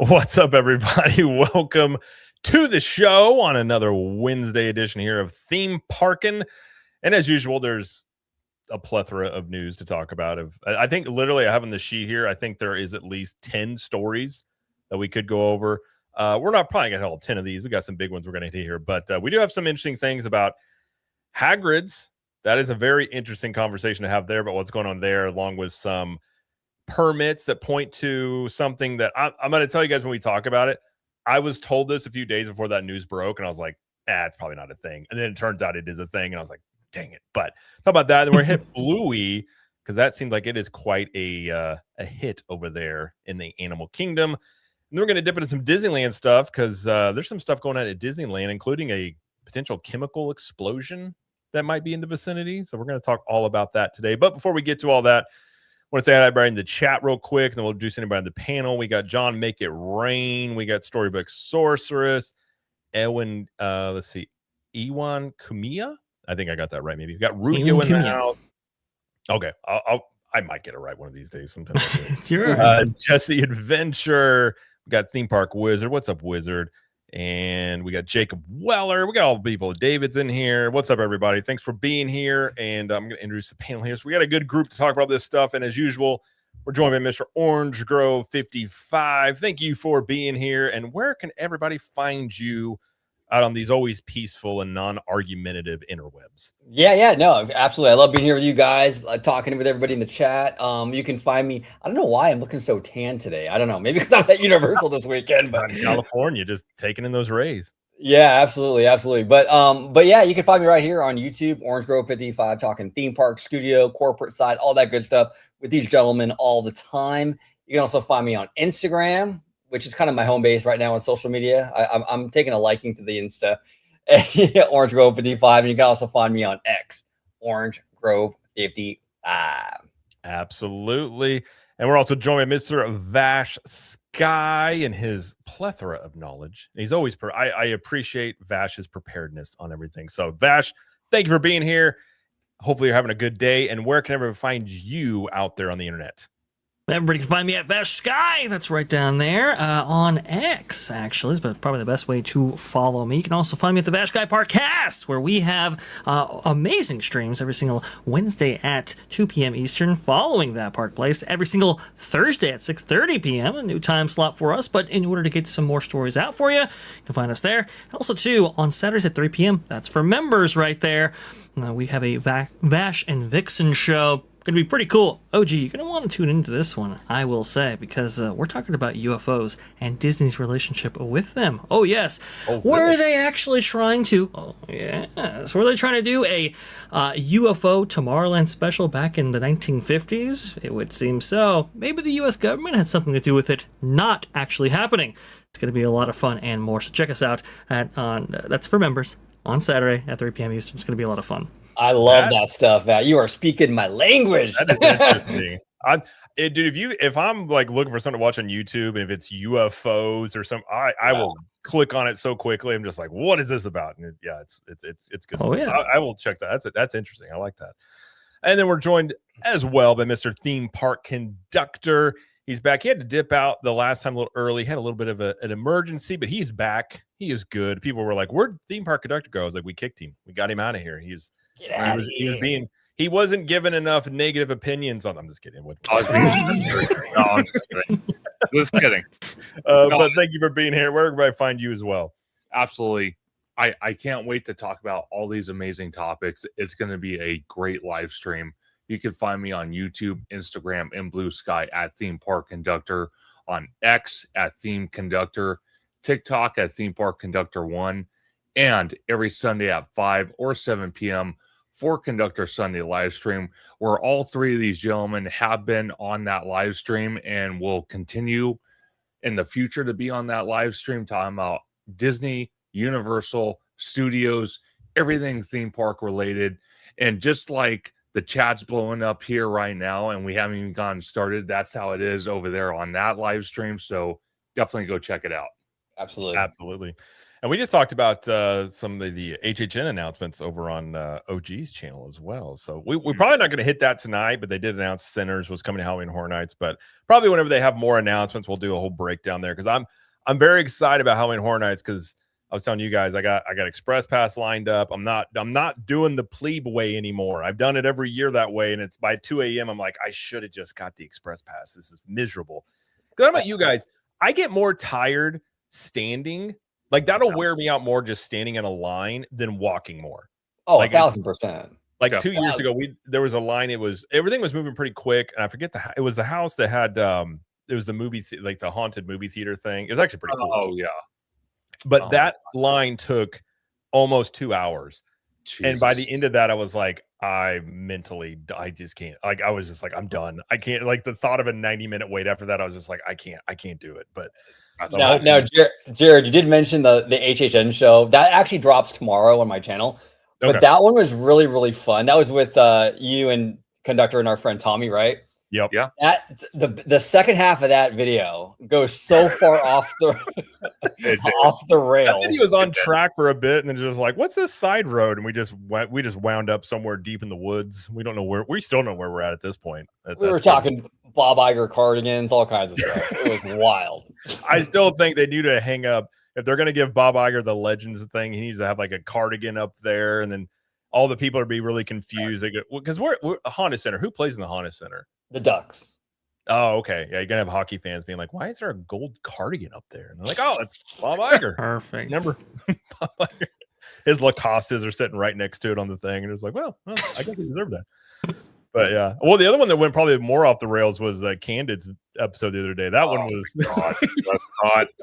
What's up, everybody? Welcome to the show on another Wednesday edition here of Theme Parkin'. And as usual, there's a plethora of news to talk about. I think literally I have on the sheet here, I think there is at least 10 stories that we could go over. We're not probably going to hit all 10 of these. We got some big ones we're going to hit here, but we do have some interesting things about Hagrid's. That is a very interesting conversation to have there about what's going on there, along with some permits that point to something that I'm going to tell you guys when we talk about it. I was told this a few days before that news broke, and I was like, it's probably not a thing. And then it turns out it is a thing, and I was like, dang it. But talk about that. And we're hit Bluey, because that seems like it is quite a hit over there in the animal kingdom. And then we're going to dip into some Disneyland stuff, because there's some stuff going on at Disneyland, including a potential chemical explosion that might be in the vicinity. So we're going to talk all about that today. But before we get to all that, I want to say hi to everybody in the chat real quick, and then we'll introduce anybody on the panel. We got John Make It Rain. We got Storybook Sorceress. Ewan, let's see, Ewan Kumia. I think I got that right. Maybe we got Rubio in the house. Okay, I might get it right one of these days. Sometimes. It's your Jesse Adventure. We got Theme Park Wizard. What's up, Wizard? And we got Jacob Weller. We got all the people. David's in here. What's up, everybody? Thanks for being here. And I'm going to introduce the panel here. So we got a good group to talk about this stuff. And as usual, we're joined by Mr. Orange Grove 55. Thank you for being here. And where can everybody find you out on these always peaceful and non-argumentative interwebs? Yeah, no, absolutely. I love being here with you guys, talking with everybody in the chat. You can find me. I don't know why I'm looking so tan today. I don't know. Maybe because I'm at Universal this weekend. But in California, just taking in those rays. Yeah, absolutely. But yeah, you can find me right here on YouTube, Orange Grove 55, talking theme park, studio, corporate side, all that good stuff with these gentlemen all the time. You can also find me on Instagram, which is kind of my home base right now on social media. I'm taking a liking to the Insta, Orange Grove 55. And you can also find me on X, Orange Grove 55. Absolutely. And we're also joined by Mr. Vash Sky and his plethora of knowledge. And he's always, I appreciate Vash's preparedness on everything. So Vash, thank you for being here. Hopefully you're having a good day. And where can everyone find you out there on the internet? Everybody can find me at Vash Sky. That's right down there on X, actually. It's probably the best way to follow me. You can also find me at the Vash Sky ParkCast, where we have amazing streams every single Wednesday at 2 p.m. Eastern, following that Park Place. Every single Thursday at 6:30 p.m., a new time slot for us. But in order to get some more stories out for you, you can find us there. Also, too, on Saturdays at 3 p.m., that's for members right there. We have a Vash and Vixen show. Going to be pretty cool. OG, you're going to want to tune into this one, I will say, because we're talking about UFOs and Disney's relationship with them. Oh, yes. Were they actually trying to... Oh, yes. Were they trying to do a UFO Tomorrowland special back in the 1950s? It would seem so. Maybe the U.S. government had something to do with it not actually happening. It's going to be a lot of fun and more. So check us out. That's for members on Saturday at 3 p.m. Eastern. It's going to be a lot of fun. I love that stuff, Matt. You are speaking my language. That is interesting. Dude, if I'm like looking for something to watch on YouTube, and if it's UFOs or something, I will click on it so quickly. I'm just like, what is this about? And it's good stuff. Yeah. I will check that. That's interesting. I like that. And then we're joined as well by Mr. Theme Park Conductor. He's back. He had to dip out the last time a little early. Had a little bit of an emergency, but he's back. He is good. People were like, "Where'd Theme Park Conductor go?" I was like, "We kicked him. We got him out of here." He wasn't given enough negative opinions on. I'm just kidding. I'm just kidding. Just kidding. But thank you for being here. Where can I find you as well? Absolutely. I can't wait to talk about all these amazing topics. It's going to be a great live stream. You can find me on YouTube, Instagram, and Blue Sky at Theme Park Conductor, on X at Theme Conductor, TikTok at Theme Park Conductor 1, and every Sunday at 5 or 7 p.m. for Conductor Sunday live stream, where all three of these gentlemen have been on that live stream and will continue in the future to be on that live stream, talking about Disney, Universal, Studios, everything theme park related. And just like the chat's blowing up here right now and we haven't even gotten started, that's how it is over there on that live stream. So definitely go check it out. Absolutely. And we just talked about some of the HHN announcements over on OG's channel as well. So we're probably not going to hit that tonight, but they did announce Sinners was coming to Halloween Horror Nights. But probably whenever they have more announcements, we'll do a whole breakdown there, because I'm very excited about Halloween Horror Nights, because I was telling you guys I got Express Pass lined up. I'm not doing the plebe way anymore. I've done it every year that way, and it's by 2 a.m. I'm like, I should have just got the Express Pass. This is miserable. Because how about you guys? I get more tired standing. Like, that'll wear me out more just standing in a line than walking more. Oh, like 1,000%. Like 2 years ago, there was a line. Everything was moving pretty quick, and I forget it was the house that had it was the movie like the haunted movie theater thing. It was actually pretty cool. Oh yeah. But that line took almost 2 hours. Jesus. And by the end of that, I was like, I just can't. Like, I was just like, I'm done. I can't. Like, the thought of a 90-minute wait after that, I was just like, I can't do it. But now, Jared, you did mention the HHN show. That actually drops tomorrow on my channel. But that one was really, really fun. That was with you and Conductor and our friend Tommy, right? Yep. Yeah. That the second half of that video goes so far off the rails. That video was on track for a bit, and then just like, what's this side road? And we just wound up somewhere deep in the woods. We still don't know where we're at this point. We were talking Bob Iger cardigans, all kinds of stuff. It was wild. I still think they need to hang up. If they're going to give Bob Iger the Legends thing, he needs to have like a cardigan up there, and then all the people are be really confused. Because we're a Honda Center. Who plays in the Honda Center? The Ducks. Oh, okay. Yeah, you're gonna have hockey fans being like, "Why is there a gold cardigan up there?" And they're like, "Oh, it's Bob Iger." Perfect. Remember, Bob Iger? His Lacostes are sitting right next to it on the thing, and it's like, well, I guess he deserved that. But yeah, well, the other one that went probably more off the rails was Candid's episode the other day. That one was.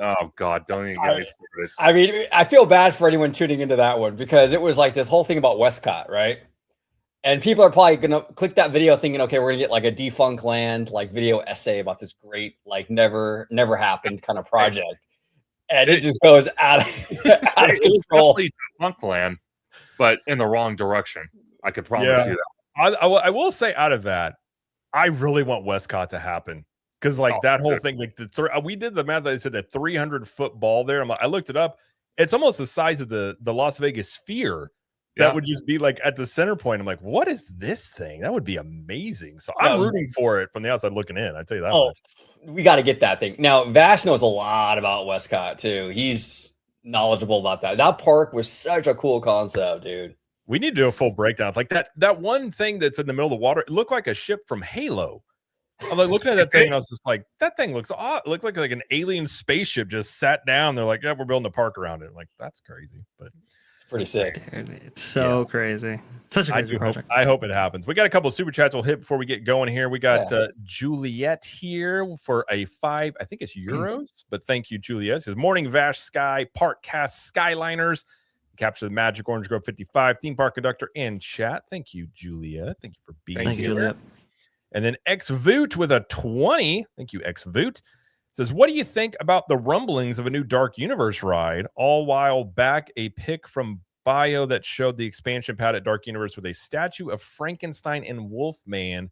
Oh God! Don't even get me started. I mean, I feel bad for anyone tuning into that one, because it was like this whole thing about Westcott, right? And people are probably gonna click that video thinking, okay, we're gonna get like a Defunct Land like video essay about this great like never happened kind of project, and it just goes out of control. It's Defunct Land, but in the wrong direction. I could promise you that. I will say, out of that, I really want Westcott to happen, because like that whole thing, like we did the math. I said that 300-foot ball there. I looked it up. It's almost the size of the Las Vegas Sphere. That would just be like at the center point. I'm like, what is this thing? That would be amazing. So I'm rooting for it from the outside looking in. I tell you that much. We got to get that thing. Now, Vash knows a lot about Westcott too. He's knowledgeable about that. That park was such a cool concept, dude. We need to do a full breakdown. Like that one thing that's in the middle of the water, it looked like a ship from Halo. I'm like looking at that thing, and I was just like, that thing looks odd. It looked like an alien spaceship just sat down. They're like, yeah, we're building a park around it. I'm like, that's crazy. But pretty sick. Dude, it's so crazy. Such a crazy project. I hope it happens. We got a couple of super chats we'll hit before we get going here. We got Juliet here for a 5, I think it's euros, but thank you, Juliet. It says, morning Vash Sky ParkCast Skyliners. Capture the Magic Orange Grove 55 theme park conductor in chat. Thank you, Juliet. Thank you for being here. Juliet. And then XVoot with a 20. Thank you, XVoot. Says, what do you think about the rumblings of a new Dark Universe ride? All while back, a pic from Bio that showed the expansion pad at Dark Universe with a statue of Frankenstein and Wolfman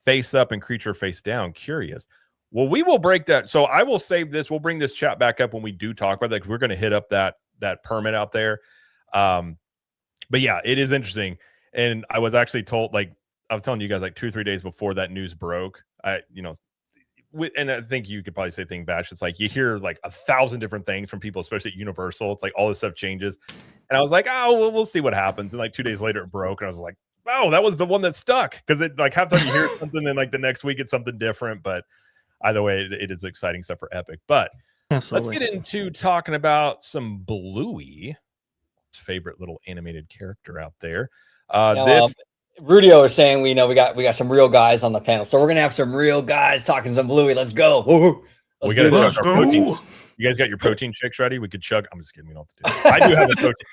face up and creature face down. Curious. Well, we will break that. So I will save this. We'll bring this chat back up when we do talk about that, because we're going to hit up that permit out there. But yeah, it is interesting. And I was actually told, like, I was telling you guys like 2 or 3 days before that news broke, and I think you could probably say thing, Bash. It's like you hear like 1,000 different things from people, especially at Universal. It's like all this stuff changes. And I was like, oh, well, we'll see what happens. And like 2 days later, it broke. And I was like, oh, that was the one that stuck. Because it like half the time you hear something, and like the next week it's something different. But either way, it is exciting stuff for Epic. But absolutely, let's get into talking about some Bluey, favorite little animated character out there. Rudio is saying we got some real guys on the panel, so we're gonna have some real guys talking some Bluey. Let's go. We gotta chug our protein. You guys got your protein shakes ready? We could chug. I'm just kidding. We don't have to do it. I do have a protein.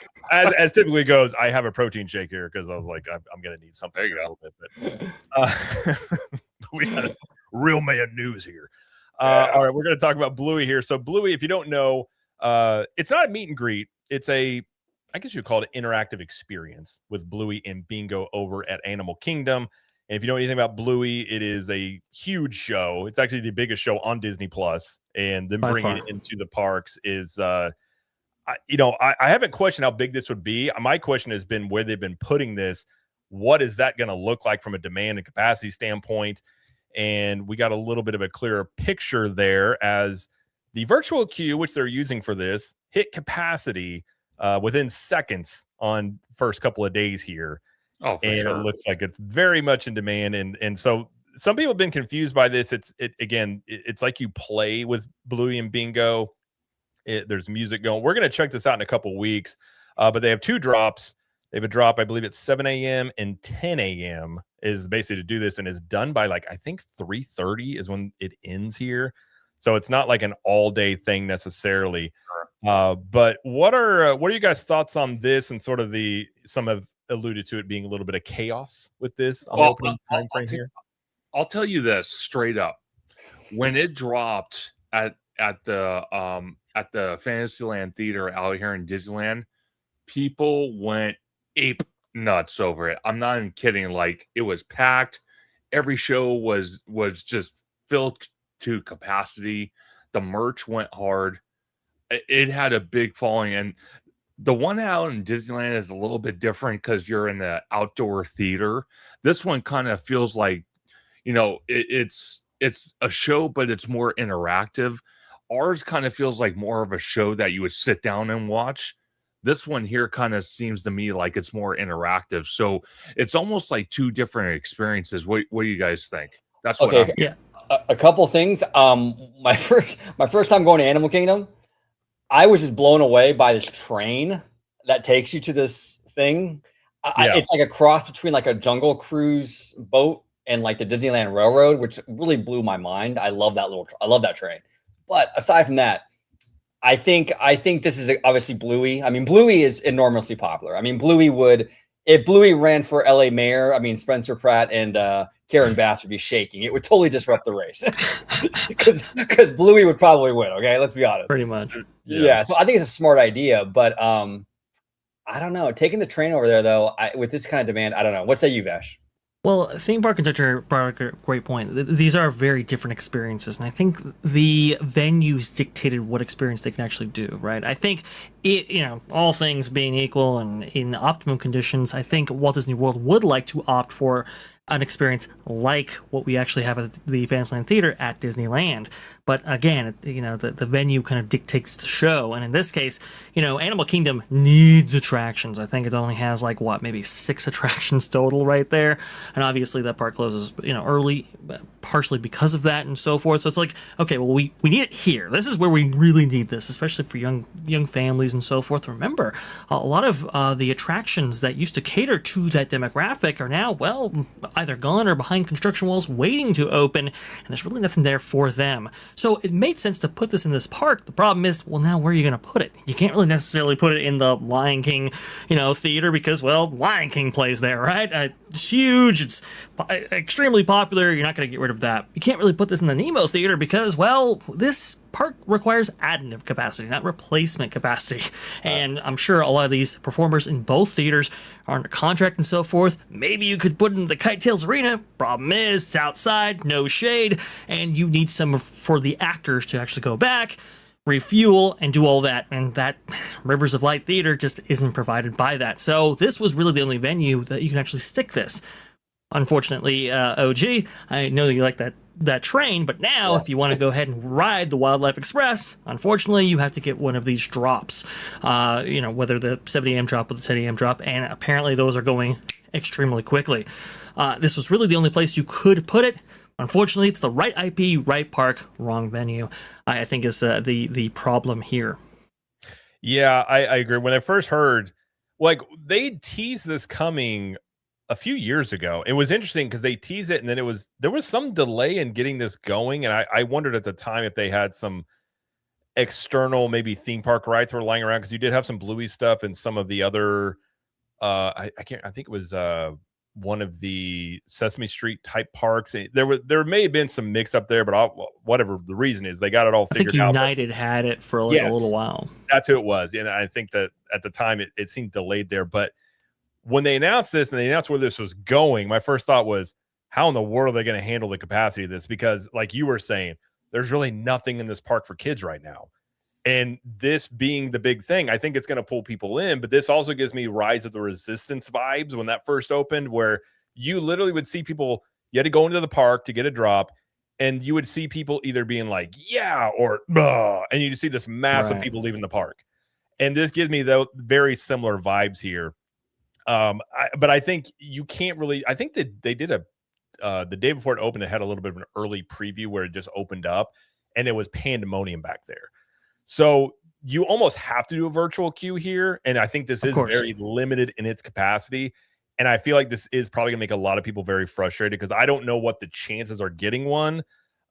As typically goes, I have a protein shake here because I was like, I'm gonna need something. There you go. But, we got real man news here. All right, we're gonna talk about Bluey here. So Bluey, if you don't know, it's not a meet and greet. It's I guess you'd call it an interactive experience with Bluey and Bingo over at Animal Kingdom. And if you know anything about Bluey, it is a huge show. It's actually the biggest show on Disney Plus. And then bringing it into the parks is, I I haven't questioned how big this would be. My question has been where they've been putting this. What is that going to look like from a demand and capacity standpoint? And we got a little bit of a clearer picture there as the virtual queue, which they're using for this, hit capacity within seconds on first couple of days here. Oh, for and sure. It looks like it's very much in demand. And so some people have been confused by this. It's like you play with Bluey and Bingo. There's music going. We're going to check this out in a couple weeks. But they have 2 drops. They have a drop, I believe it's 7 a.m. and 10 a.m. is basically to do this, and is done by I think 3:30 is when it ends here. So it's not like an all-day thing necessarily. But what are you guys' thoughts on this and sort of some have alluded to it being a little bit of chaos with this on the opening time frame here? I'll tell you this straight up. When it dropped at the Fantasyland Theater out here in Disneyland, people went ape nuts over it. I'm not even kidding. It was packed. Every show was just filled to capacity. The merch went hard. It had a big following, and the one out in Disneyland is a little bit different because you're in the outdoor theater. This one kind of feels like, it's a show, but it's more interactive. Ours kind of feels like more of a show that you would sit down and watch. This one here kind of seems to me like it's more interactive. So it's almost like 2 different experiences. What do you guys think? That's what I'm Yeah. A couple things. My first time going to Animal Kingdom, I was just blown away by this train that takes you to this thing. It's like a cross between a Jungle Cruise boat and the Disneyland Railroad, which really blew my mind. I love that train. But aside from that, I think this is obviously Bluey. I mean, Bluey is enormously popular. I mean, if Bluey ran for LA mayor, I mean, Spencer Pratt and Karen Bass would be shaking. It would totally disrupt the race because Bluey would probably win. Okay, let's be honest. Pretty much. Yeah. So I think it's a smart idea, but I don't know. Taking the train over there though, with this kind of demand, I don't know. What say you, Vash? Well, theme park conductor brought a great point. These are very different experiences, and I think the venues dictated what experience they can actually do, right? I think all things being equal and in optimum conditions, I think Walt Disney World would like to opt for an experience like what we actually have at the Fantasyland Theater at Disneyland. But again, the venue kind of dictates the show. And in this case, Animal Kingdom needs attractions. I think it only has maybe 6 attractions total right there. And obviously that park closes, early, partially because of that and so forth. So it's okay, well, we need it here. This is where we really need this, especially for young families and so forth. Remember, a lot of the attractions that used to cater to that demographic are now, either gone or behind construction walls waiting to open, and there's really nothing there for them. So it made sense to put this in this park. The problem is, now where are you going to put it? You can't really necessarily put it in the Lion King, theater because, Lion King plays there, right? It's huge. It's extremely popular. You're not going to get rid of that. You can't really put this in the Nemo theater because, this park requires additive capacity, not replacement capacity. And I'm sure a lot of these performers in both theaters are under contract and so forth. Maybe you could put it in the Kite Tails Arena. Problem is, it's outside, no shade, and you need some for the actors to actually go back, refuel, and do all that. And that Rivers of Light Theater just isn't provided by that. So this was really the only venue that you can actually stick this. Unfortunately, OG, I know that you like that train, but now if you want to go ahead and ride the Wildlife Express, unfortunately you have to get one of these drops, whether the 7 a.m. drop or the 10 a.m. drop, and apparently those are going extremely quickly. This was really the only place you could put it. Unfortunately, it's the right IP, right park, wrong venue, I think is the problem here. Yeah, I agree. When I first heard, they teased this coming a few years ago. It was interesting because they teased it, and then there was some delay in getting this going, and I wondered at the time if they had some external maybe theme park rights were lying around, because you did have some Bluey stuff and some of the other I think it was one of the Sesame Street type parks. There may have been some mix up there, but whatever the reason is, they got it all figured out. I think United had it for a little while. That's who it was, and I think that at the time it seemed delayed there, but when they announced this and they announced where this was going, my first thought was, how in the world are they going to handle the capacity of this? Because like you were saying, there's really nothing in this park for kids right now. And this being the big thing, I think it's going to pull people in. But this also gives me Rise of the Resistance vibes when that first opened, where you literally would see people, you had to go into the park to get a drop, and you would see people either being like, yeah, or, bah, and you see this mass of people leaving the park. And this gives me the very similar vibes here. But I think you can't really, I think that they did the day before it opened, it had a little bit of an early preview where it just opened up and it was pandemonium back there. So you almost have to do a virtual queue here. And I think this is very limited in its capacity. And I feel like this is probably gonna make a lot of people very frustrated because I don't know what the chances are getting one.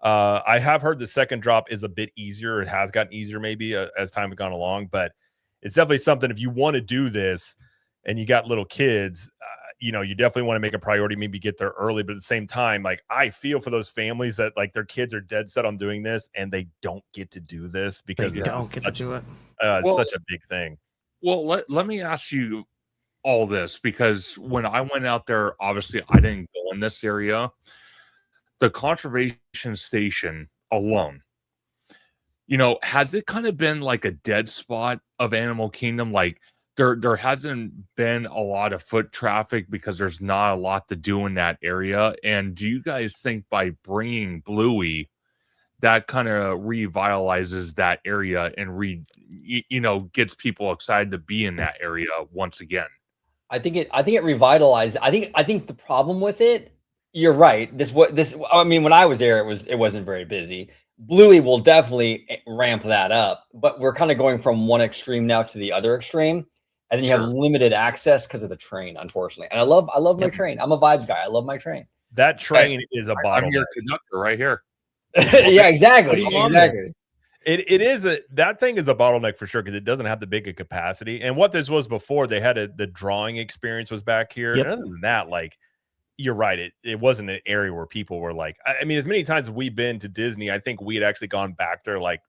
I have heard the second drop is a bit easier. It has gotten easier maybe as time has gone along, but it's definitely something if you want to do this and you got little kids, you definitely want to make a priority, maybe get there early. But at the same time, like I feel for those families that like their kids are dead set on doing this and they don't get to do this because it's such a big thing. Well, let me ask you all this, because when I went out there, obviously I didn't go in this area. The conservation station alone, has it kind of been like a dead spot of Animal Kingdom? Like there hasn't been a lot of foot traffic because there's not a lot to do in that area. And do you guys think by bringing Bluey, that kind of revitalizes that area and gets people excited to be in that area once again? I think it revitalized. I think the problem with it, you're right. I mean, when I was there, it wasn't very busy. Bluey will definitely ramp that up, but we're kind of going from one extreme now to the other extreme. And then you have limited access because of the train, unfortunately. And I love my train. I'm a vibes guy. I love my train. That train is a bottleneck. I'm your conductor right here. Yeah, exactly. Exactly. It is that thing is a bottleneck for sure because it doesn't have the big capacity. And what this was before, they had the drawing experience was back here. Yep. And other than that, like you're right, it wasn't an area where people were like, I mean, as many times as we've been to Disney, I think we had actually gone back there like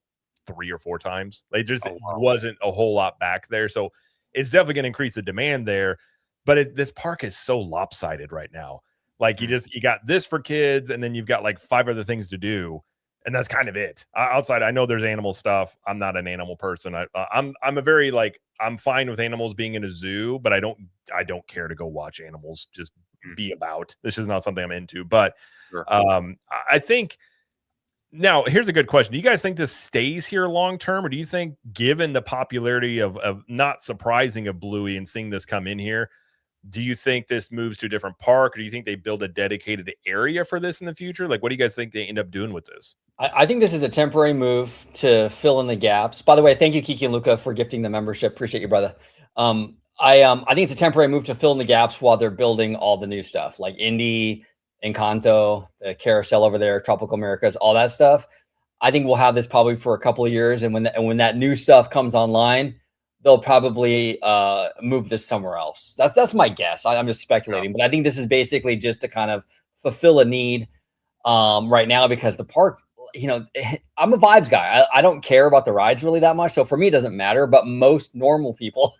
3 or 4 times. Like just wasn't a whole lot back there. So it's definitely going to increase the demand there. But this park is so lopsided right now. Like you got this for kids, and then you've got like 5 other things to do. And that's kind of it. Outside, I know there's animal stuff. I'm not an animal person. I'm a very I'm fine with animals being in a zoo, but I don't care to go watch animals just be about. This is not something I'm into. But I think now here's a good question. Do you guys think this stays here long term, or do you think, given the popularity of not surprising of Bluey and seeing this come in here, do you think this moves to a different park, or do you think they build a dedicated area for this in the future? Like, what do you guys think they end up doing with this? I think this is a temporary move to fill in the gaps. By the way, thank you, Kiki and Luca, for gifting the membership. Appreciate you, brother. I think it's a temporary move to fill in the gaps while they're building all the new stuff, like Indy, Encanto, the carousel over there, Tropical Americas, all that stuff. I think we'll have this probably for a couple of years, and when that new stuff comes online, they'll probably move this somewhere else. That's my guess. I'm just speculating, but I think this is basically just to kind of fulfill a need right now, because the park, I'm a vibes guy. I don't care about the rides really that much. So for me, it doesn't matter, but most normal people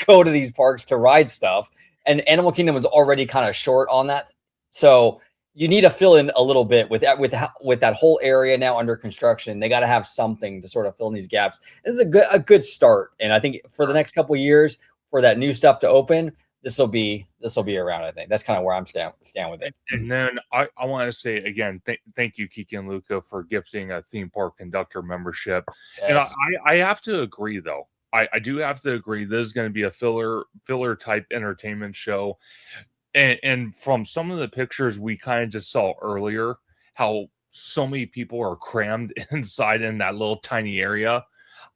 go to these parks to ride stuff, and Animal Kingdom was already kind of short on that. So you need to fill in a little bit with that whole area now under construction. They got to have something to sort of fill in these gaps. This is a good start, and I think for the next couple of years, for that new stuff to open, this will be around. I think that's kind of where I'm stand with it. And then I want to say again, thank you, Kiki and Luca, for gifting a theme park conductor membership. Yes. And I have to agree, though. I do have to agree. This is going to be a filler type entertainment show. And from some of the pictures we kind of just saw earlier, how so many people are crammed inside in that little tiny area,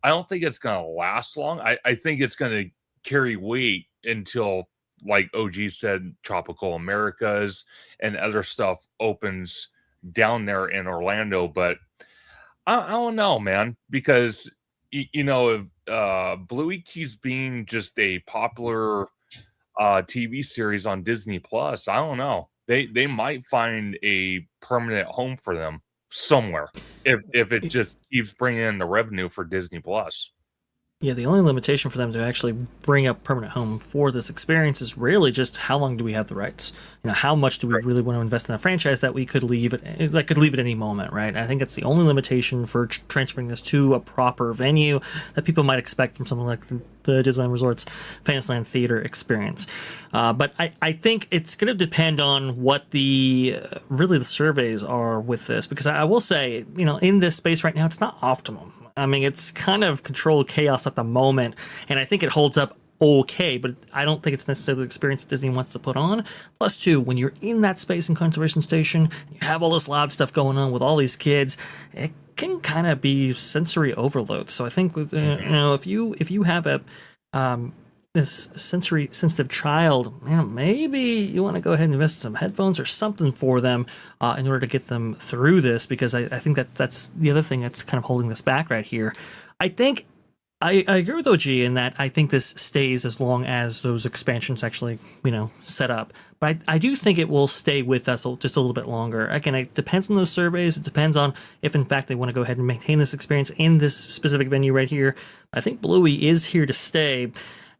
I don't think it's going to last long. I think it's going to carry weight until, like OG said, Tropical Americas and other stuff opens down there in Orlando. But I don't know, man, because, if Bluey keeps being just a popular TV series on Disney Plus, I don't know. They might find a permanent home for them somewhere if it just keeps bringing in the revenue for Disney Plus. Yeah, the only limitation for them to actually bring up permanent home for this experience is really just how long do we have the rights? How much do we really want to invest in a franchise that we could leave at any moment, right? I think that's the only limitation for transferring this to a proper venue that people might expect from something like the Disneyland Resort's Fantasyland Theater experience. But I think it's going to depend on what the surveys are with this, because I will say, in this space right now, it's not optimum. I mean, it's kind of controlled chaos at the moment, and I think it holds up okay, but I don't think it's necessarily the experience that Disney wants to put on. Plus, too, when you're in that space in Conservation Station, you have all this loud stuff going on with all these kids, it can kind of be sensory overload. So I think, if you have a this sensory sensitive child, maybe you want to go ahead and invest in some headphones or something for them in order to get them through this, because I think that's the other thing that's kind of holding this back right here. I think I agree with OG in that I think this stays as long as those expansions actually, set up. But I do think it will stay with us just a little bit longer. Again, it depends on those surveys. It depends on if, in fact, they want to go ahead and maintain this experience in this specific venue right here. I think Bluey is here to stay.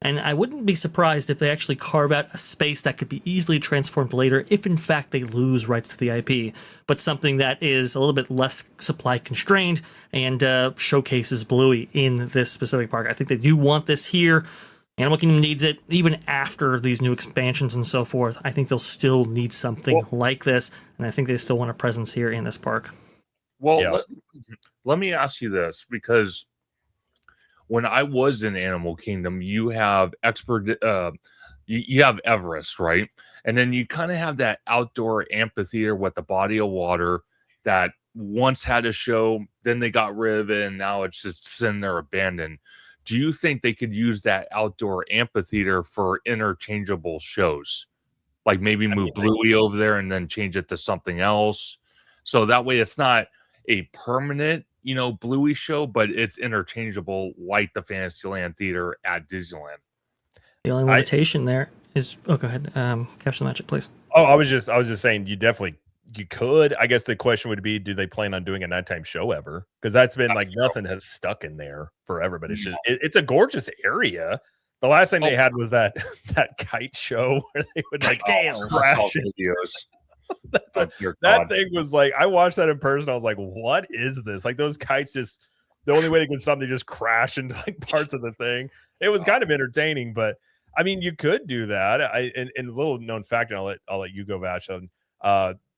And I wouldn't be surprised if they actually carve out a space that could be easily transformed later if, in fact, they lose rights to the IP, but something that is a little bit less supply constrained and showcases Bluey in this specific park. I think they do want this here. Animal Kingdom needs it. Even after these new expansions and so forth, I think they'll still need something like this, and I think they still want a presence here in this park. Well, let me ask you this, because when I was in Animal Kingdom, you have you have Everest, right? And then you kind of have that outdoor amphitheater with the body of water that once had a show, then they got rid of it, and now it's just sitting there abandoned. Do you think they could use that outdoor amphitheater for interchangeable shows? Like maybe move Bluey over there and then change it to something else. So that way it's not a permanent, Bluey show, but it's interchangeable like the Fantasyland Theater at Disneyland. The only limitation there is, go ahead, capture the magic, please. Oh, I was just saying you could. I guess the question would be, do they plan on doing a nighttime show ever? Because that's been nothing has stuck in there forever, but it's a gorgeous area. The last thing they had was that kite show where they would crash videos. That thing was I watched that in person. I was like, what is this? Those kites just, the only way they could stop, they just crash into parts of the thing. It was kind of entertaining, but I mean, you could do that. And a little known fact, and I'll let you go, Vash.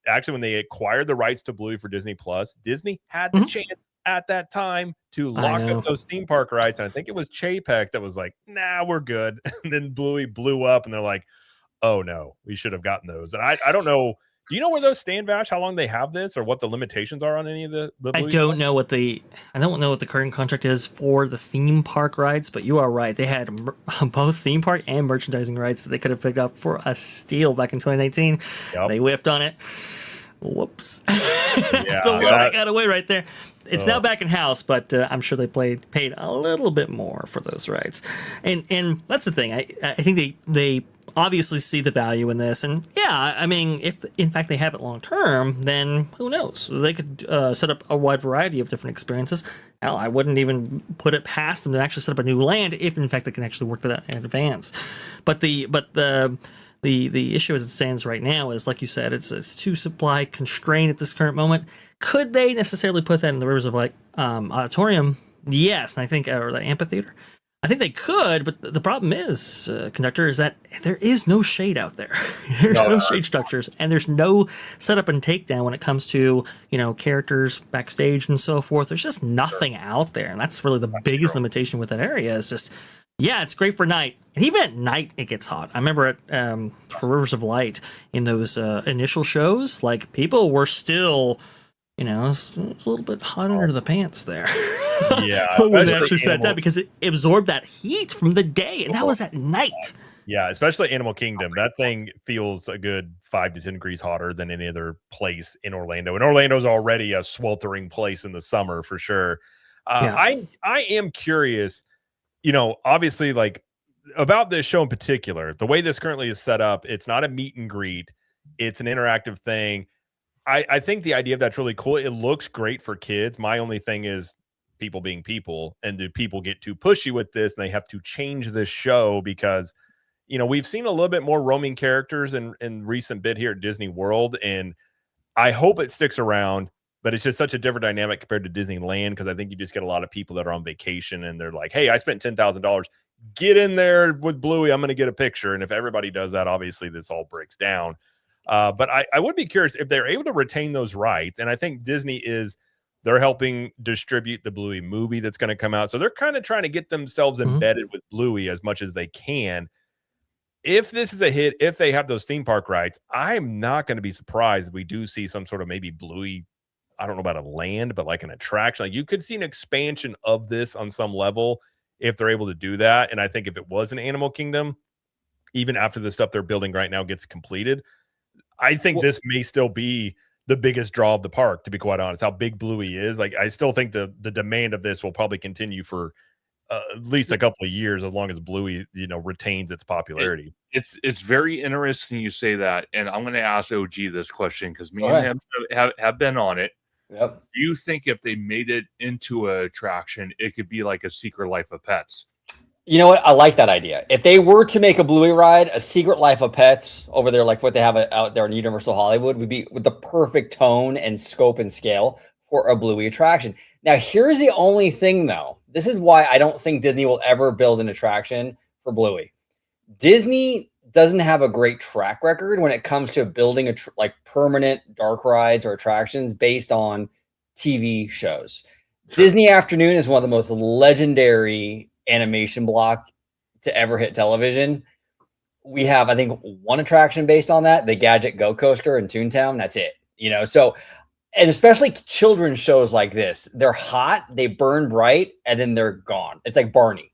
Actually, when they acquired the rights to Bluey for Disney Plus, Disney had the chance at that time to lock up those theme park rights. And I think it was Chapek that was like, nah, we're good. And then Bluey blew up, and they're like, oh no, we should have gotten those. And I don't know. Do you know where those stand, Vash? How long they have this, or what the limitations are on any of the Bluey I don't know what the current contract is for the theme park rights, but you are right. They had both theme park and merchandising rights that they could have picked up for a steal back in 2019. Yep. They whiffed on it. Whoops. That's the one that got away right there. It's now back in house, but I'm sure they paid a little bit more for those rights. And that's the thing. I think they obviously see the value in this, and I mean, if in fact they have it long term, then who knows? They could set up a wide variety of different experiences. Hell, I wouldn't even put it past them to actually set up a new land if in fact they can actually work that out in advance. But the issue as it stands right now is, like you said, it's too supply constrained at this current moment. Could they necessarily put that in the Rivers of Light auditorium? Yes, and I think, or the amphitheater. I think they could, but the problem is, conductor, is that there is no shade out there. There's no shade structures, and there's no setup and takedown when it comes to, characters backstage and so forth. There's just nothing out there, and that's really the biggest limitation with that area. Is just, it's great for night, and even at night it gets hot. I remember for Rivers of Light in those initial shows, people were still, it's a little bit hot under the pants there. Yeah, when they actually sat down, because it absorbed that heat from the day, and that was at night. Yeah, especially Animal Kingdom. That thing feels a good 5 to 10 degrees hotter than any other place in Orlando. And Orlando's already a sweltering place in the summer for sure. I am curious, obviously, about this show in particular, the way this currently is set up. It's not a meet and greet. It's an interactive thing. I think the idea of that's really cool. It looks great for kids. My only thing is people being people, and do people get too pushy with this and they have to change this show because, you know, we've seen a little bit more roaming characters in recent bit here at Disney World, and I hope it sticks around, but it's just such a different dynamic compared to Disneyland, because I think you just get a lot of people that are on vacation and they're like, hey, I spent $10,000, get in there with Bluey, I'm going to get a picture. And if everybody does that, obviously this all breaks down. But I would be curious if they're able to retain those rights. And I think they're helping distribute the Bluey movie that's going to come out. So they're kind of trying to get themselves embedded with Bluey as much as they can. If this is a hit, if they have those theme park rights, I'm not going to be surprised if we do see some sort of maybe Bluey, I don't know about a land, but like an attraction. Like you could see an expansion of this on some level if they're able to do that. And I think if it was an Animal Kingdom, even after the stuff they're building right now gets completed, I think this may still be the biggest draw of the park, to be quite honest. How big Bluey is, like I still think the demand of this will probably continue for at least a couple of years, as long as Bluey, you know, retains its popularity. It's very interesting you say that, and I'm going to ask OG this question because me and him have been on it. Yep. Do you think if they made it into an attraction, it could be like a Secret Life of Pets? You know what? I like that idea. If they were to make a Bluey ride, a Secret Life of Pets over there, like what they have out there in Universal Hollywood, would be with the perfect tone and scope and scale for a Bluey attraction. Now, here's the only thing, though. This is why I don't think Disney will ever build an attraction for Bluey. Disney doesn't have a great track record when it comes to building like permanent dark rides or attractions based on TV shows. Disney Afternoon is one of the most legendary animation block to ever hit television. We have, I think, one attraction based on that, the Gadget Go Coaster in Toontown. That's it, you know. So, and especially children's shows like this, they're hot, they burn bright, and then they're gone. It's like Barney.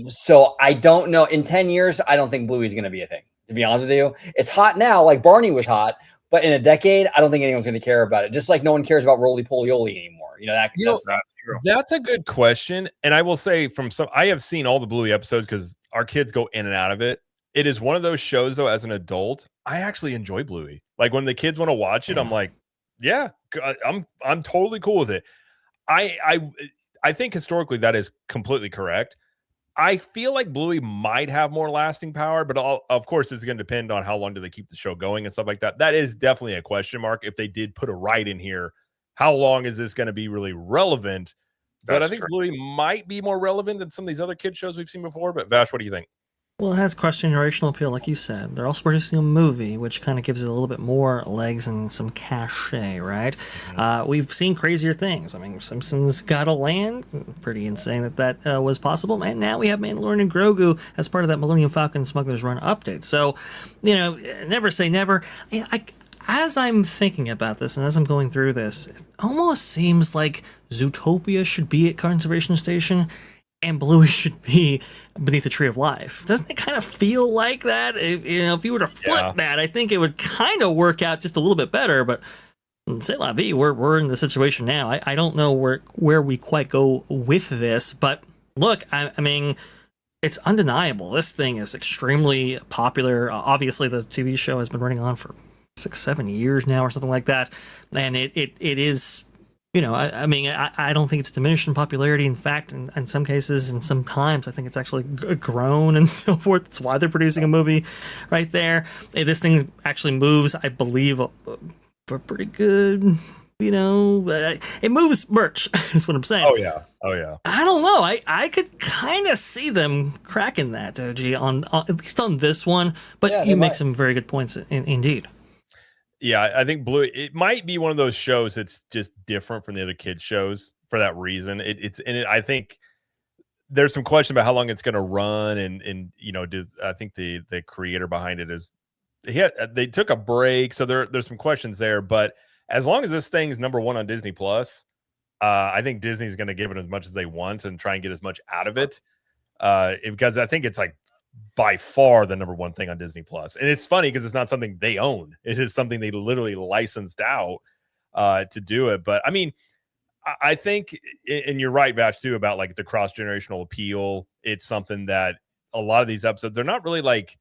So I don't know. In 10 years, I don't think Bluey's going to be a thing, to be honest with you. It's hot now, like Barney was hot, but in a decade, I don't think anyone's going to care about it. Just like no one cares about Roly Poly Oly anymore. You know, that's true. That's a good question. And I will say I have seen all the Bluey episodes because our kids go in and out of it. It is one of those shows, though, as an adult, I actually enjoy Bluey. Like when the kids want to watch it, I'm like, yeah, I'm totally cool with it. I think historically that is completely correct. I feel like Bluey might have more lasting power, but of course it's going to depend on how long do they keep the show going and stuff like that. That is definitely a question mark. If they did put a ride in here, how long is this going to be really relevant? But I think Bluey might be more relevant than some of these other kids shows we've seen before. But Vash, what do you think? Well, it has cross-generational appeal, like you said. They're also producing a movie, which kind of gives it a little bit more legs and some cachet, right? We've seen crazier things. I mean, Simpsons got a land. Pretty insane that was possible. And now we have Mandalorian and Grogu as part of that Millennium Falcon Smuggler's Run update. So, you know, never say never. As I'm thinking about this and as I'm going through this, it almost seems like Zootopia should be at Conservation Station and Bluey should be beneath the Tree of Life. Doesn't it kind of feel like that? If you were to flip that, I think it would kind of work out just a little bit better. But c'est la vie, we're in the situation now. I don't know where we quite go with this. But look, I mean, it's undeniable. This thing is extremely popular. Obviously, the TV show has been running on for 6-7 years now or something like that. And it is... You know, I mean, I don't think it's diminished in popularity. In fact, in some cases and sometimes, I think it's actually grown and so forth. That's why they're producing a movie right there. This thing actually moves, I believe, for pretty good, you know. It moves merch, is what I'm saying. Oh, yeah. I don't know. I could kind of see them cracking that, OG, on at least on this one. But you make some very good points, indeed. Yeah, I think Bluey, it might be one of those shows that's just different from the other kids shows for that reason. I think there's some question about how long it's going to run, and you know, I think the creator behind it they took a break, so there's some questions there. But as long as this thing's number one on Disney Plus, I think Disney's going to give it as much as they want and try and get as much out of it, because I think it's like by far the number one thing on Disney Plus. And it's funny because it's not something they own. It is something they literally licensed out to do it. But I mean, I think, and you're right, Vash, too, about like the cross-generational appeal. It's something that a lot of these episodes, they're not really like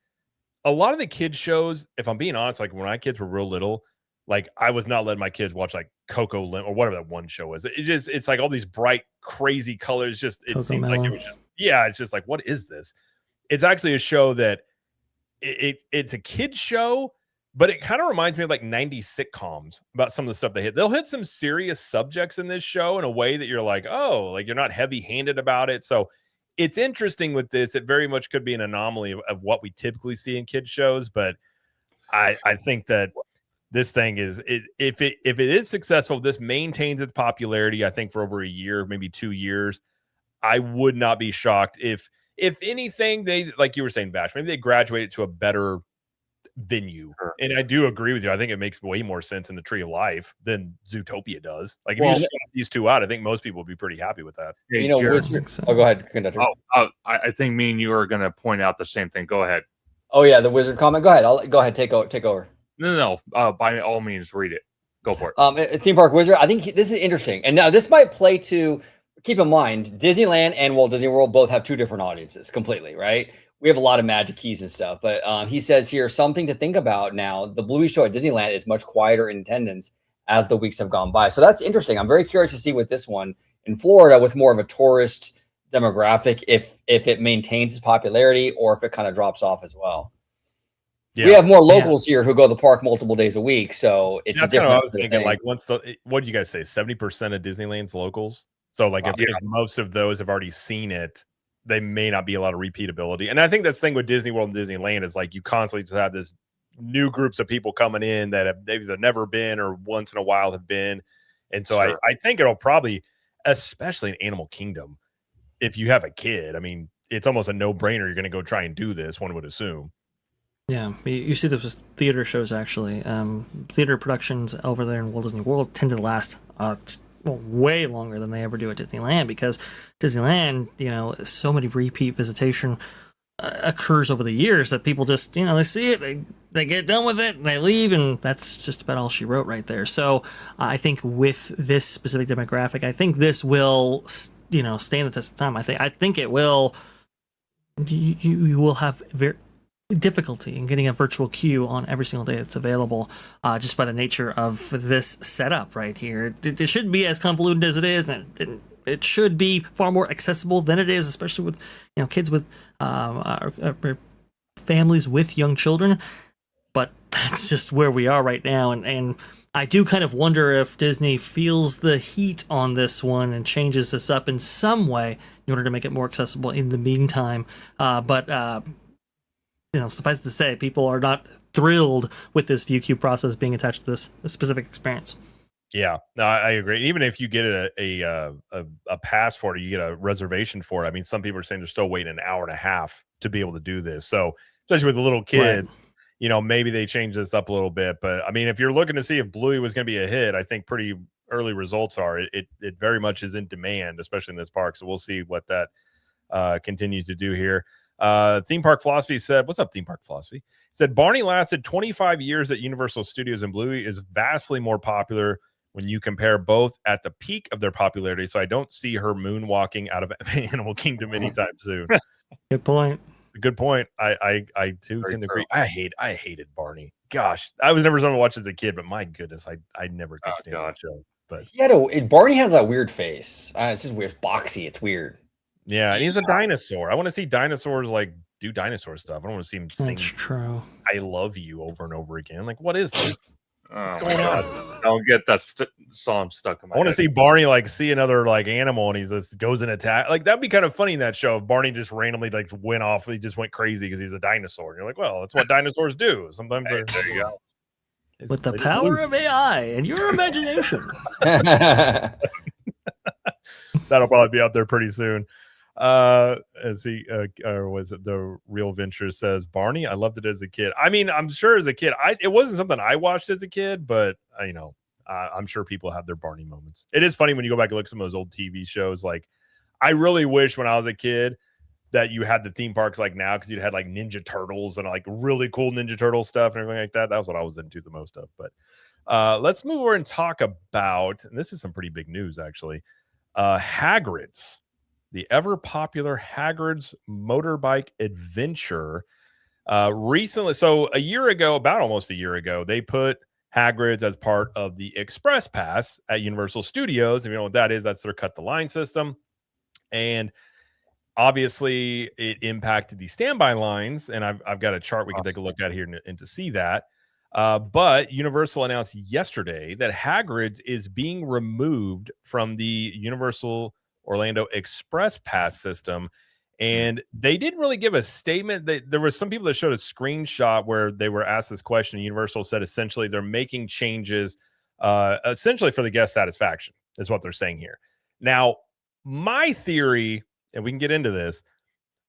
a lot of the kids shows. If I'm being honest, like when my kids were real little, like I was not letting my kids watch like Coco or whatever that one show is. It's like all these bright, crazy colors. Just it seemed like it was just it's just like, what is this? It's actually a show that it's a kid's show, but it kind of reminds me of like 90s sitcoms about some of the stuff they hit. They'll hit some serious subjects in this show in a way that you're like, oh, like you're not heavy-handed about it. So it's interesting with this. It very much could be an anomaly of what we typically see in kids shows, but I think that this thing is if it is successful, this maintains its popularity, I think, for over a year, maybe 2 years. I would not be shocked if anything, they, like you were saying, Vash, maybe they graduated to a better venue. Sure. And I do agree with you. I think it makes way more sense in the Tree of Life than Zootopia does. Like if you swap these two out, I think most people would be pretty happy with that. Hey, you know, go ahead, conductor. I think me and you are going to point out the same thing. Go ahead. Oh yeah, the wizard comment. Go ahead. Go ahead. Take over. No. By all means, read it. Go for it. Theme park wizard. I think this is interesting, and now this might play to. Keep in mind, Disneyland and Walt Disney World both have two different audiences completely, right? We have a lot of magic keys and stuff, but he says here, something to think about now, the Bluey show at Disneyland is much quieter in attendance as the weeks have gone by. So that's interesting. I'm very curious to see with this one in Florida with more of a tourist demographic, if it maintains its popularity or if it kind of drops off as well. Yeah. We have more locals here who go to the park multiple days a week, so it's that's a different. Kind of what I was thinking, like, what do you guys say? 70% of Disneyland's locals. So, like, if most of those have already seen it, they may not be a lot of repeatability. And I think that's the thing with Disney World and Disneyland is like you constantly just have this new groups of people coming in that they've either never been or once in a while have been. And so I think it'll probably, especially in Animal Kingdom, if you have a kid, I mean, it's almost a no-brainer. You're going to go try and do this, one would assume. Yeah, you see this with theater shows, actually. Theater productions over there in Walt Disney World tend to last way longer than they ever do at Disneyland, because Disneyland, so many repeat visitation occurs over the years that people just, they see it, they get done with it, and they leave, and that's just about all she wrote right there. So I think with this specific demographic, I think this will, stand the test of time. I think it will. You will have very difficulty in getting a virtual queue on every single day that's available, just by the nature of this setup right here. It shouldn't be as convoluted as it is, and it should be far more accessible than it is, especially with kids with families with young children. But that's just where we are right now, and I do kind of wonder if Disney feels the heat on this one and changes this up in some way in order to make it more accessible in the meantime. Suffice it to say, people are not thrilled with this view queue process being attached to this specific experience. Yeah, no, I agree. Even if you get a pass for it, you get a reservation for it. I mean, some people are saying they're still waiting an hour and a half to be able to do this. So, especially with the little kids, maybe they change this up a little bit. But I mean, if you're looking to see if Bluey was going to be a hit, I think pretty early results are it very much is in demand, especially in this park. So we'll see what that continues to do here. Theme Park Philosophy said, what's up, Theme Park Philosophy? Said Barney lasted 25 years at Universal Studios, and Bluey is vastly more popular when you compare both at the peak of their popularity. So I don't see her moonwalking out of Animal Kingdom anytime soon. Good point. Good point. I too tend to agree. I hated Barney. Gosh, I was never someone to watch as a kid, but my goodness, I never could stand that show. But Barney has that weird face. It's just weird, boxy. It's weird. Yeah, and he's a dinosaur. I want to see dinosaurs like do dinosaur stuff. I don't want to see him sing. That's true. I love you over and over again. Like, what is this? What's going on? Don't get that song stuck in my head. I want to see Barney like see another like animal and he just goes and attack. Like that'd be kind of funny in that show if Barney just randomly like went off. He just went crazy because he's a dinosaur. And you're like, well, that's what dinosaurs do. Sometimes there you go. With the power of AI and your imagination. That'll probably be out there pretty soon. As he or was it the Real Venture says, Barney, I loved it as a kid. I mean, I'm sure as a kid, it wasn't something I watched as a kid, but I'm sure people have their Barney moments. It is funny when you go back and look at some of those old TV shows. Like, I really wish when I was a kid that you had the theme parks like now, because you'd had like Ninja Turtles and like really cool Ninja Turtle stuff and everything like that. That was what I was into the most of. But let's move over and talk about, and this is some pretty big news actually, Hagrid's. The ever-popular Hagrid's Motorbike Adventure recently, so almost a year ago, they put Hagrid's as part of the Express Pass at Universal Studios. If you know what that is, that's their cut the line system. And obviously it impacted the standby lines. And I've got a chart we can take a look at here and to see that. But Universal announced yesterday that Hagrid's is being removed from the Universal Orlando Express Pass system. And they didn't really give a statement. There were some people that showed a screenshot where they were asked this question. Universal said essentially they're making changes essentially for the guest satisfaction is what they're saying here. Now, my theory, and we can get into this,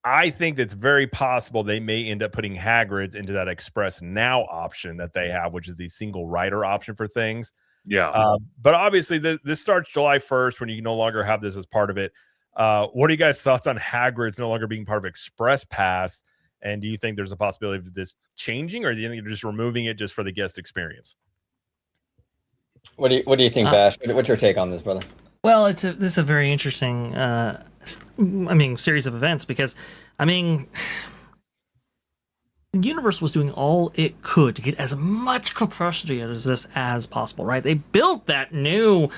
I think it's very possible they may end up putting Hagrid's into that Express Now option that they have, which is the single rider option for things. Yeah. But obviously this starts July 1st when you no longer have this as part of it. What are you guys' thoughts on Hagrid's no longer being part of Express Pass? And do you think there's a possibility of this changing, or do you think you're just removing it just for the guest experience? What do you think, Vash? What's your take on this, brother? Well, this is a very interesting, series of events because, Universal was doing all it could to get as much capacity as this as possible, right? They built that new,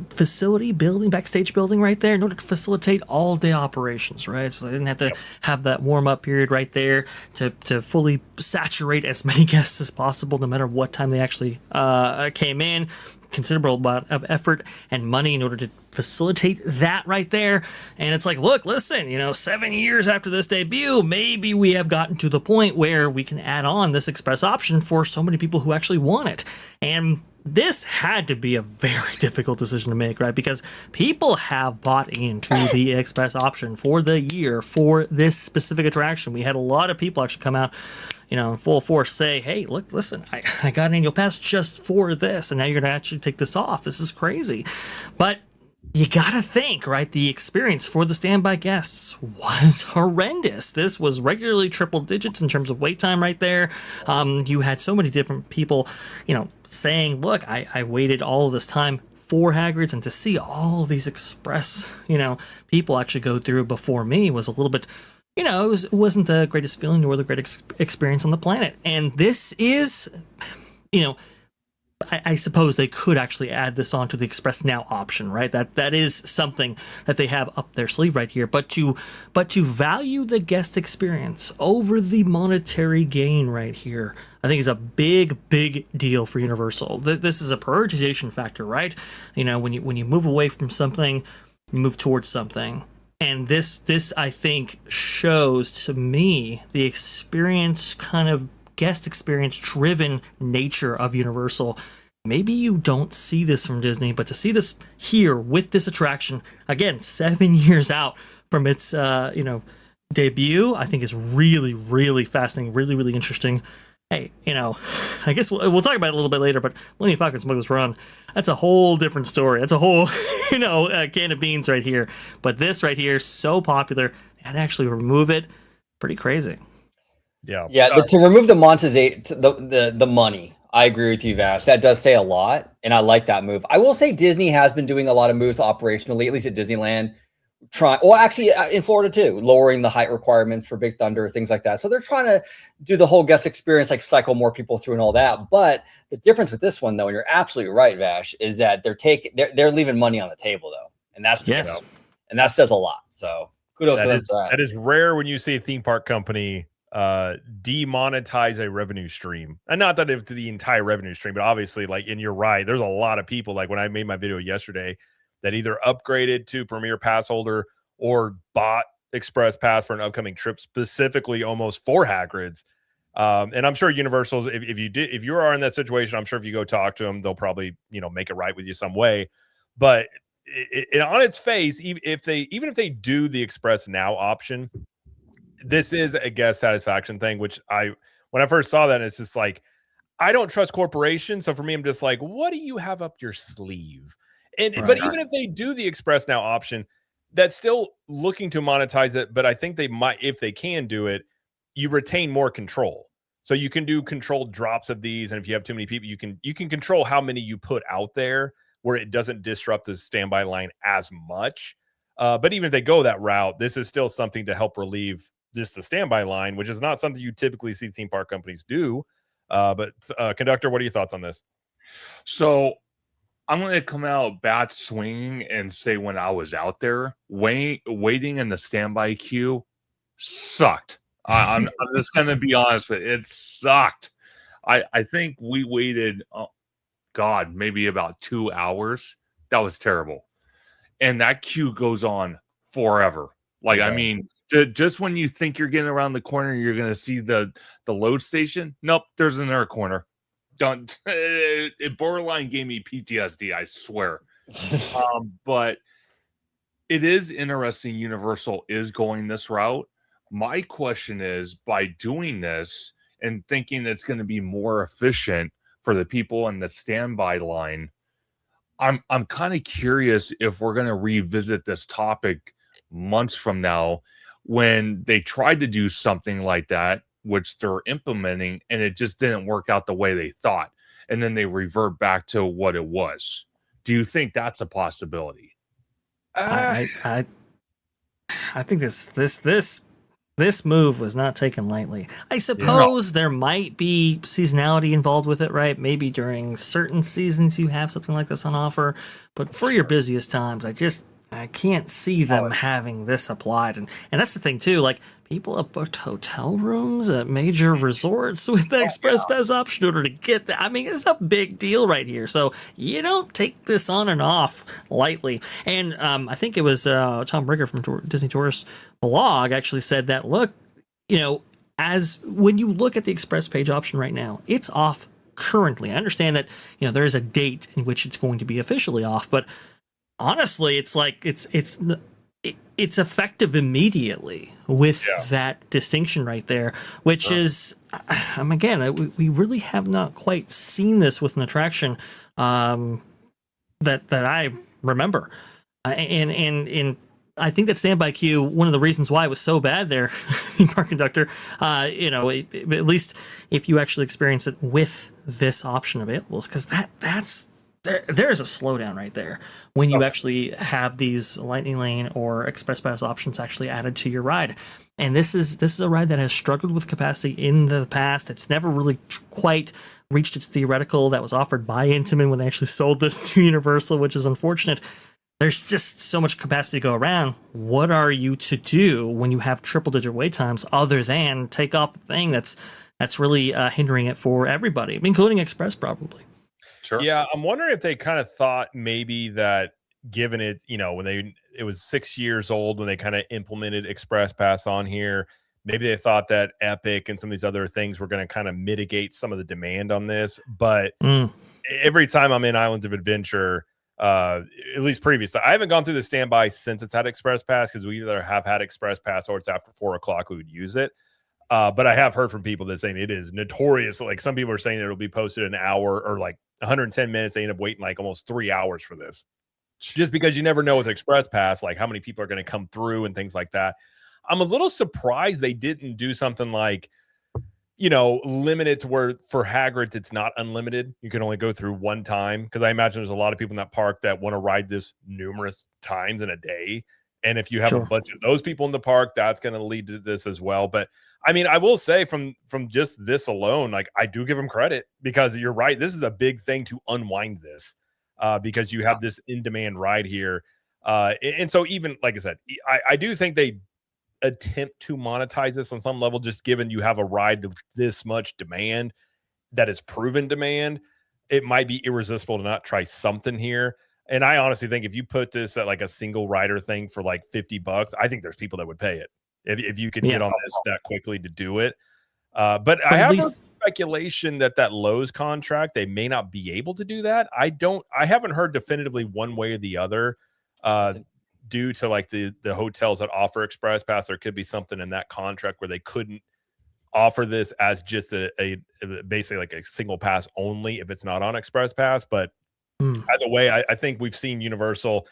facility building, backstage building right there in order to facilitate all day operations, right? So they didn't have to have that warm up period right there to fully saturate as many guests as possible, no matter what time they actually came in. Considerable amount of effort and money in order to facilitate that right there. And it's like, look, listen, 7 years after this debut, maybe we have gotten to the point where we can add on this express option for so many people who actually want it. And this had to be a very difficult decision to make, right? Because people have bought into the express option for the year for this specific attraction. We had a lot of people actually come out, in full force say, hey, look, listen, I got an annual pass just for this, and now you're going to actually take this off. This is crazy. But you gotta think, right? The experience for the standby guests was horrendous. This was regularly triple digits in terms of wait time right there. You had so many different people, saying, look, I waited all of this time for Hagrid's, and to see all of these express, people actually go through before me was a little bit, it wasn't the greatest feeling nor the greatest experience on the planet. And this is, I suppose they could actually add this onto the Express Now option, right? That is something that they have up their sleeve right here. But to value the guest experience over the monetary gain right here, I think is a big deal for Universal. This is a prioritization factor, right? When you move away from something, you move towards something. And this I think shows to me the experience kind of guest experience driven nature of Universal. Maybe you don't see this from Disney, but to see this here with this attraction, again, 7 years out from its debut, I think is really fascinating, really interesting. Hey, I guess we'll talk about it a little bit later, but Millennium Falcon Smuggler's Run, that's a whole different story. That's a whole, can of beans right here. But this right here, so popular, they had to actually remove it. Pretty crazy. Yeah. To remove the monetization, the money, I agree with you, Vash. That does say a lot, and I like that move. I will say Disney has been doing a lot of moves operationally, at least at Disneyland. Actually in Florida too, lowering the height requirements for Big Thunder, things like that. So they're trying to do the whole guest experience, like cycle more people through and all that. But the difference with this one, though, and you're absolutely right, Vash, is that they're leaving money on the table, though, and that's and that says a lot. So kudos to them for that. That is rare when you see a theme park company demonetize a revenue stream, and not that it's the entire revenue stream, but obviously, and you're right, there's a lot of people, like when I made my video yesterday, that either upgraded to Premier Pass holder or bought Express Pass for an upcoming trip specifically almost for Hagrid's. And I'm sure Universal's, if you are in that situation, I'm sure if you go talk to them, they'll probably make it right with you some way. But it on its face, even if they do the Express Now option, this is a guest satisfaction thing, which when I first saw that, it's just like, I don't trust corporations. So for me, I'm just like, what do you have up your sleeve? But even if they do the Express Now option, that's still looking to monetize it. But I think they might, if they can do it, you retain more control. So you can do controlled drops of these, and if you have too many people, you can control how many you put out there, where it doesn't disrupt the standby line as much. But even if they go that route, this is still something to help relieve just the standby line, which is not something you typically see theme park companies do. But conductor, what are your thoughts on this? So I'm going to come out bat swinging and say when I was out there, waiting in the standby queue sucked. I'm just going to be honest with you. It sucked. I think we waited, God, maybe about 2 hours. That was terrible. And that queue goes on forever. Like, I mean, just when you think you're getting around the corner, you're going to see the load station. Nope, there's another corner. Don't. It borderline gave me PTSD, I swear. But it is interesting. Universal is going this route. My question is, by doing this and thinking it's going to be more efficient for the people in the standby line, I'm kind of curious if we're going to revisit this topic months from now when they tried to do something like that, which they're implementing, and it just didn't work out the way they thought, and then they revert back to what it was. Do you think that's a possibility? I think this move was not taken lightly. I suppose there might be seasonality involved with it, right? Maybe during certain seasons you have something like this on offer, but for your busiest times, I can't see them having this applied. And that's the thing too, like people have booked hotel rooms at major resorts with the Express Pass option in order to get that. I mean, it's a big deal right here. So you don't take this on and off lightly. And I think it was Tom Bricker from Disney Tourist blog actually said that, look, as when you look at the Express Page option right now, it's off currently. I understand that, there is a date in which it's going to be officially off, but honestly, it's like it's effective immediately with that distinction right there, which is, again, we really have not quite seen this with an attraction that I remember, and I think that standby queue, one of the reasons why it was so bad there, Park Conductor, at least if you actually experience it with this option available, is because that's. There is a slowdown right there when you actually have these Lightning Lane or Express Pass options actually added to your ride. And this is a ride that has struggled with capacity in the past. It's never really quite reached its theoretical that was offered by Intamin when they actually sold this to Universal, which is unfortunate. There's just so much capacity to go around. What are you to do when you have triple-digit wait times other than take off the thing that's really hindering it for everybody, including Express probably? Sure. Yeah, I'm wondering if they kind of thought maybe that given it, when it was 6 years old when they kind of implemented Express Pass on here, maybe they thought that Epic and some of these other things were going to kind of mitigate some of the demand on this. But every time I'm in Islands of Adventure, at least previously, I haven't gone through the standby since it's had Express Pass because we either have had Express Pass or it's after 4 o'clock we would use it. But I have heard from people that saying it is notorious. Like some people are saying it'll be posted an hour or like 110 minutes. They end up waiting like almost 3 hours for this, just because you never know with Express Pass, like how many people are going to come through and things like that. I'm a little surprised they didn't do something like, limit it to where for Hagrid, it's not unlimited. You can only go through one time. Cause I imagine there's a lot of people in that park that want to ride this numerous times in a day. And if you have a bunch of those people in the park, that's going to lead to this as well. But I mean, I will say from just this alone, like I do give them credit because you're right. This is a big thing to unwind this because you have this in-demand ride here. And so even, like I said, I do think they attempt to monetize this on some level, just given you have a ride of this much demand that is proven demand. It might be irresistible to not try something here. And I honestly think if you put this at like a single rider thing for like $50, I think there's people that would pay it if you could get on this that quickly to do it. But I have speculation that Lowe's contract, they may not be able to do that. I haven't heard definitively one way or the other due to like the hotels that offer Express Pass. There could be something in that contract where they couldn't offer this as just a basically like a single pass only if it's not on Express Pass. But either way, I think we've seen Universal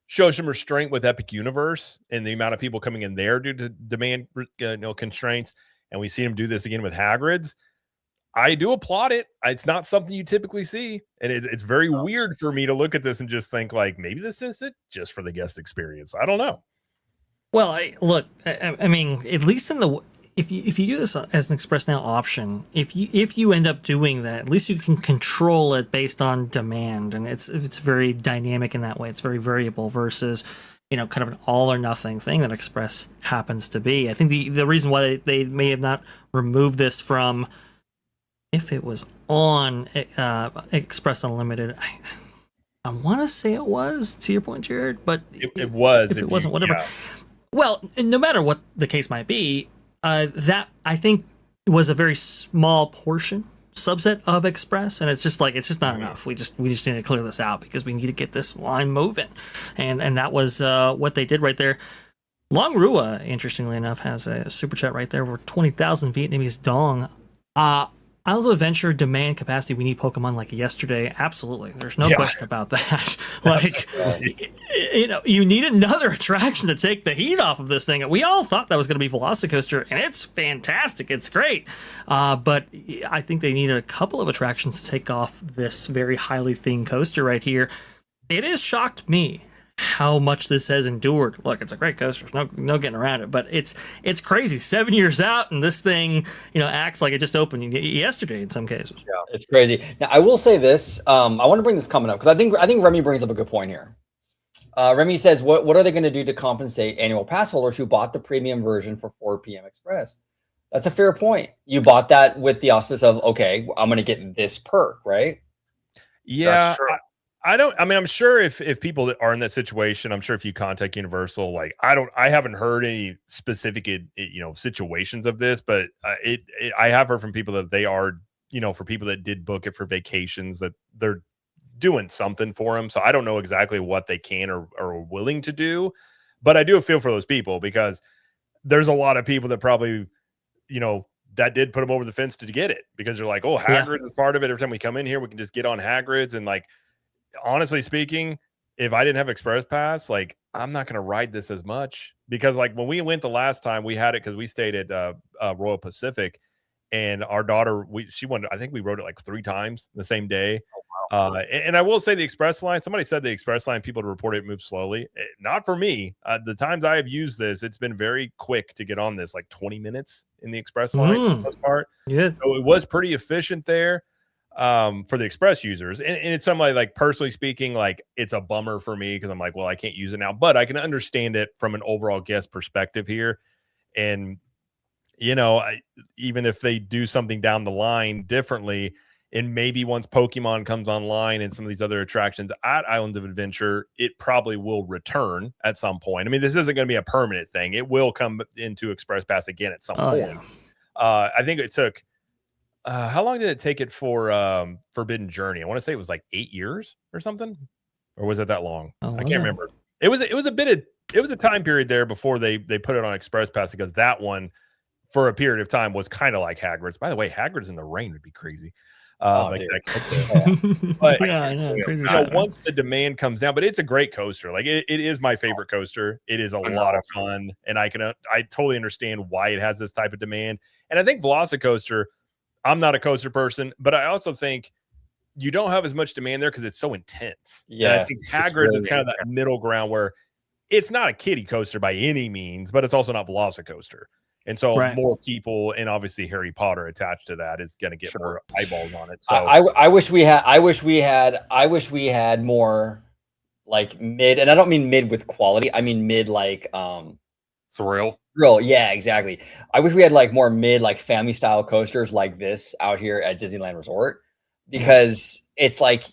show some restraint with Epic Universe and the amount of people coming in there due to demand constraints. And we see them do this again with Hagrid's. I do applaud it. It's not something you typically see. And it's very weird for me to look at this and just think like, maybe this is it just for the guest experience. I don't know. Well, I mean, at least if you do this as an Express Now option, if you end up doing that, at least you can control it based on demand, and it's very dynamic in that way. It's very variable versus, kind of an all or nothing thing that Express happens to be. I think the reason why they may have not removed this from, if it was on Express Unlimited, I want to say it was, to your point, Jared, but it was. If it wasn't, whatever. Yeah. Well, no matter what the case might be, that I think was a very small portion subset of Express, and it's just not enough. We just need to clear this out because we need to get this line moving, and that was what they did right there. Long Rua, interestingly enough, has a super chat right there for 20,000 Vietnamese dong. Isles of Adventure demand capacity. We need Pokemon like yesterday. Absolutely, there's no question about that. Like, you need another attraction to take the heat off of this thing. We all thought that was going to be Velocicoaster, and it's fantastic. It's great, but I think they need a couple of attractions to take off this very highly themed coaster right here. It has shocked me how much this has endured. Look, it's a great coaster. There's no getting around it, but it's crazy. 7 years out, and this thing, acts like it just opened yesterday in some cases. Yeah, it's crazy. Now, I will say this. I want to bring this comment up because I think Remy brings up a good point here. Remy says, what are they going to do to compensate annual pass holders who bought the premium version for 4 p.m. Express? That's a fair point. You bought that with the auspice of, okay, I'm going to get this perk, right? Yeah. I'm sure if people that are in that situation, I'm sure if you contact Universal, like I haven't heard any specific, situations of this, but I have heard from people that they are, for people that did book it for vacations, that they're doing something for them. So I don't know exactly what they can or are willing to do, but I do feel for those people because there's a lot of people that probably, that did put them over the fence to get it because they're like, oh, Hagrid is part of it. Every time we come in here, we can just get on Hagrid's. And like, honestly speaking, if I didn't have Express Pass, like I'm not going to ride this as much because like when we went the last time, we had it because we stayed at Royal Pacific, and our daughter, she went. I think we rode it like 3 times the same day. Oh, wow. And I will say the Express line. Somebody said the Express line people to report it moves slowly. Not for me. The times I have used this, it's been very quick to get on this, like 20 minutes in the Express line for the most part. Yeah. So it was pretty efficient there. For the Express users, and it's something like personally speaking, like it's a bummer for me because I'm like, well, I can't use it now, but I can understand it from an overall guest perspective here. And even if they do something down the line differently, and maybe once Pokemon comes online and some of these other attractions at Islands of Adventure, it probably will return at some point. I mean, this isn't going to be a permanent thing. It will come into Express Pass again at some point. Yeah. I think it took how long did it take it for Forbidden Journey? I want to say it was like 8 years or something, or was it that long? I can't remember. It was a time period there before they put it on Express Pass because that one for a period of time was kind of like Hagrid's. By the way, Hagrid's in the rain would be crazy. But yeah, I know. Crazy once the demand comes down, but it's a great coaster. Like it is my favorite coaster. It is a lot of fun, and I totally understand why it has this type of demand. And I think Velocicoaster. I'm not a coaster person, but I also think you don't have as much demand there because it's so intense. Yeah, I think Hagrid's is kind of that middle ground where it's not a kiddie coaster by any means, but it's also not Velocicoaster. And so more people, and obviously Harry Potter attached to that is going to get more eyeballs on it. So I wish we had more like mid, and I don't mean mid with quality. I mean mid like thrill. Yeah, exactly. I wish we had like more mid, like family style coasters like this out here at Disneyland Resort, because it's like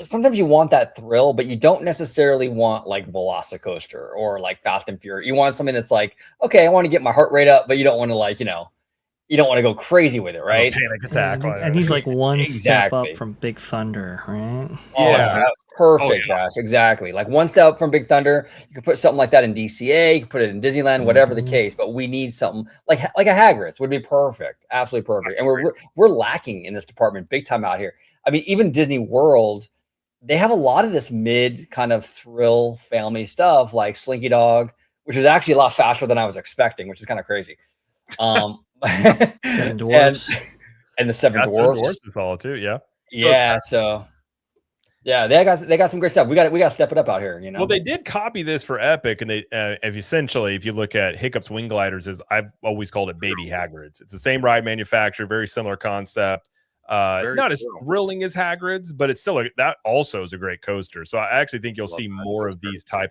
sometimes you want that thrill, but you don't necessarily want like Velocicoaster or like Fast and Furious. You want something that's like, okay, I want to get my heart rate up, but you don't want to like, you don't want to go crazy with it, right? Panic attack. I need like one step up from Big Thunder, right? Yeah, that's perfect, Vash. Exactly. Like one step up from Big Thunder. You can put something like that in DCA. You can put it in Disneyland, whatever the case. But we need something like a Hagrid's would be perfect, absolutely perfect. And we're lacking in this department big time out here. I mean, even Disney World, they have a lot of this mid kind of thrill family stuff, like Slinky Dog, which is actually a lot faster than I was expecting, which is kind of crazy. Seven Dwarfs and the Seven Dwarfs to follow too. Yeah. Yeah. So Yeah, they got some great stuff. We got to step it up out here. You know. Well, they did copy this for Epic, and they essentially, if you look at Hiccup's Wing Gliders, as I've always called it, Baby Hagrid's. It's the same ride manufacturer, very similar concept. Not as thrilling as Hagrid's, but it's still that also is a great coaster. So I actually think you'll see more of these type.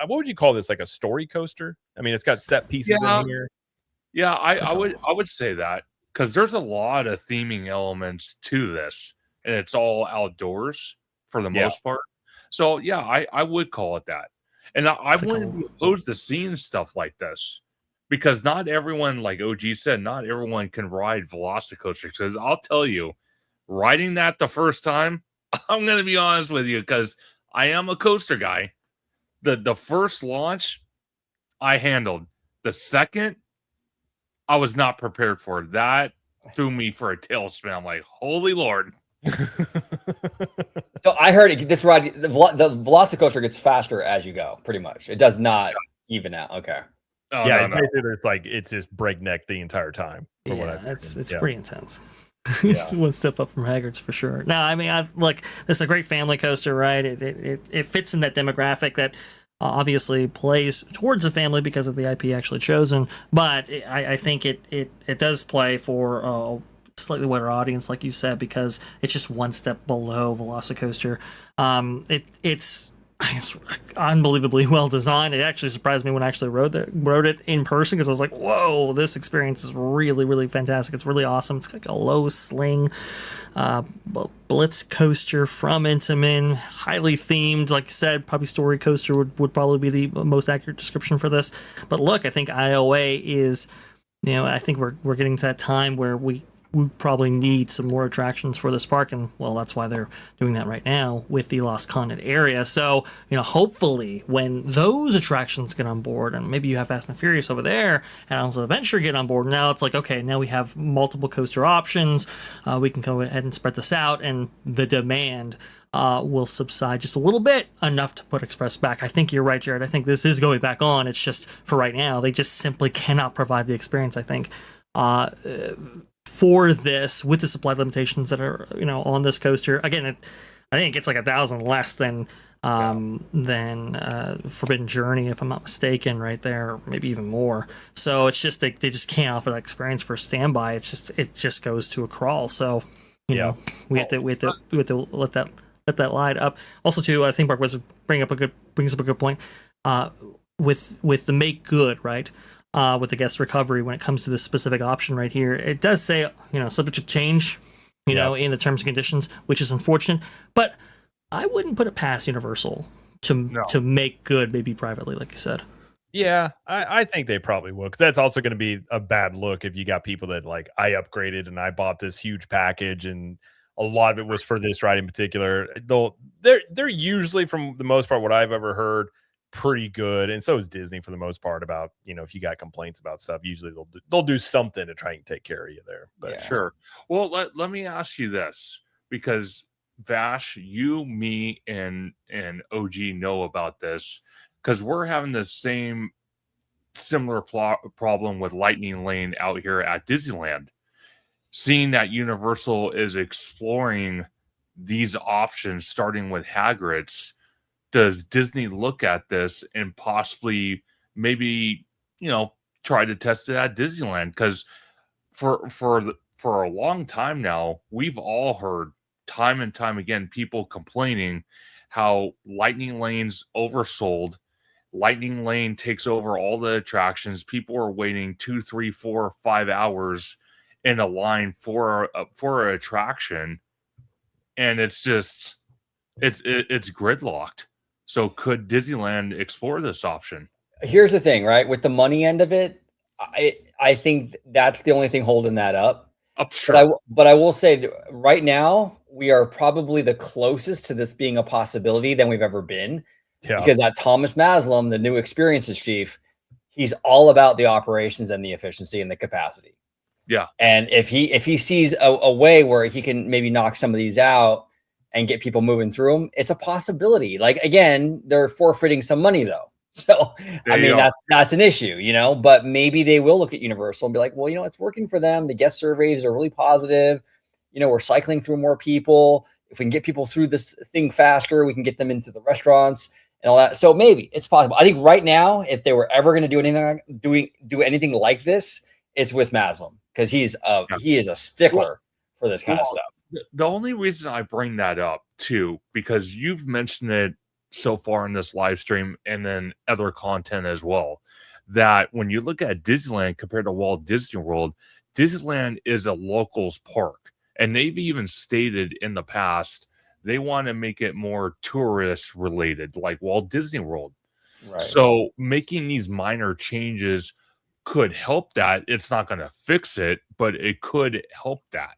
What would you call this? Like a story coaster? I mean, it's got set pieces in here. Yeah, I would say that, because there's a lot of theming elements to this, and it's all outdoors for the most part. So yeah, I would call it that. And I wouldn't be opposed to seeing stuff like this, because not everyone, like OG said, not everyone can ride Velocicoaster. Because I'll tell you, riding that the first time, I'm going to be honest with you, because I am a coaster guy. The first launch, I handled. The second, I was not prepared for. That threw me for a tailspin. I'm like, holy Lord. So I heard this ride, the Velocicoaster gets faster as you go, pretty much. It does not even out. Okay. Oh, yeah, it's like it's just breakneck the entire time. It's pretty intense. It's one step up from Hagrid's for sure. No, I mean, look, this is a great family coaster, right? It fits in that demographic that obviously plays towards a family because of the IP actually chosen, but I think it does play for a slightly wider audience, like you said, because it's just one step below Velocicoaster. It's unbelievably well designed. It actually surprised me when I actually rode it in person, because I was like, whoa, this experience is really, really fantastic. It's really awesome. It's like a low sling blitz coaster from Intamin, highly themed. Like you said, probably story coaster would probably be the most accurate description for this. But look, I think IOA is, I think we're getting to that time where we probably need some more attractions for this park, and well, that's why they're doing that right now with the Lost Continent area. So, hopefully when those attractions get on board, and maybe you have Fast and Furious over there, and also Adventure get on board, now it's like, okay, now we have multiple coaster options. We can go ahead and spread this out, and the demand will subside just a little bit, enough to put Express back. I think you're right, Jared. I think this is going back on. It's just, for right now, they just simply cannot provide the experience, I think, for this, with the supply limitations that are on this coaster. Again, I think it's like 1,000 less than Forbidden Journey, if I'm not mistaken, right there, maybe even more. So it's just they just can't offer that experience for standby. It just goes to a crawl. So we have to let that line up. Also, too, I think Mark was brings up a good point with the make good, right? With the guest recovery, when it comes to this specific option right here, it does say, subject to change, in the terms and conditions, which is unfortunate. But I wouldn't put it past Universal to make good, maybe privately, like you said. Yeah, I think they probably will, because that's also going to be a bad look if you got people that like, I upgraded and I bought this huge package and a lot of it was for this ride in particular. They're usually, from the most part, what I've ever heard, pretty good, and so is Disney for the most part, about if you got complaints about stuff, usually they'll do something to try and take care of you there. But sure. Well, let me ask you this, because Vash, you, me, and OG know about this, because we're having the similar problem with Lightning Lane out here at Disneyland. Seeing that Universal is exploring these options, starting with Hagrid's, does Disney look at this and possibly maybe, try to test it at Disneyland? Because for a long time now, we've all heard time and time again people complaining how Lightning Lane's oversold. Lightning Lane takes over all the attractions. People are waiting 2, 3, 4, 5 hours in a line for an attraction, and it's gridlocked. So could Disneyland explore this option? Here's the thing, right? With the money end of it, I think that's the only thing holding that up. Sure. But I will say that right now, we are probably the closest to this being a possibility than we've ever been. Yeah. Because that Thomas Maslam, the new experiences chief, he's all about the operations and the efficiency and the capacity. Yeah. And if he sees a way where he can maybe knock some of these out and get people moving through them, it's a possibility. Like, again, they're forfeiting some money though. So, I mean, that's an issue, but maybe they will look at Universal and be like, well, it's working for them. The guest surveys are really positive. We're cycling through more people. if we can get people through this thing faster, we can get them into the restaurants and all that. So maybe it's possible. I think right now, if they were ever going to do anything like this, it's with Maslam, because he is a stickler for this kind of stuff. The only reason I bring that up too, because you've mentioned it so far in this live stream and then other content as well, that when you look at Disneyland compared to Walt Disney World, Disneyland is a locals park. And they've even stated in the past they want to make it more tourist related, like Walt Disney World. Right. So making these minor changes could help that. It's not going to fix it, but it could help that.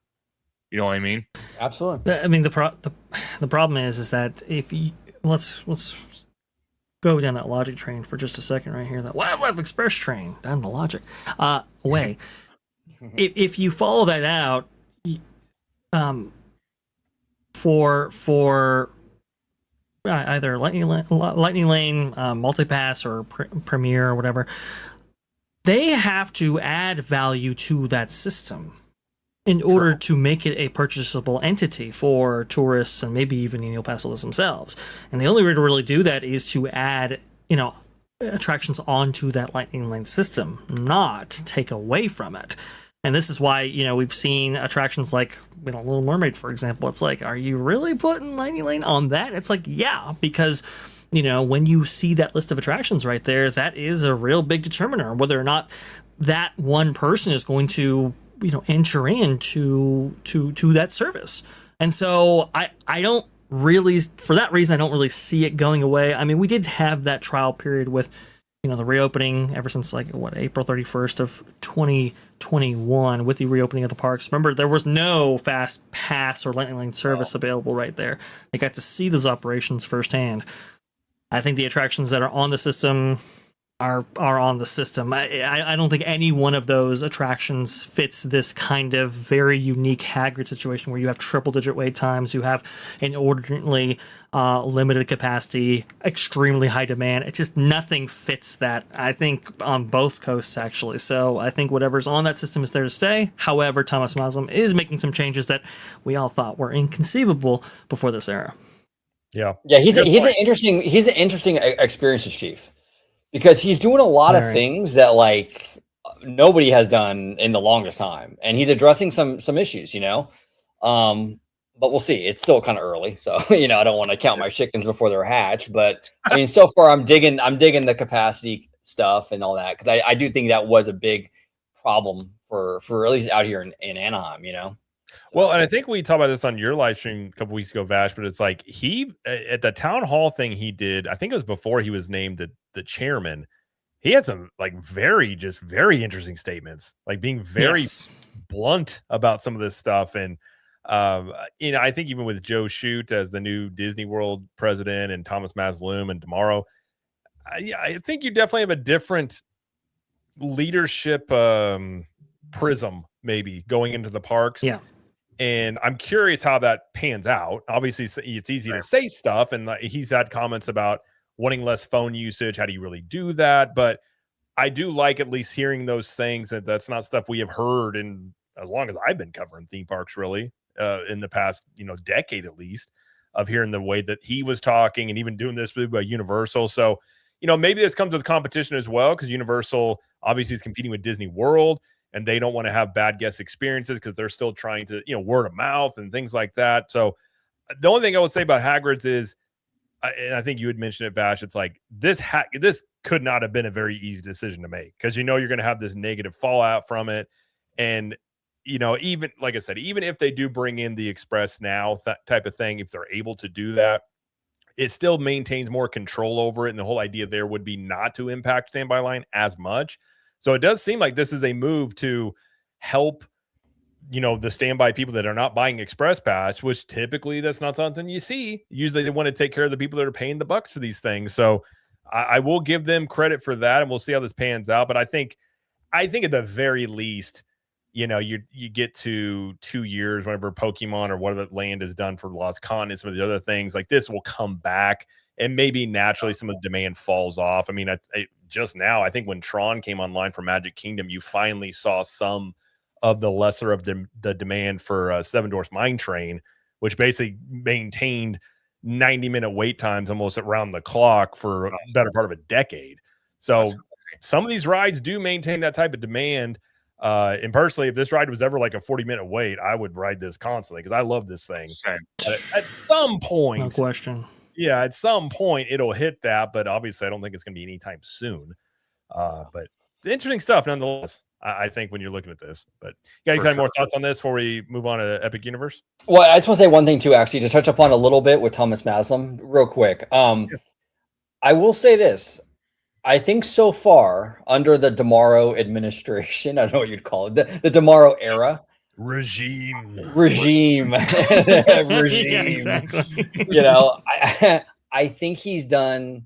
You know what I mean? Absolutely. I mean, the problem is that if you let's go down that logic train for just a second right here. That Wildlife Express train down the logic way. If you follow that out, for either Lightning Lane, Multipass, or Premier or whatever, they have to add value to that system in order to make it a purchasable entity for tourists and maybe even annual pass holders themselves. And the only way to really do that is to add, attractions onto that Lightning Lane system, not take away from it. And this is why, we've seen attractions like, Little Mermaid, for example. It's like, are you really putting Lightning Lane on that? It's like, yeah, because, when you see that list of attractions right there, that is a real big determiner whether or not that one person is going to, enter into that service. And so I don't really, for that reason, I don't really see it going away. I mean, we did have that trial period with, the reopening ever since April 31st of 2021 with the reopening of the parks. Remember, there was no fast pass or Lightning Lane service available right there. They got to see those operations firsthand. I think the attractions that are on the system are on the system. I don't think any one of those attractions fits this kind of very unique Hagrid situation where you have triple-digit wait times, you have inordinately limited capacity, extremely high demand. It just nothing fits that, I think, on both coasts, actually. So I think whatever's on that system is there to stay. However, Thomas Maslam is making some changes that we all thought were inconceivable before this era. Yeah. He's an interesting experiences chief. Because he's doing a lot of things that nobody has done in the longest time, and he's addressing some issues, but we'll see. It's still kind of early, so I don't want to count my chickens before they're hatched. But I mean, so far I'm digging the capacity stuff and all that, because I do think that was a big problem for at least out here in Anaheim, Well, and I think we talked about this on your live stream a couple weeks ago, Vash, but it's like he, at the town hall thing he did, I think it was before he was named the chairman, he had some very interesting statements, being very blunt about some of this stuff. And, I think even with Joe Shute as the new Disney World president and Thomas Maslam and tomorrow, I think you definitely have a different leadership prism maybe going into the parks. Yeah. And I'm curious how that pans out. Obviously, it's easy to say stuff, and he's had comments about wanting less phone usage. How do you really do that? But I do like at least hearing those things. That's not stuff we have heard in as long as I've been covering theme parks, really, in the past decade at least, of hearing the way that he was talking and even doing this with Universal. So maybe this comes with competition as well, because Universal obviously is competing with Disney World, and they don't want to have bad guest experiences because they're still trying to, word of mouth and things like that. So the only thing I would say about Hagrid's is, and I think you had mentioned it, Vash, it's like this could not have been a very easy decision to make, because you're going to have this negative fallout from it. And, even like I said, even if they do bring in the Express Now type of thing, if they're able to do that, it still maintains more control over it. And the whole idea there would be not to impact standby line as much. So it does seem like this is a move to help, the standby people that are not buying Express Pass, which typically that's not something you see. Usually they want to take care of the people that are paying the bucks for these things. So I will give them credit for that, and we'll see how this pans out. But I think at the very least, you get to 2 years, whenever Pokemon or whatever land is done for Lost Continent, some of the other things like this will come back. And maybe naturally some of the demand falls off. I mean, just now, I think when Tron came online for Magic Kingdom, you finally saw some of the lesser of the demand for Seven Dwarfs Mine Train, which basically maintained 90-minute wait times almost around the clock for a better part of a decade. So some of these rides do maintain that type of demand. And personally, if this ride was ever like a 40-minute wait, I would ride this constantly because I love this thing. At some point, no question. Yeah, at some point it'll hit that, but obviously I don't think it's going to be anytime soon. But it's interesting stuff nonetheless. I think when you're looking at this, but you guys have more thoughts on this before we move on to Epic Universe? Well, I just want to say one thing too, actually, to touch upon a little bit with Thomas Maslam, real quick. I will say this. I think so far under the Damaro administration, I don't know what you'd call it, the Damaro era. Regime. Yeah, exactly. I think he's done.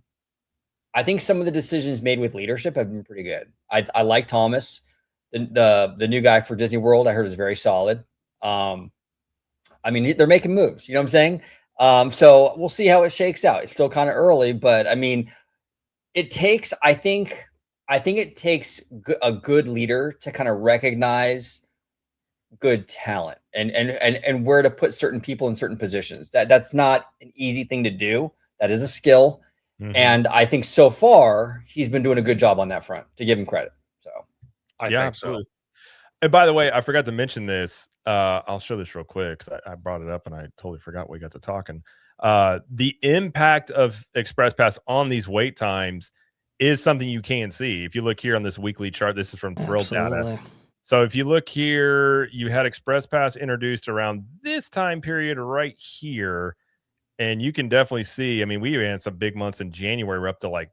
I think some of the decisions made with leadership have been pretty good. I like Thomas, the new guy for Disney World. I heard is very solid. I mean, they're making moves. You know what I'm saying? So we'll see how it shakes out. It's still kind of early, but I mean, it takes. I think it takes a good leader to kind of recognize good talent and where to put certain people in certain positions. That's not an easy thing to do. That is a skill. And I think so far he's been doing a good job on that front, to give him credit. So I think absolutely. So. And by the way, I forgot to mention this. I'll show this real quick because I brought it up and I totally forgot we got to talking. The impact of Express Pass on these wait times is something you can see. If you look here on this weekly chart, this is from Thrill Data. So if you look here, you had Express Pass introduced around this time period right here. And you can definitely see, I mean, we had some big months in January. We're up to like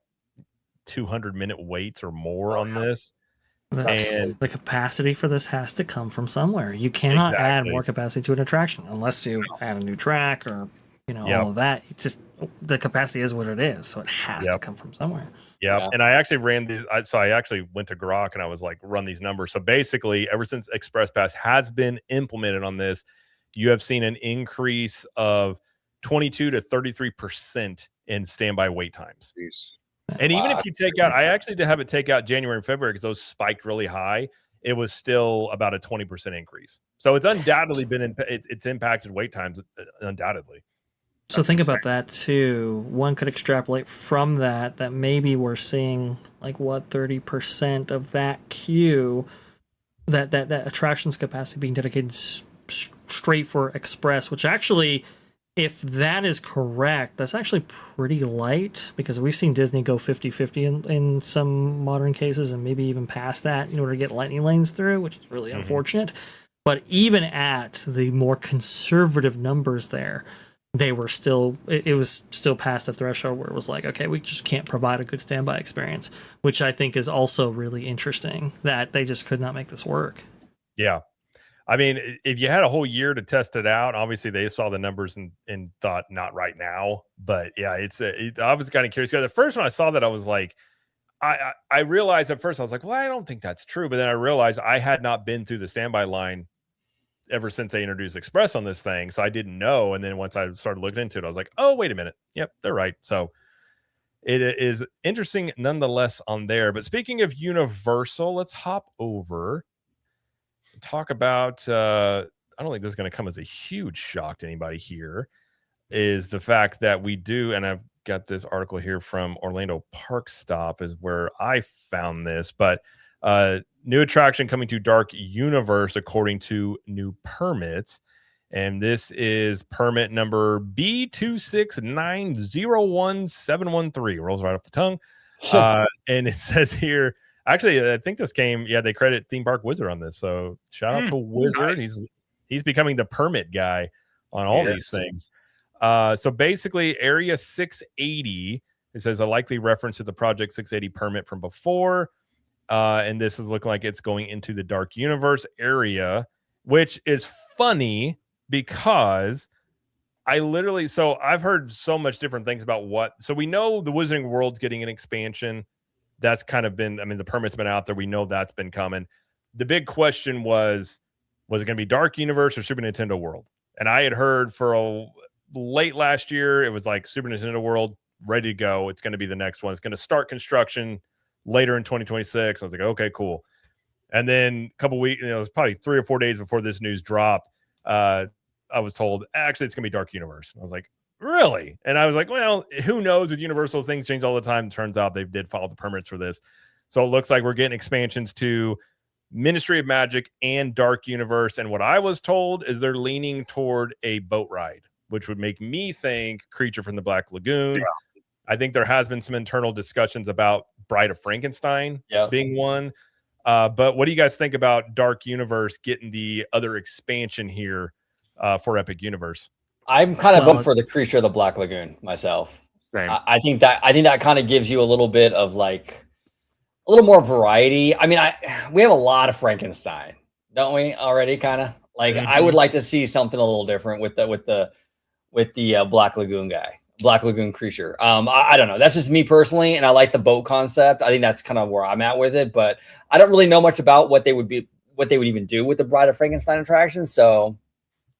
200-minute waits or more on this. And the capacity for this has to come from somewhere. You cannot add more capacity to an attraction unless you add a new track or, all of that. It's just the capacity is what it is. So it has to come from somewhere. Yeah. And I actually ran these. I actually went to Grok and I was like, run these numbers. So basically, ever since Express Pass has been implemented on this, you have seen an increase of 22 to 33% in standby wait times. And even if you take out, I actually did have it take out January and February because those spiked really high. It was still about a 20% increase. So it's undoubtedly been, it's impacted wait times, undoubtedly. So think about that too. One could extrapolate from that maybe we're seeing like 30% of that queue, that attractions capacity being dedicated straight for Express, which actually, if that is correct, that's actually pretty light because we've seen Disney go 50-50 in some modern cases and maybe even past that in order to get lightning lanes through, which is really unfortunate. But even at the more conservative numbers there, they were still, it was still past the threshold where it was like, okay, we just can't provide a good standby experience, which I think is also really interesting that they just could not make this work. Yeah. I mean, if you had a whole year to test it out, obviously they saw the numbers and thought not right now. But yeah, I was kind of curious. The first one I saw that I was like, I realized at first I was like, well, I don't think that's true. But then I realized I had not been through the standby line ever since they introduced Express on this thing. So I didn't know. And then once I started looking into it, I was like, oh, wait a minute. Yep, they're right. So it is interesting nonetheless on there. But speaking of Universal, let's hop over. Talk about I don't think this is going to come as a huge shock to anybody here, is the fact that we do, and I've got this article here from Orlando Park Stop is where I found this, but new attraction coming to Dark Universe according to new permits, and this is permit number B269001713. Rolls right off the tongue. And it says here, actually, I think this came, they credit Theme Park Wizard on this. So shout out to Wizard. Nice. He's becoming the permit guy on all these things. So basically, Area 680, it says a likely reference to the Project 680 permit from before. And this is looking like it's going into the Dark Universe area, which is funny because I've heard so much different things about so we know the Wizarding World's getting an expansion. That's kind of been, the permit's been out there. We know that's been coming. The big question was it going to be Dark Universe or Super Nintendo World? And I had heard for late last year, it was like Super Nintendo World, ready to go. It's going to be the next one. It's going to start construction later in 2026. I was like, okay, cool. And then a couple weeks, it was probably 3 or 4 days before this news dropped. I was told actually it's gonna be Dark Universe. I was like, really? And I was like, well, who knows? With Universal, things change all the time. Turns out they did follow the permits for this, so it looks like we're getting expansions to Ministry of Magic and Dark Universe. And what I was told is they're leaning toward a boat ride, which would make me think Creature from the Black Lagoon. Yeah. I think there has been some internal discussions about Bride of Frankenstein being one. But what do you guys think about Dark Universe getting the other expansion here for Epic Universe? I'm kind of up for the Creature of the Black Lagoon myself. Same. I think that kind of gives you a little bit of like a little more variety. I mean, we have a lot of Frankenstein, don't we? Already, kind of like I would like to see something a little different with the Black Lagoon guy. Black Lagoon creature. I don't know. That's just me personally, and I like the boat concept. I think that's kind of where I'm at with it, but I don't really know much about what they would even do with the Bride of Frankenstein attraction. So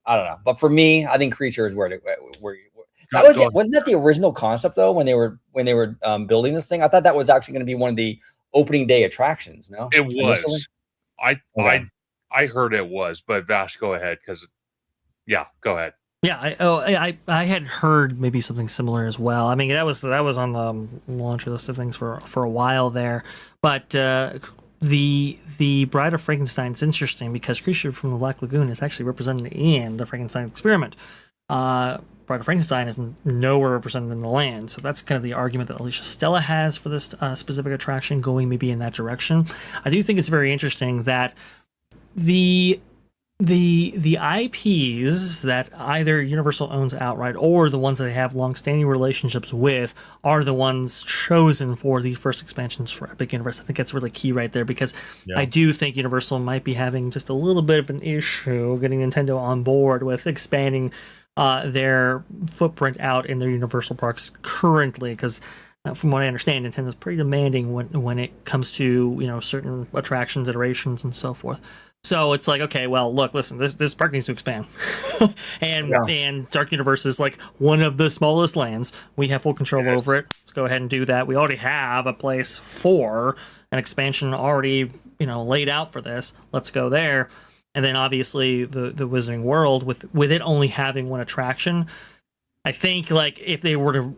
I don't know. But for me, I think creature is where wasn't that the original concept though when they were building this thing? I thought that was actually going to be one of the opening day attractions. No, it was. I heard it was, but Vash, go ahead because go ahead. Yeah, I had heard maybe something similar as well. I mean, that was on the launch list of things for a while there. But the Bride of Frankenstein is interesting because Creature from the Black Lagoon is actually represented in the Frankenstein experiment. Bride of Frankenstein is nowhere represented in the land, so that's kind of the argument that Alicia Stella has for this specific attraction, going maybe in that direction. I do think it's very interesting that the IPs that either Universal owns outright or the ones that they have long-standing relationships with are the ones chosen for the first expansions for Epic Universe. I think that's really key right there because I do think Universal might be having just a little bit of an issue getting Nintendo on board with expanding their footprint out in their Universal parks currently, because from what I understand, Nintendo's pretty demanding when it comes to certain attractions, iterations, and so forth. So it's like, okay, well, look, listen, this park needs to expand. and Dark Universe is like one of the smallest lands. We have full control over it. Let's go ahead and do that. We already have a place for an expansion already, laid out for this. Let's go there. And then obviously the Wizarding World with it only having one attraction. I think like if they would have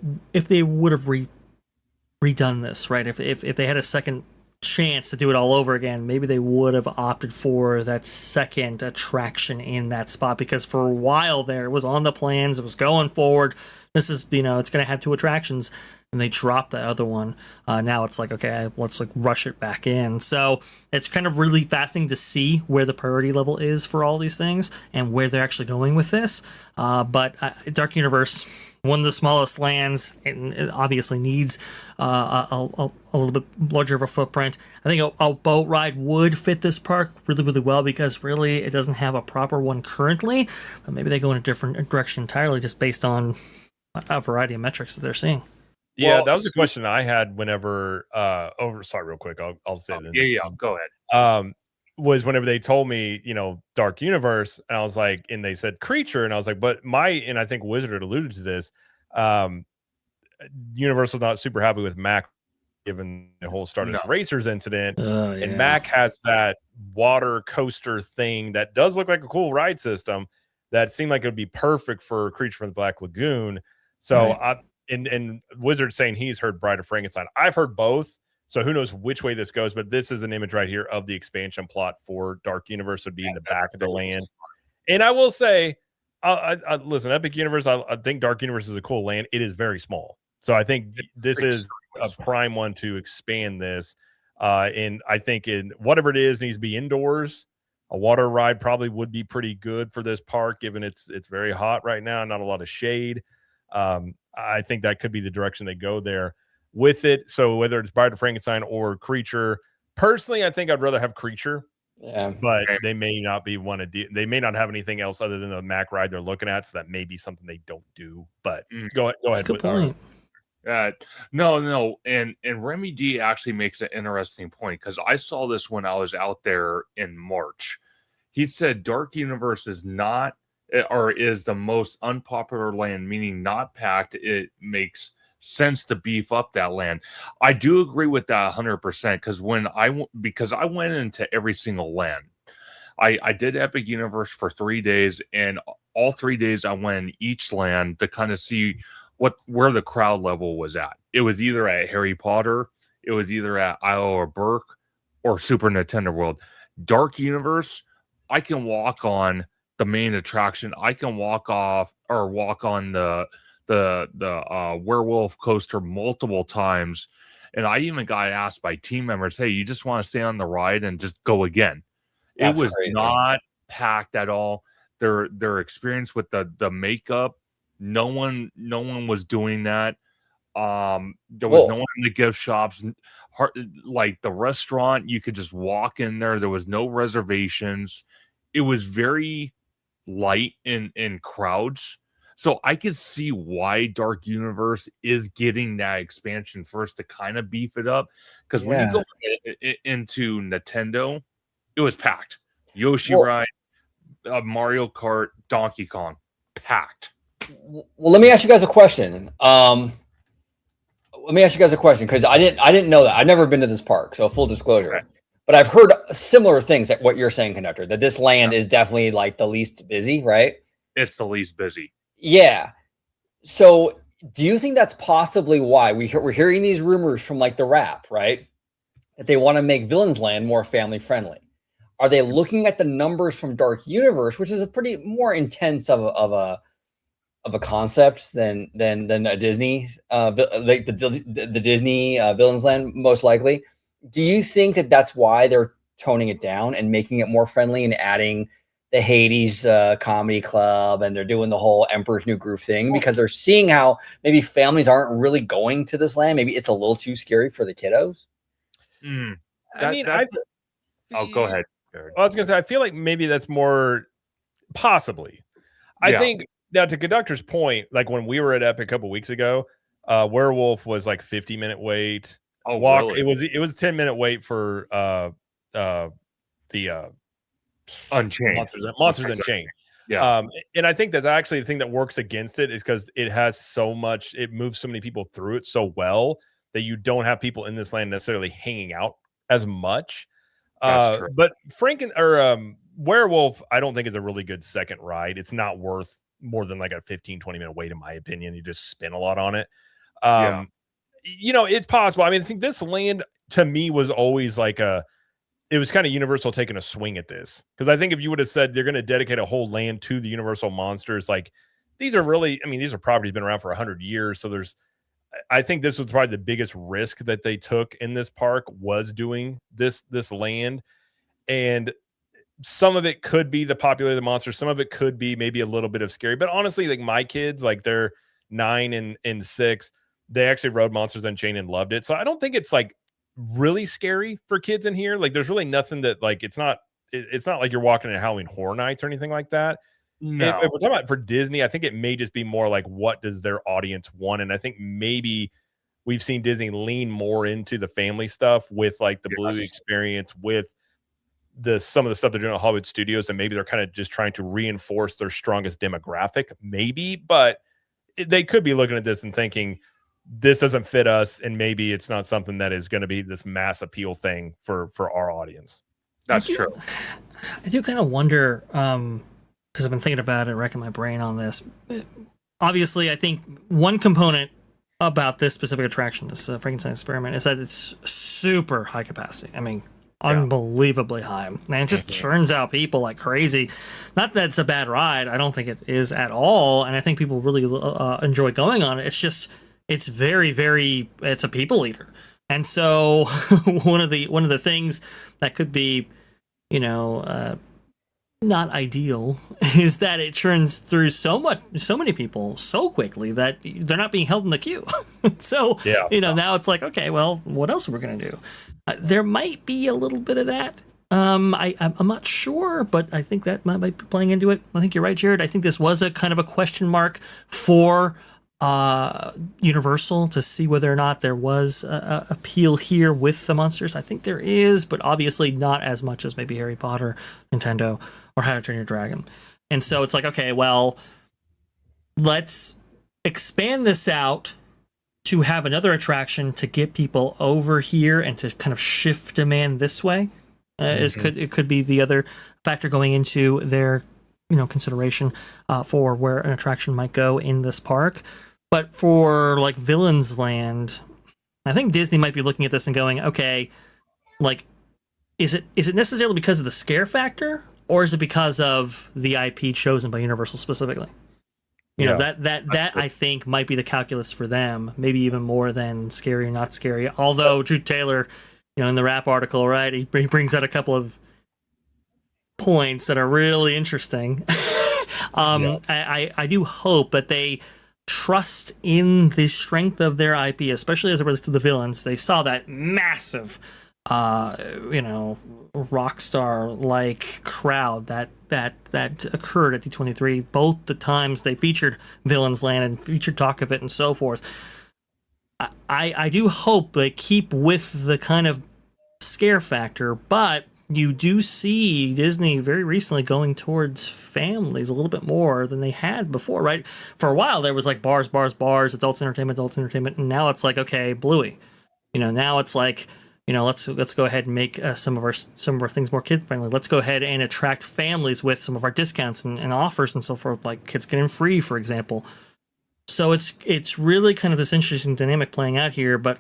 redone this, right? If they had a second chance to do it all over again, maybe they would have opted for that second attraction in that spot, because for a while there it was on the plans, it was going forward. This is it's going to have two attractions, and they dropped the other one. Now it's like, okay, let's like rush it back in. So it's kind of really fascinating to see where the priority level is for all these things and where they're actually going with this. But Dark Universe, one of the smallest lands, and it obviously needs a little bit larger of a footprint. I think a boat ride would fit this park really, really well, because really it doesn't have a proper one currently. But maybe they go in a different direction entirely just based on a variety of metrics that they're seeing. Yeah, that was the question I had whenever sorry, real quick, I'll say it. Go ahead. Was whenever they told me, Dark Universe, and I was like, and they said Creature, and I was like, but and I think Wizard had alluded to this, Universal's not super happy with Mac given the whole Stardust Racers incident. And Mac has that water coaster thing that does look like a cool ride system that seemed like it would be perfect for Creature from the Black Lagoon. So and Wizard saying he's heard Bride of Frankenstein. I've heard both. So who knows which way this goes, but this is an image right here of the expansion plot for Dark Universe would be in the back of the land. And I will say, listen, Epic Universe, I think Dark Universe is a cool land. It is very small. So I think this is a prime one to expand this. And I think in whatever it is, needs to be indoors. A water ride probably would be pretty good for this park, given it's very hot right now, not a lot of shade. I think that could be the direction they go there with it. So whether it's Bride of Frankenstein or Creature, personally, I think I'd rather have Creature. Yeah, but they may not be they may not have anything else other than the Mac ride they're looking at, so that may be something they don't do. But go ahead. That's a good point. No, and Remy D actually makes an interesting point, because I saw this when I was out there in March. He said Dark Universe is not, or is the most unpopular land, meaning not packed. It makes sense to beef up that land. I do agree with that 100%, because I went into every single land. I did Epic Universe for 3 days, and all 3 days I went in each land to kind of see where the crowd level was at. It was either at Harry Potter, it was either at Isle or Burke, or Super Nintendo World. Dark Universe, I can walk on the main attraction. I can walk on the werewolf coaster multiple times. And I even got asked by team members, hey, you just want to stay on the ride and just go again. That's it was crazy. not packed at all. Their experience with the makeup, no one was doing that. There was no one in the gift shops. Like the restaurant, you could just walk in there. There was no reservations. It was very light in crowds. So I could see why Dark Universe is getting that expansion first to kind of beef it up. Because when you go into Nintendo, it was packed. Yoshi Ride, Mario Kart, Donkey Kong, packed. Well, let me ask you guys a question. Because I didn't know that. I've never been to this park, so full disclosure. Okay. But I've heard similar things at what you're saying, Conductor, that this land is definitely like the least busy, right? It's the least busy. Yeah. So do you think that's possibly why we're hearing these rumors from like the Wrap, right? That they want to make Villains Land more family friendly. Are they looking at the numbers from Dark Universe, which is a pretty more intense of a concept than a Disney, like the Disney Villains Land, most likely? Do you think that that's why they're toning it down and making it more friendly and adding the Hades comedy club, and they're doing the whole Emperor's New Groove thing because they're seeing how maybe families aren't really going to this land? Maybe it's a little too scary for the kiddos. Go ahead. I was gonna say, I feel like maybe that's more possibly. I think now, to Conductor's point, like when we were at Epic a couple weeks ago, Werewolf was like 50-minute wait. Really? It was 10-minute wait for the Unchained Monsters Unchained. Yeah. And I think that's actually the thing that works against it is because it has so much, it moves so many people through it so well that you don't have people in this land necessarily hanging out as much. That's true. But Werewolf, I don't think is a really good second ride. It's not worth more than like a 15-20 minute wait, in my opinion. You just spin a lot on it. You know, it's possible. I mean, I think this land to me was always like it was kind of Universal taking a swing at this, because I think if you would have said they're going to dedicate a whole land to the Universal monsters, like these are properties been around for 100 years. So I think this was probably the biggest risk that they took in this park, was doing this land. And some of it could be the popularity of the monsters. Some of it could be maybe a little bit of scary, but honestly, like my kids, like they're 9 and 6, they actually rode Monsters Unchained and loved it. So I don't think it's like really scary for kids in here. Like there's really nothing that like, it's not like you're walking in Halloween Horror Nights or anything like that. No. If we're talking about for Disney, I think it may just be more like, what does their audience want? And I think maybe we've seen Disney lean more into the family stuff with like the Bluey experience, with some of the stuff they're doing at Hollywood Studios, and maybe they're kind of just trying to reinforce their strongest demographic, maybe. But they could be looking at this and thinking, this doesn't fit us, and maybe it's not something that is going to be this mass appeal thing for our audience. That's true. I do kind of wonder, because I've been thinking about it, racking my brain on this. Obviously, I think one component about this specific attraction, this Frankenstein experiment, is that it's super high capacity. I mean, unbelievably high. And it just churns out people like crazy. Not that it's a bad ride. I don't think it is at all. And I think people really enjoy going on it. It's just, it's very, very, it's a people eater. And so one of the things that could be, not ideal is that it churns through so many people so quickly that they're not being held in the queue. So, now it's like, okay, well, what else are we going to do? There might be a little bit of that. I'm not sure, but I think that might be playing into it. I think you're right, Jared. I think this was a kind of a question mark for Universal to see whether or not there was appeal here with the monsters. I think there is, but obviously not as much as maybe Harry Potter, Nintendo, or How to Train Your Dragon. And so it's like, okay, well, let's expand this out to have another attraction to get people over here and to kind of shift demand this way. It could be the other factor going into their consideration for where an attraction might go in this park. But for like Villains Land, I think Disney might be looking at this and going, okay, like, is it necessarily because of the scare factor, or is it because of the IP chosen by Universal specifically? You know, that I think might be the calculus for them, maybe even more than scary or not scary. Although Drew Taylor, in the Wrap article, right, he brings out a couple of points that are really interesting. I do hope that they trust in the strength of their IP, especially as it relates to the villains. They saw that massive, rock star like crowd that occurred at D23, both the times they featured Villains Land and featured talk of it and so forth. I do hope they keep with the kind of scare factor, but you do see Disney very recently going towards families a little bit more than they had before, right? For a while there was like bars, adult entertainment, and now it's like, okay, Bluey. Now it's like, let's go ahead and make some of our things more kid friendly. Let's go ahead and attract families with some of our discounts and offers and so forth, like kids getting free, for example. So it's really kind of this interesting dynamic playing out here, but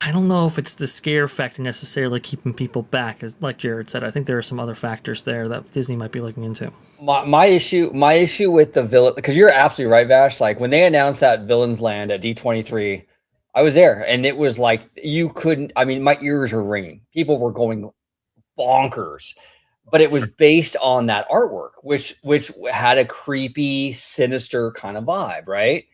I don't know if it's the scare factor necessarily keeping people back, as like Jared said. I think there are some other factors there that Disney might be looking into. My issue with the villain, because you're absolutely right, Vash. Like when they announced that Villains Land at D23, I was there, and it was like you couldn't. I mean, my ears were ringing. People were going bonkers, but it was based on that artwork, which had a creepy, sinister kind of vibe, right?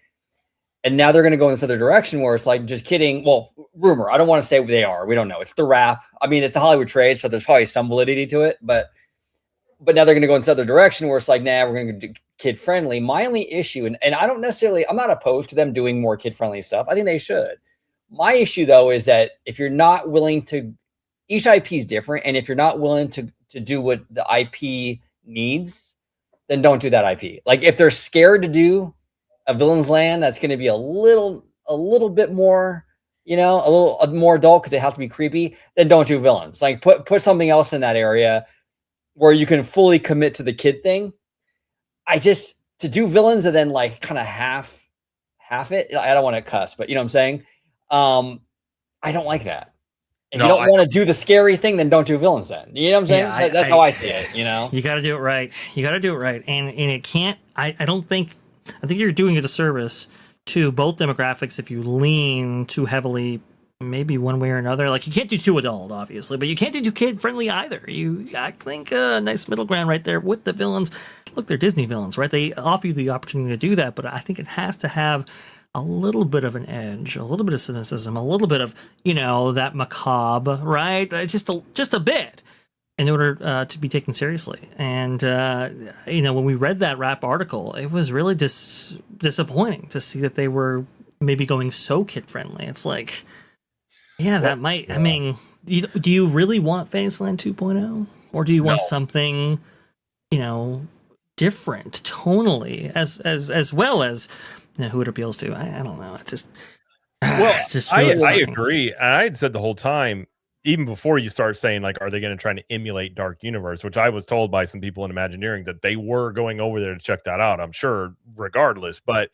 And now they're going to go in this other direction where it's like, just kidding. Well, rumor. I don't want to say they are. We don't know. It's the Wrap. I mean, it's a Hollywood trade, so there's probably some validity to it. But now they're going to go in this other direction where it's like, nah, we're going to do kid friendly. My only issue, and I don't necessarily, I'm not opposed to them doing more kid friendly stuff. I think they should. My issue though is that if you're not willing to, each IP is different, and if you're not willing to do what the IP needs, then don't do that IP. Like if they're scared to do a Villains Land that's going to be a little bit more, a little more adult because they have to be creepy, then don't do villains. Like put something else in that area where you can fully commit to the kid thing. To do villains and then like kind of half it. I don't want to cuss, but you know what I'm saying? I don't like that. If you don't want to do the scary thing, then don't do villains then. You know what I'm saying? Yeah, that's how I see it, You got to do it right. And it can't, I think you're doing a disservice to both demographics if you lean too heavily, maybe one way or another. Like you can't do too adult, obviously, but you can't do too kid friendly either. I think a nice middle ground right there with the villains. Look, they're Disney villains, right? They offer you the opportunity to do that, but I think it has to have a little bit of an edge, a little bit of cynicism, a little bit of, that macabre, right? Just a bit, in order to be taken seriously. And, when we read that Wrap article, it was really disappointing to see that they were maybe going so kid-friendly. It's like, that might, I mean, do you really want Fantasyland 2.0? Or do you want something, different tonally as well as who it appeals to? I don't know. It's just... I agree. I had said the whole time, even before you start saying, like, are they going to try to emulate Dark Universe, which I was told by some people in Imagineering that they were going over there to check that out, I'm sure, regardless. But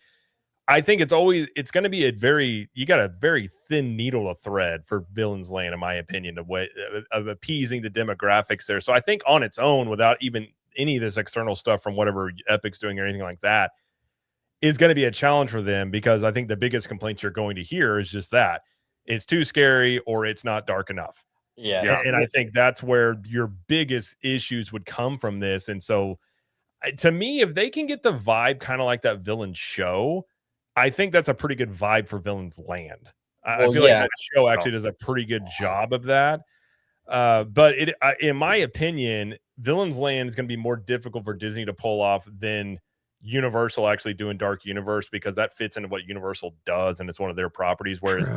I think it's going to be you got a very thin needle to thread for Villains Land, in my opinion, of appeasing the demographics there. So I think on its own, without even any of this external stuff from whatever Epic's doing or anything like that, is going to be a challenge for them, because I think the biggest complaints you're going to hear is just that it's too scary or it's not dark enough. Yeah. And I think that's where your biggest issues would come from this. And so to me, if they can get the vibe kind of like that Villain show, I think that's a pretty good vibe for Villains Land. I feel like that show actually does a pretty good job of that. But in my opinion, Villains Land is going to be more difficult for Disney to pull off than Universal actually doing Dark Universe, because that fits into what Universal does and it's one of their properties. Whereas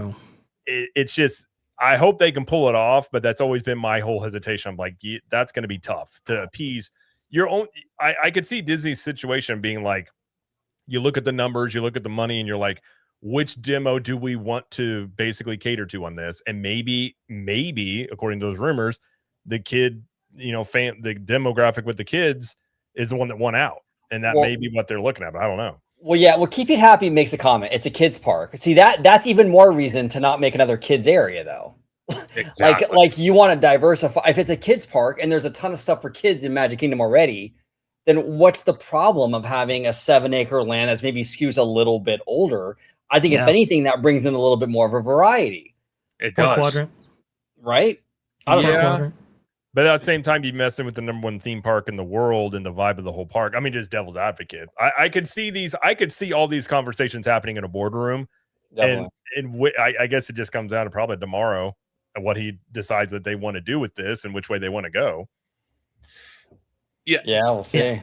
it's just, I hope they can pull it off, but that's always been my whole hesitation. I'm like, that's going to be tough to appease your own. I could see Disney's situation being like, you look at the numbers, you look at the money, and you're like, which demo do we want to basically cater to on this? And maybe according to those rumors, the kid, the demographic with the kids is the one that won out, and that may be what they're looking at. But I don't know. Well, yeah. Well, Keep It Happy makes a comment. It's a kids park. See, that's even more reason to not make another kids area, though. Exactly. like you want to diversify. If it's a kids park and there's a ton of stuff for kids in Magic Kingdom already, then what's the problem of having a 7-acre land that's maybe skews a little bit older? I think if anything, that brings in a little bit more of a variety. It does. Quadrant. Right? Yeah. But at the same time, you're messing with the number one theme park in the world and the vibe of the whole park. I mean, just devil's advocate. I could see all these conversations happening in a boardroom. Definitely. And I guess it just comes down to probably tomorrow and what he decides that they want to do with this and which way they want to go. Yeah, we'll see. Yeah.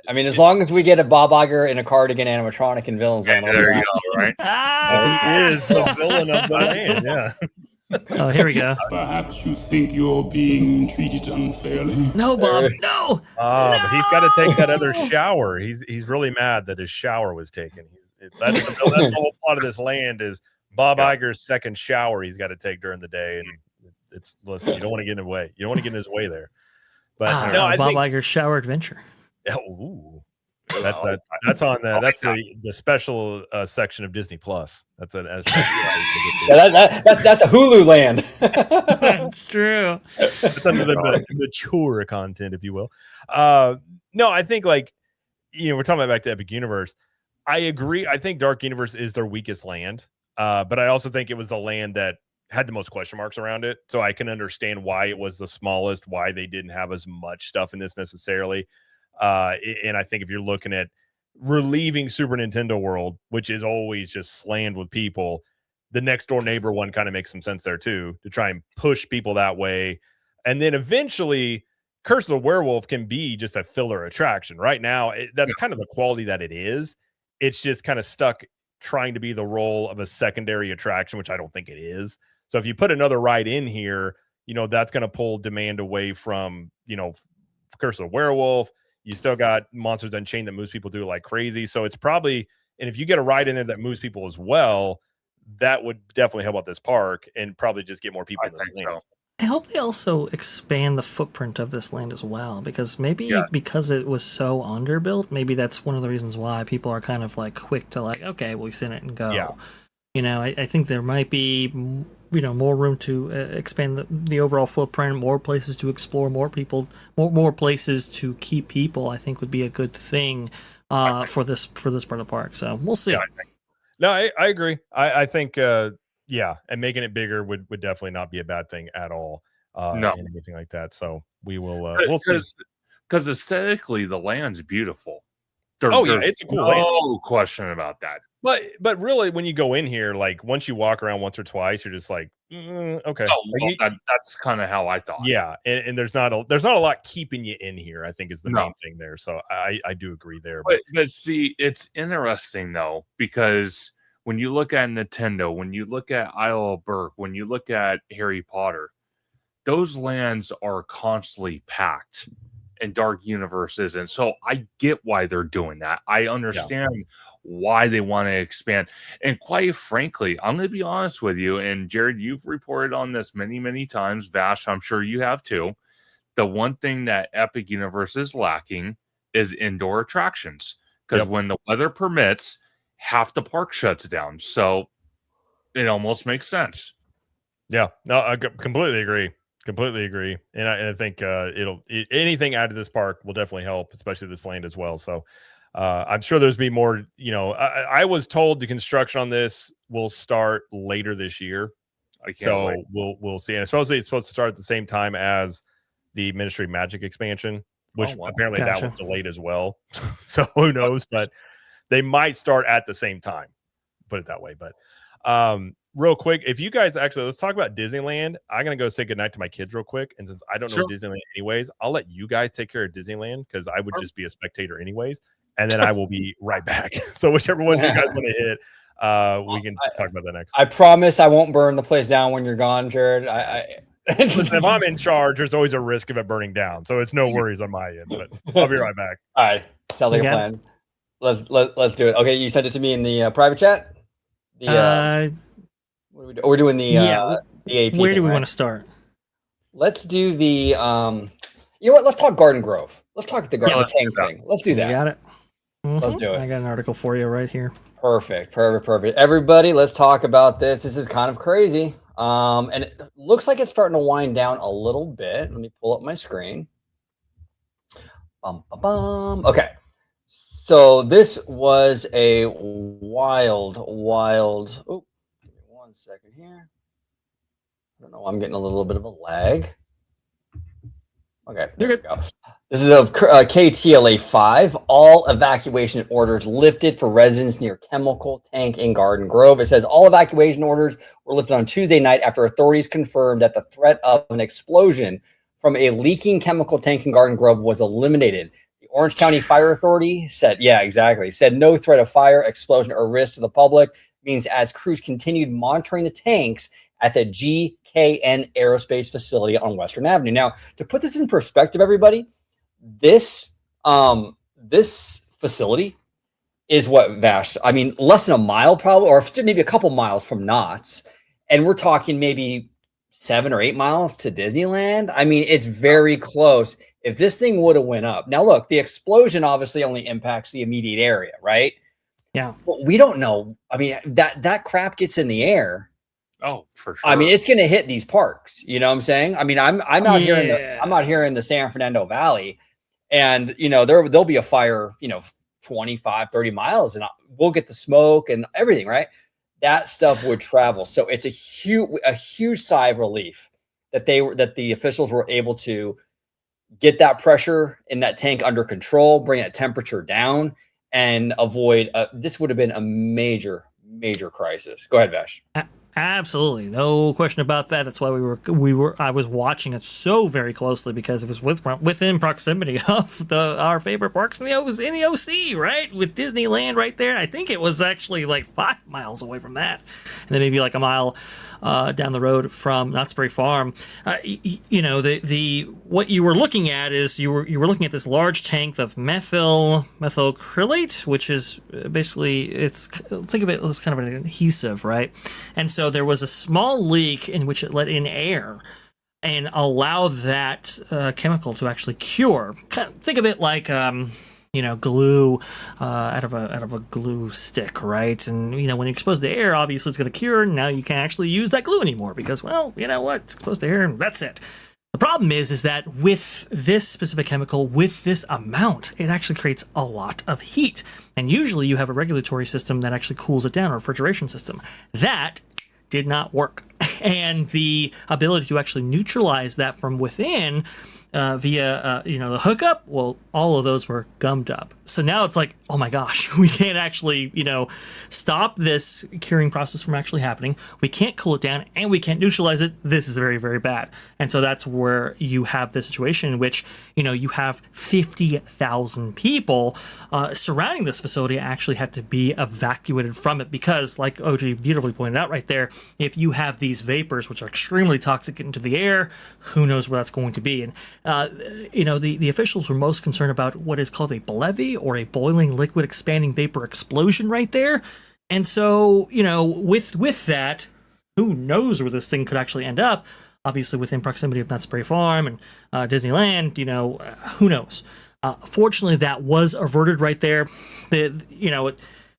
I mean, as long as we get a Bob Iger in a cardigan animatronic in Villain's Land. There you go, right? He is the villain of the land, yeah. Oh, here we go. Perhaps you think you're being treated unfairly. No, Bob, no. But he's got to take that other shower. He's really mad that his shower was taken. That's the whole plot of this land is Bob Iger's second shower he's got to take during the day. And listen, you don't want to get in the way. You don't want to get in his way there. But Bob Iger's shower adventure. Ooh. That's on the special section of Disney Plus. That's a Hulu land. That's true. It's under the mature content, if you will. No, I think we're talking about back to Epic Universe. I agree. I think Dark Universe is their weakest land, but I also think it was the land that had the most question marks around it. So I can understand why it was the smallest, why they didn't have as much stuff in this necessarily. And I think if you're looking at relieving Super Nintendo World, which is always just slammed with people, the next door neighbor one kind of makes some sense there too, to try and push people that way. And then eventually Curse of the Werewolf can be just a filler attraction. Right now, that's kind of the quality that it is. It's just kind of stuck trying to be the role of a secondary attraction, which I don't think it is. So if you put another ride in here, that's going to pull demand away from, Curse of the Werewolf. You still got Monsters Unchained that moves people through like crazy. So it's probably, and if you get a ride in there that moves people as well, that would definitely help out this park and probably just get more people in this land. I hope they also expand the footprint of this land as well, because because it was so underbuilt, maybe that's one of the reasons why people are kind of like quick to like, okay, we'll send it and go. Yeah. I think there might be more room to expand the overall footprint, more places to explore, more people, more places to keep people. I think would be a good thing for this part of the park. So we'll see. No, I agree. I think and making it bigger would definitely not be a bad thing at all. No, anything like that. So we will. We'll see. Because aesthetically, the land's beautiful. It's a cool land. No question about that. But really, when you go in here, like once you walk around once or twice, you're just like, okay. That's kind of how I thought. Yeah, and there's not a lot keeping you in here, I think is the main thing there. So I do agree there. But see, it's interesting though, because when you look at Nintendo, when you look at Isle of Berk, when you look at Harry Potter, those lands are constantly packed. And Dark Universe isn't. So I get why they're doing that. I understand why they want to expand. And quite frankly, I'm going to be honest with you. And Jared, you've reported on this many, many times. Vash, I'm sure you have too. The one thing that Epic Universe is lacking is indoor attractions. Because when the weather permits, half the park shuts down. So it almost makes sense. Yeah, no, I completely agree. And I think anything out of this park will definitely help, especially this land as well. So I'm sure there's be more, I was told the construction on this will start later this year. Wait. We'll see. And supposedly it's supposed to start at the same time as the Ministry of Magic expansion, which apparently that was delayed as well. So who knows, but they might start at the same time, put it that way. But real quick, if you guys let's talk about Disneyland. I'm going to go say goodnight to my kids real quick. And since I don't know Disneyland anyways, I'll let you guys take care of Disneyland because I would just be a spectator anyways. And then I will be right back. So whichever one you guys want to hit, we can talk about that next. I promise I won't burn the place down when you're gone, Jared. Listen, if I'm in charge, there's always a risk of it burning down. So it's no worries on my end, but I'll be right back. All right. Sounds like a plan. Let's do it. Okay, you sent it to me in the private chat? We're doing the AP. Where do we want to start? Let's do the you know what? Let's talk Garden Grove. Let's talk the Yeah, tank thing. Let's do You that. got it. Let's do it. I got an article for you right here. Perfect. Everybody, let's talk about this. This is kind of crazy. And it looks like it's starting to wind down a little bit. Let me pull up my screen. Okay. So this was a wild. Oh, give me 1 second here. I don't know. I'm getting a little bit of a lag. Okay, there we go. This is of KTLA 5. All evacuation orders lifted for residents near Chemical Tank in Garden Grove. It says all evacuation orders were lifted on Tuesday night after authorities confirmed that the threat of an explosion from a leaking chemical tank in Garden Grove was eliminated. The Orange County Fire Authority said no threat of fire, explosion, or risk to the public. Means as crews continued monitoring the tanks at the GKN Aerospace facility on Western Avenue. Now, to put this in perspective, everybody, this facility is what, Vash? I mean, less than a mile probably, or maybe a couple miles from Knott's, and we're talking maybe 7 or 8 miles to Disneyland. I mean, it's very close. If this thing would have went up, now look, the explosion obviously only impacts the immediate area, right? Yeah, but we don't know. I mean, that crap gets in the air. Oh, for sure. I mean, it's going to hit these parks. You know what I'm saying? I mean, I'm out here in the San Fernando Valley, and there'll be a fire, 25, 30 miles, and we'll get the smoke and everything, right? That stuff would travel. So it's a huge sigh of relief that the officials were able to get that pressure in that tank under control, bring that temperature down, and avoid. This would have been a major crisis. Go ahead, Vash. Absolutely, no question about that. That's why I was watching it so very closely, because it was within proximity of our favorite parks in the OC, right? With Disneyland right there. I think it was actually like 5 miles away from that, and then maybe like a mile down the road from Knott's Berry Farm. What you were looking at is you were looking at this large tank of methacrylate, which is basically, think of it as kind of an adhesive, right? And so there was a small leak in which it let in air and allowed that chemical to actually cure. Think of it like glue out of a glue stick, right? And when you expose to air, obviously it's going to cure. And now you can't actually use that glue anymore because, well, you know what? It's exposed to air and that's it. The problem is that with this specific chemical, with this amount, it actually creates a lot of heat. And usually you have a regulatory system that actually cools it down, a refrigeration system. That did not work. And the ability to actually neutralize that from within via the hookup, well, all of those were gummed up. So now it's like, oh my gosh, we can't actually stop this curing process from actually happening. We can't cool it down, and we can't neutralize it. This is very, very bad. And so that's where you have this situation in which you have 50,000 people surrounding this facility actually had to be evacuated from it, because like OG beautifully pointed out right there, if you have these vapors which are extremely toxic into the air, who knows where that's going to be. And the officials were most concerned about what is called a BLEVE, or a boiling liquid expanding vapor explosion right there. And so, with that, who knows where this thing could actually end up? Obviously, within proximity of Knott's Berry Farm and Disneyland, who knows? Fortunately, that was averted right there. It's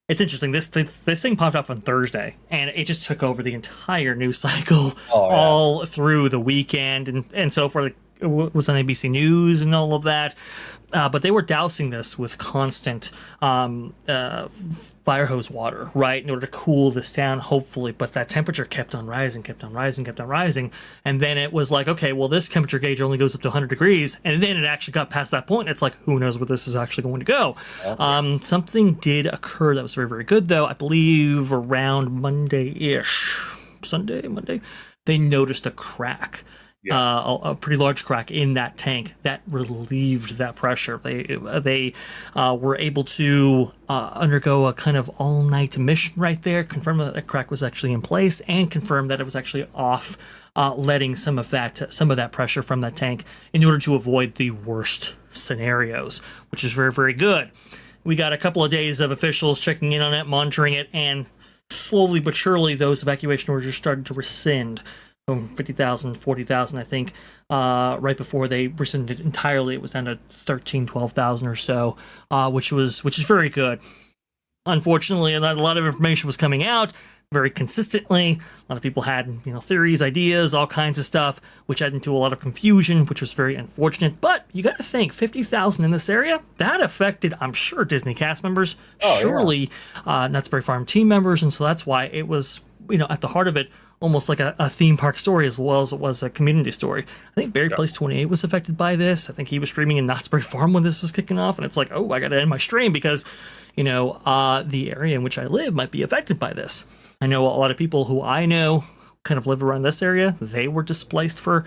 interesting. This thing popped up on Thursday, and it just took over the entire news cycle all through the weekend and so forth. It was on ABC News and all of that. But they were dousing this with constant fire hose water, right, in order to cool this down, hopefully. But that temperature kept on rising. And then it was like, okay, well, this temperature gauge only goes up to 100 degrees. And then it actually got past that point. It's like, who knows where this is actually going to go? Okay. Something did occur that was very, very good, though. I believe around Monday-ish, Monday, they noticed a crack. Yes. A pretty large crack in that tank that relieved that pressure. They were able to undergo a kind of all-night mission right there, confirm that the crack was actually in place, and confirm that it was actually off, letting some of that pressure from that tank in order to avoid the worst scenarios, which is very, very good. We got a couple of days of officials checking in on it, monitoring it, and slowly but surely those evacuation orders started to rescind. 50,000, 40,000, I think. Right before they rescinded it entirely, it was down to 13, 12,000 or so, which is very good. Unfortunately, a lot of information was coming out very consistently. A lot of people had, theories, ideas, all kinds of stuff, which added into a lot of confusion, which was very unfortunate. But you got to think, 50,000 in this area, that affected, I'm sure, Disney cast members, surely Knott's Berry Farm team members, and so that's why it was, at the heart of it, almost like a theme park story as well as it was a community story. I think Barry Place 28 was affected by this. I think he was streaming in Knott's Berry Farm when this was kicking off, and it's like, oh, I got to end my stream because, the area in which I live might be affected by this. I know a lot of people who I know kind of live around this area. They were displaced for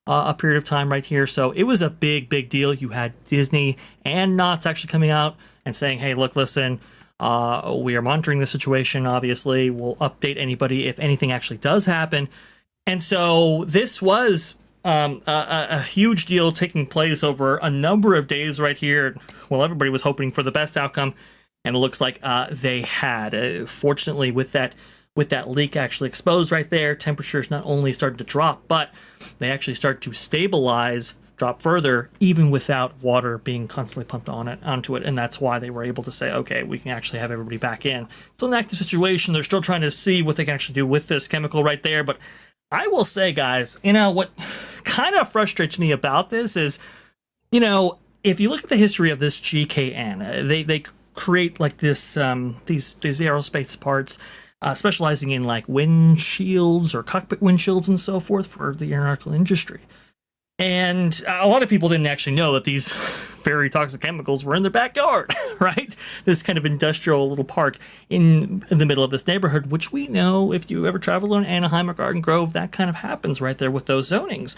a period of time right here. So it was a big, big deal. You had Disney and Knott's actually coming out and saying, hey, look, listen, we are monitoring the situation. Obviously, we'll update anybody if anything actually does happen. And so this was a huge deal taking place over a number of days right here. Well, everybody was hoping for the best outcome, and it looks like they had. Fortunately, with that leak actually exposed right there, temperatures not only started to drop, but they actually start to stabilize, drop further, even without water being constantly pumped onto it. And that's why they were able to say, okay, we can actually have everybody back in. It's an active situation. They're still trying to see what they can actually do with this chemical right there. But I will say, guys, what kind of frustrates me about this is, if you look at the history of this GKN, they create like this these aerospace parts, specializing in like windshields or cockpit windshields and so forth for the aeronautical industry. And a lot of people didn't actually know that these very toxic chemicals were in their backyard, right? This kind of industrial little park in the middle of this neighborhood, which we know if you ever travel on Anaheim or Garden Grove, that kind of happens right there with those zonings.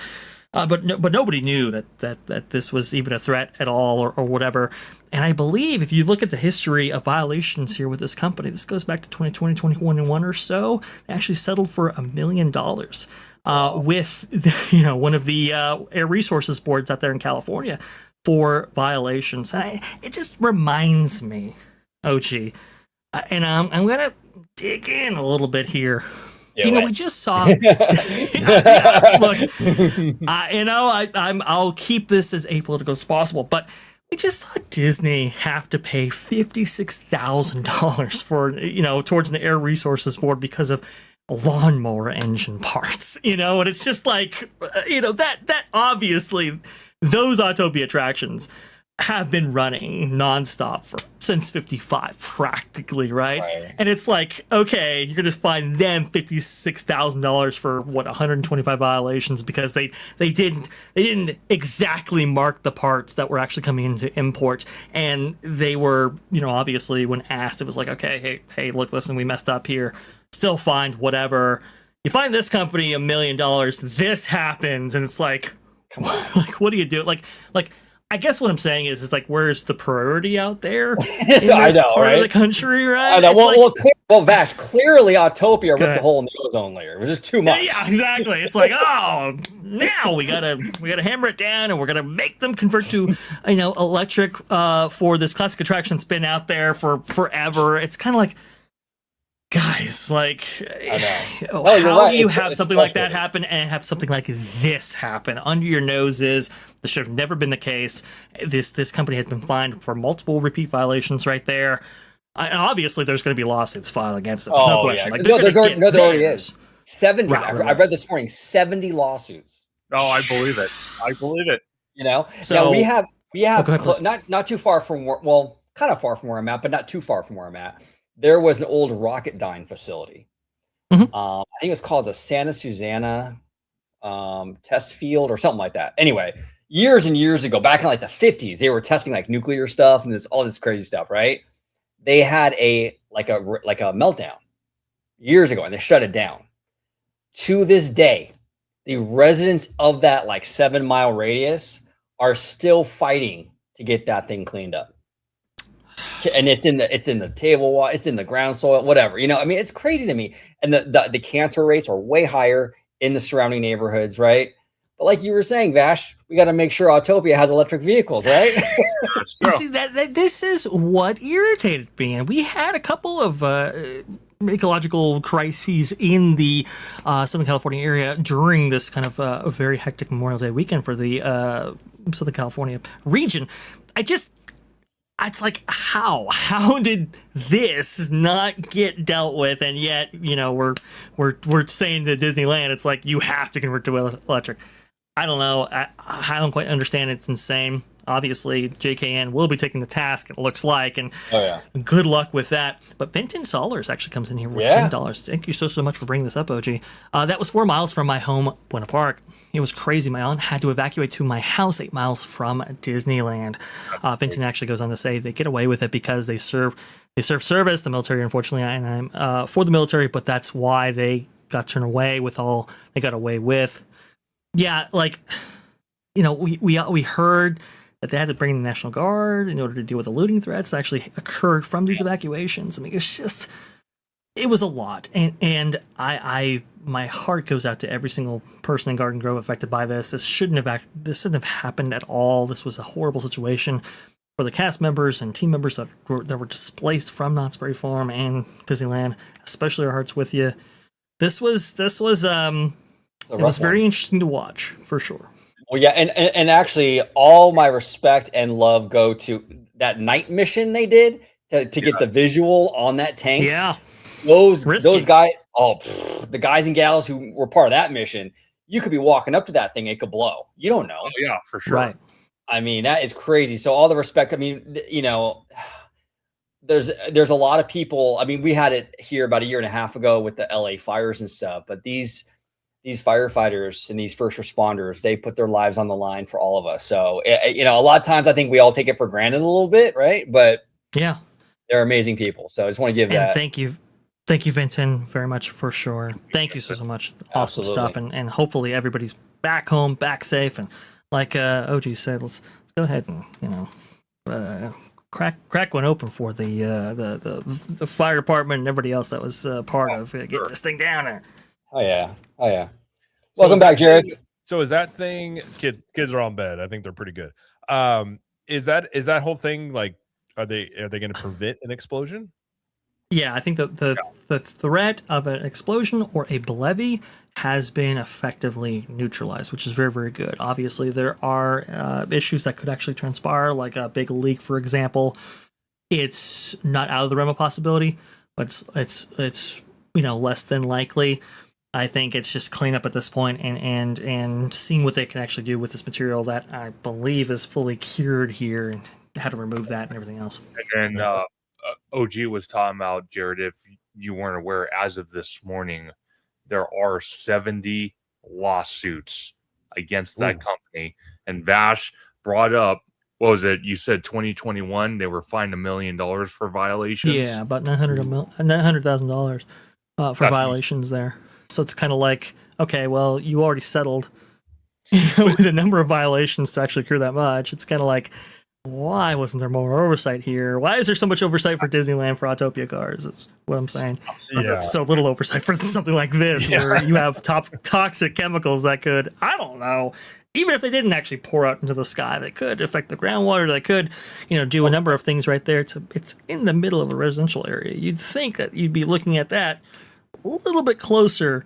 But nobody knew that this was even a threat at all or whatever. And I believe if you look at the history of violations here with this company, this goes back to 2020, 2021 or so. They actually settled for $1 million with one of the air resources boards out there in California for violations. And it just reminds me, OG, and I'm gonna dig in a little bit here. We just saw. Look, I'll keep this as apolitical as possible, but we just saw Disney have to pay $56,000 for towards an air resources board because of lawnmower engine parts. And it's just like that obviously those Autopia attractions have been running nonstop since 55 practically, right? And it's like, okay, you're gonna find them $56,000 for 125 violations because they didn't exactly mark the parts that were actually coming into import, and they were obviously when asked it was like, okay, hey look, listen, we messed up here, still fined whatever. You find this company $1 million, this happens, and it's like, come on, like what do you do? Like I guess what I'm saying is like, where's the priority out there in this part of the country, right? I know. Vash, clearly Autopia ripped a hole in the ozone layer. It was just too much. Yeah, exactly. It's like, oh, now we gotta hammer it down, and we're gonna make them convert to electric for this classic attraction that's been out there for forever. It's kind of like, guys, like, how do you have something like that happen and have something like this happen under your noses? This should have never been the case. This company has been fined for multiple repeat violations right there. And obviously, there's going to be lawsuits filed against them. There's no question. Yeah. Like, there already is. 70. Right. I read this morning, 70 lawsuits. Oh, I believe it. So now we have not too far from kind of far from where I'm at, but not too far from where I'm at. There was an old Rocketdyne facility. Mm-hmm. I think it was called the Santa Susana test field or something like that. Anyway, years and years ago, back in like the 50s, they were testing like nuclear stuff and all this crazy stuff, right? They had a meltdown years ago and they shut it down. To this day, the residents of that like 7-mile radius are still fighting to get that thing cleaned up. And it's in the table water, it's in the ground soil, whatever. It's crazy to me. And the cancer rates are way higher in the surrounding neighborhoods, right? But like you were saying, Vash, we got to make sure Autopia has electric vehicles, right? You see, that this is what irritated me. And we had a couple of ecological crises in the Southern California area during this kind of a very hectic Memorial Day weekend for the Southern California region. It's like, how did this not get dealt with? And yet, we're saying to Disneyland, it's like, you have to convert to electric. I don't know. I don't quite understand. It's insane. Obviously, JKN will be taking the task, it looks like, and good luck with that. But Vinton Solers actually comes in here with $10. Thank you so much for bringing this up, OG. That was 4 miles from my home, Buena Park. It was crazy. My aunt had to evacuate to my house 8 miles from Disneyland. Vinton actually goes on to say they get away with it because they serve service, the military, unfortunately, and I'm for the military, but that's why they got turned away with all they got away with. Yeah, like, we heard that they had to bring in the National Guard in order to deal with the looting threats that actually occurred from these evacuations. I mean, it was a lot. And my heart goes out to every single person in Garden Grove affected by this. This shouldn't have happened at all. This was a horrible situation for the cast members and team members that were displaced from Knott's Berry Farm and Disneyland. Especially our hearts with you. It was very interesting to watch, for sure. Well, yeah, and actually, all my respect and love go to that night mission they did to get the visual on that tank. Yeah, those guys, the guys and gals who were part of that mission, you could be walking up to that thing, it could blow. You don't know. Oh, yeah, for sure. Right. I mean, that is crazy. So all the respect. I mean, there's a lot of people. I mean, we had it here about a year and a half ago with the LA fires and stuff, but these firefighters and these first responders, they put their lives on the line for all of us. So, a lot of times I think we all take it for granted a little bit, right? But yeah, they're amazing people. So I just want to give that. Thank you, Vinton, very much, for sure. Thank you so much. Awesome stuff. And hopefully everybody's back home, back safe. And like OG said, let's go ahead and, crack one open for the fire department and everybody else that was part of getting this thing down there. Oh yeah. Welcome back, Jared. So is that thing? Kids are on bed. I think they're pretty good. Is that whole thing like? Are they going to prevent an explosion? Yeah, I think the threat of an explosion or a levee has been effectively neutralized, which is very, very good. Obviously, there are issues that could actually transpire, like a big leak, for example. It's not out of the realm of possibility, but it's less than likely. I think it's just cleanup at this point and seeing what they can actually do with this material that I believe is fully cured here and how to remove that and everything else. And then OG was talking about, Jared, if you weren't aware, as of this morning, there are 70 lawsuits against that company. And Vash brought up, what was it? You said 2021, they were fined $1 million for violations? Yeah, about $900,000 for violations there. So it's kind of like, okay, well, you already settled with a number of violations to actually cure that much. It's kind of like, why wasn't there more oversight here? Why is there so much oversight for Disneyland for Autopia cars? Is what I'm saying. There's so little oversight for something like this, where you have toxic chemicals that could, I don't know, even if they didn't actually pour out into the sky, they could affect the groundwater. They could, do a number of things right there. It's in the middle of a residential area. You'd think that you'd be looking at that a little bit closer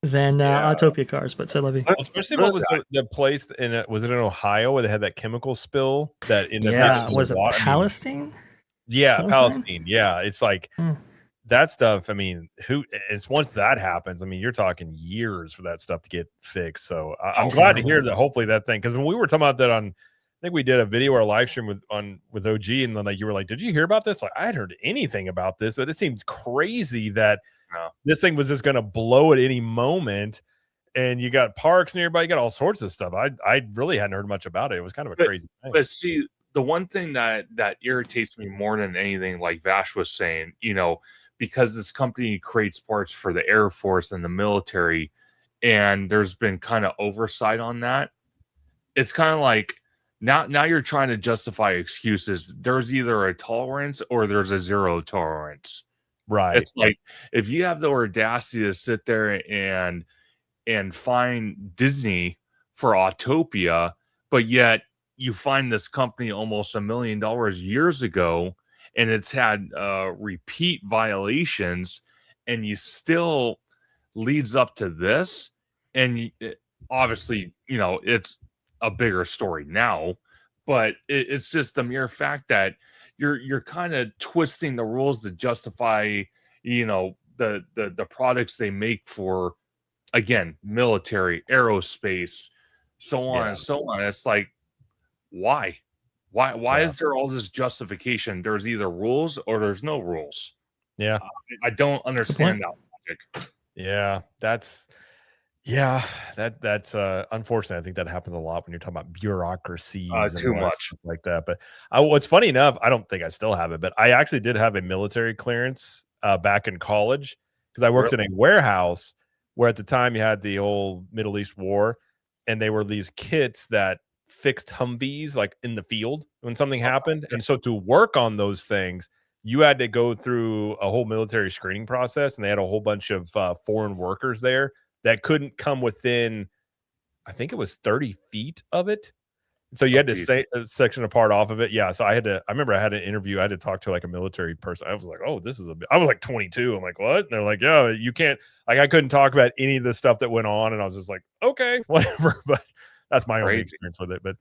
than Autopia cars, but Levy. Especially what was the place was it in Ohio where they had that chemical spill that was it Palestine? Palestine. Yeah, it's like that stuff. I mean, it's once that happens, I mean, you're talking years for that stuff to get fixed. So I'm glad to hear that. Hopefully that thing, because when we were talking about that I think we did a video or a live stream with OG, and then you were like, "Did you hear about this?" Like, I hadn't heard anything about this. But it seemed crazy that this thing was just going to blow at any moment. And you got parks nearby, you got all sorts of stuff. I really hadn't heard much about it. It was kind of a crazy thing. But see, the one thing that irritates me more than anything, like Vash was saying, because this company creates parts for the Air Force and the military, and there's been kind of oversight on that. It's kind of like now you're trying to justify excuses. There's either a tolerance or there's a zero tolerance. Right. It's like, if you have the audacity to sit there and find Disney for Autopia, but yet you find this company almost $1 million years ago, and it's had repeat violations, and you still leads up to this, and obviously, you know, it's a bigger story now, but it's just the mere fact that you're kind of twisting the rules to justify, you know, the products they make for, again, military, aerospace, so on and so on. It's like, why is there all this justification? There's either rules or there's no rules. Yeah. I don't understand that logic. Yeah, that's unfortunate. I think that happens a lot when you're talking about bureaucracies and Too all that much stuff like that. But what's funny enough, I don't think I still have it, but I actually did have a military clearance back in college because I worked in a warehouse where at the time you had the old Middle East war, and they were these kits that fixed Humvees like in the field when something happened. And so to work on those things, you had to go through a whole military screening process, and they had a whole bunch of foreign workers there that couldn't come within, I think it was 30 feet of it. So you had to say a section apart off of it. Yeah. So I remember I had an interview. I had to talk to like a military person. I was like, oh, I was like 22. I'm like, what? And they're like, yeah, you can't, like, I couldn't talk about any of the stuff that went on. And I was just like, okay, whatever. But that's my only experience with it. But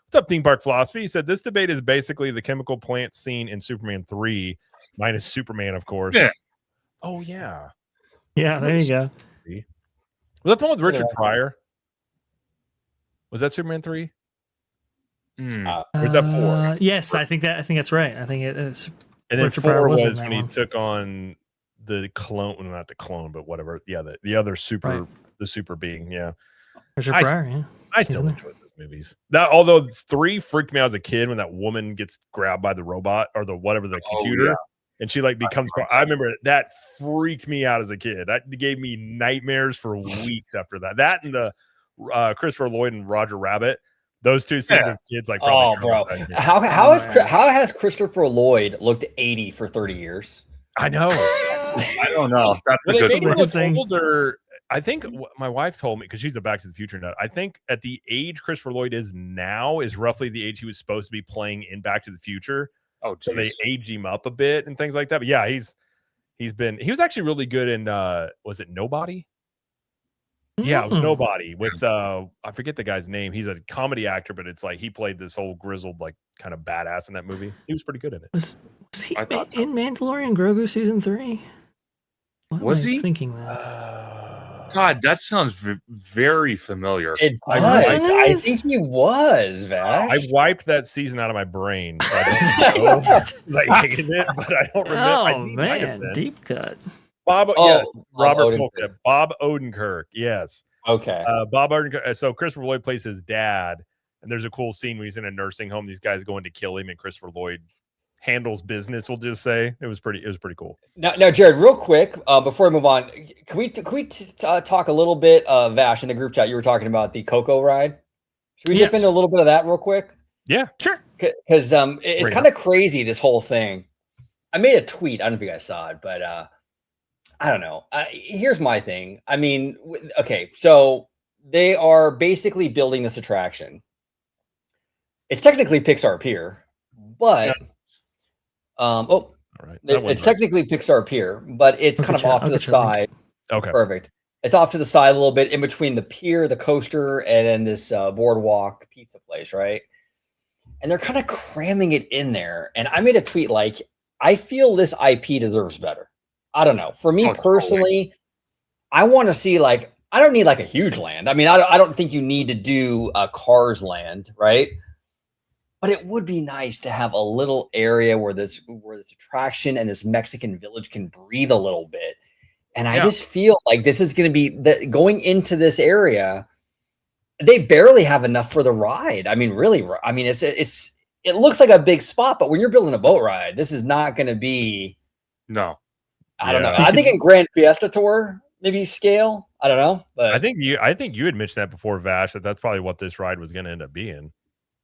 what's up, Theme Park Philosophy? He said, this debate is basically the chemical plant scene in Superman 3, minus Superman, of course. Yeah. Oh, yeah. Yeah, there you go. Was that the one with Richard Pryor? Was that Superman 3? Or is that 4? Yes, I think that's right. I think it is. And then Richard 4 Pryor was in when he one. took on the clone, well, not the clone, but whatever. Yeah, the other super, the super being. Yeah, Richard Pryor. Yeah, I still enjoy those movies. That, although 3 freaked me out as a kid when that woman gets grabbed by the robot or the whatever, the computer, and she like becomes. I remember that freaked me out as a kid. That gave me nightmares for weeks after that. That and the Christopher Lloyd and Roger Rabbit. Those two scenes as kids, like, oh, bro, how has Christopher Lloyd looked 80 for 30 years? I know. I don't know. That's they made him older. I think my wife told me, because she's a Back to the Future nut. I think at the age Christopher Lloyd is now is roughly the age he was supposed to be playing in Back to the Future. Oh, so they age him up a bit and things like that. But yeah, he was actually really good in was it Nobody? Yeah, it was Nobody with I forget the guy's name. He's a comedy actor, but it's like he played this old grizzled, like, kind of badass in that movie. He was pretty good in it. Was he in Mandalorian Grogu season 3? Was he thinking that? God, that sounds very familiar. It does. I think he was, Vash. I wiped that season out of my brain. So I don't know. I hated it, but I don't remember. Oh man, deep cut. Robert Odenkirk. Yes. Okay. Bob Odenkirk. So Christopher Lloyd plays his dad, and there's a cool scene when he's in a nursing home. These guys going to kill him, and Christopher Lloyd handles business. We'll just say it was pretty cool. Now, Jared, real quick before we move on, can we talk a little bit, Vash, in the group chat? You were talking about the Coco ride. Should we dip into a little bit of that real quick? Yeah, sure. Because it's kind of crazy, this whole thing. I made a tweet. I don't know if you guys saw it, but I don't know. Here's my thing. I mean, okay, so they are basically building this attraction. It's technically Pixar Pier, but it's technically Pixar Pier, but it's kind of off to the side. Okay, perfect. It's off to the side a little bit in between the pier, the coaster, and then this boardwalk pizza place, right? And they're kind of cramming it in there. And I made a tweet like, I feel this IP deserves better. I don't know. For me personally, I want to see, like, I don't need like a huge land. I mean, I don't think you need to do a Cars land, right? But it would be nice to have a little area where this attraction and this Mexican village can breathe a little bit. And I just feel like this is going to be going into this area. They barely have enough for the ride. I mean, really, I mean, it looks like a big spot, but when you're building a boat ride, this is not going to be. No, I don't know. I think in Grand Fiesta Tour, maybe scale. I don't know, but I think you had mentioned that before, Vash, that's probably what this ride was going to end up being.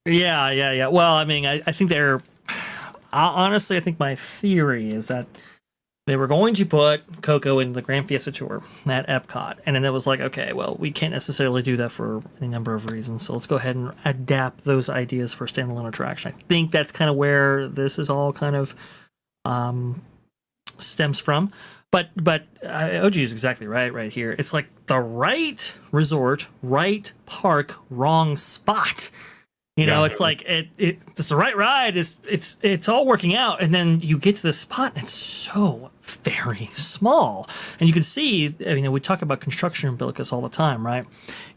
Yeah. Well, I mean, I think honestly, I think my theory is that they were going to put Coco in the Grand Fiesta Tour at Epcot. And then it was like, okay, well, we can't necessarily do that for any number of reasons. So let's go ahead and adapt those ideas for a standalone attraction. I think that's kind of where this is all kind of stems from. But OG is exactly right here. It's like the right resort, right park, wrong spot. You know, it's like it's the right ride. It's all working out, and then you get to the spot, and it's so very small. And you can see, we talk about construction umbilicus all the time, right?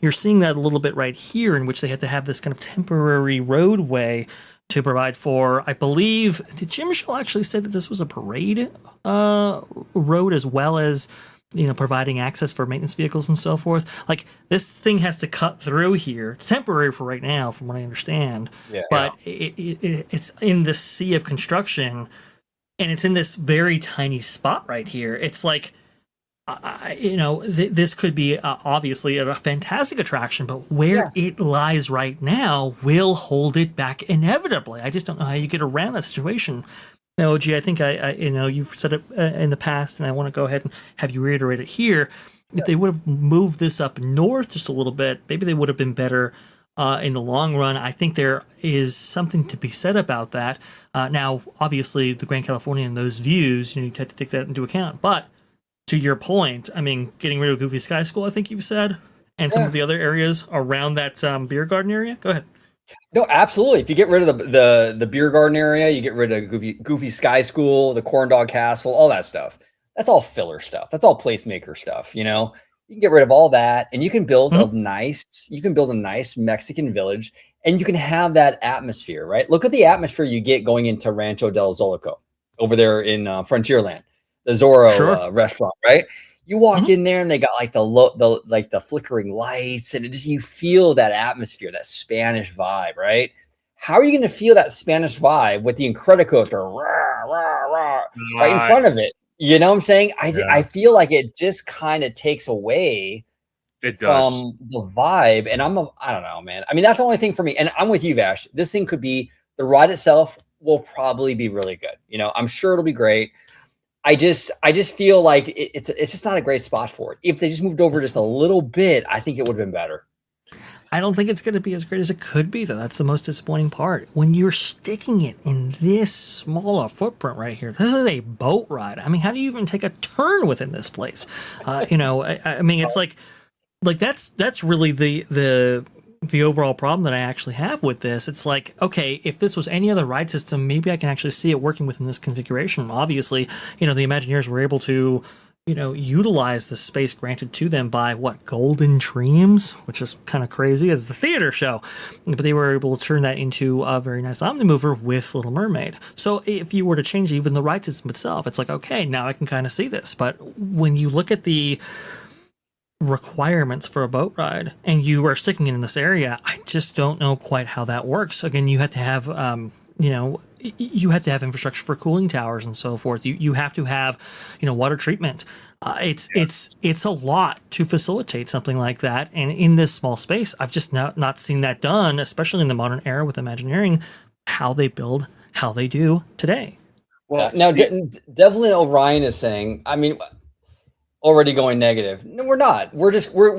You're seeing that a little bit right here, in which they had to have this kind of temporary roadway to provide for. I believe, did Jim Shell actually say that this was a parade road, as well as providing access for maintenance vehicles and so forth? Like, this thing has to cut through here. It's temporary for right now, from what I understand. But it's in the sea of construction, and it's in this very tiny spot right here. It's like, this could be obviously a fantastic attraction, but where it lies right now will hold it back inevitably. I just don't know how you get around that situation. Now, OG, I think you've said it in the past, and I want to go ahead and have you reiterate it here. If they would have moved this up north just a little bit, maybe they would have been better in the long run. I think there is something to be said about that. Now, obviously, the Grand Californian and those views, you have to take that into account. But to your point, getting rid of Goofy Sky School, I think you've said, and some of the other areas around that beer garden area. Go ahead. No, absolutely. If you get rid of the beer garden area, you get rid of Goofy Sky School, the Corn Dog Castle, all that stuff. That's all filler stuff. That's all placemaker stuff. You can get rid of all that, and you can build a nice Mexican village, and you can have that atmosphere, right? Look at the atmosphere you get going into Rancho del Zolico over there in Frontierland, the Zorro restaurant, right? You walk in there, and they got like the flickering lights, and you feel that atmosphere, that Spanish vibe, right? How are you going to feel that Spanish vibe with the Incredicoaster right in front of it? You know what I'm saying? I feel like it just kind of takes away from the vibe, and I don't know, man. That's the only thing for me, and I'm with you, Vash. This thing could be, the ride itself will probably be really good. I'm sure it'll be great. I just feel like it's just not a great spot for it. If they just moved over just a little bit, I think it would have been better. I don't think it's going to be as great as it could be, though. That's the most disappointing part. When you're sticking it in this smaller footprint right here, this is a boat ride. How do you even take a turn within this place? It's like that's really the overall problem that I actually have with this. It's like, okay, if this was any other ride system, maybe I can actually see it working within this configuration. Obviously, the Imagineers were able to, utilize the space granted to them by Golden Dreams, which is kind of crazy as the theater show, but they were able to turn that into a very nice omnimover with Little Mermaid. So if you were to change even the ride system itself, it's like, okay, now I can kind of see this. But when you look at the requirements for a boat ride and you are sticking it in this area, I just don't know quite how that works. Again, you have to have you have to have infrastructure for cooling towers and so forth. You have to have water treatment. It's a lot to facilitate something like that, and in this small space I've just not seen that done, especially in the modern era with Imagineering, how they build, how they do today. Well, now Devlin O'Ryan is saying, already going negative. No, we're not. We're just we're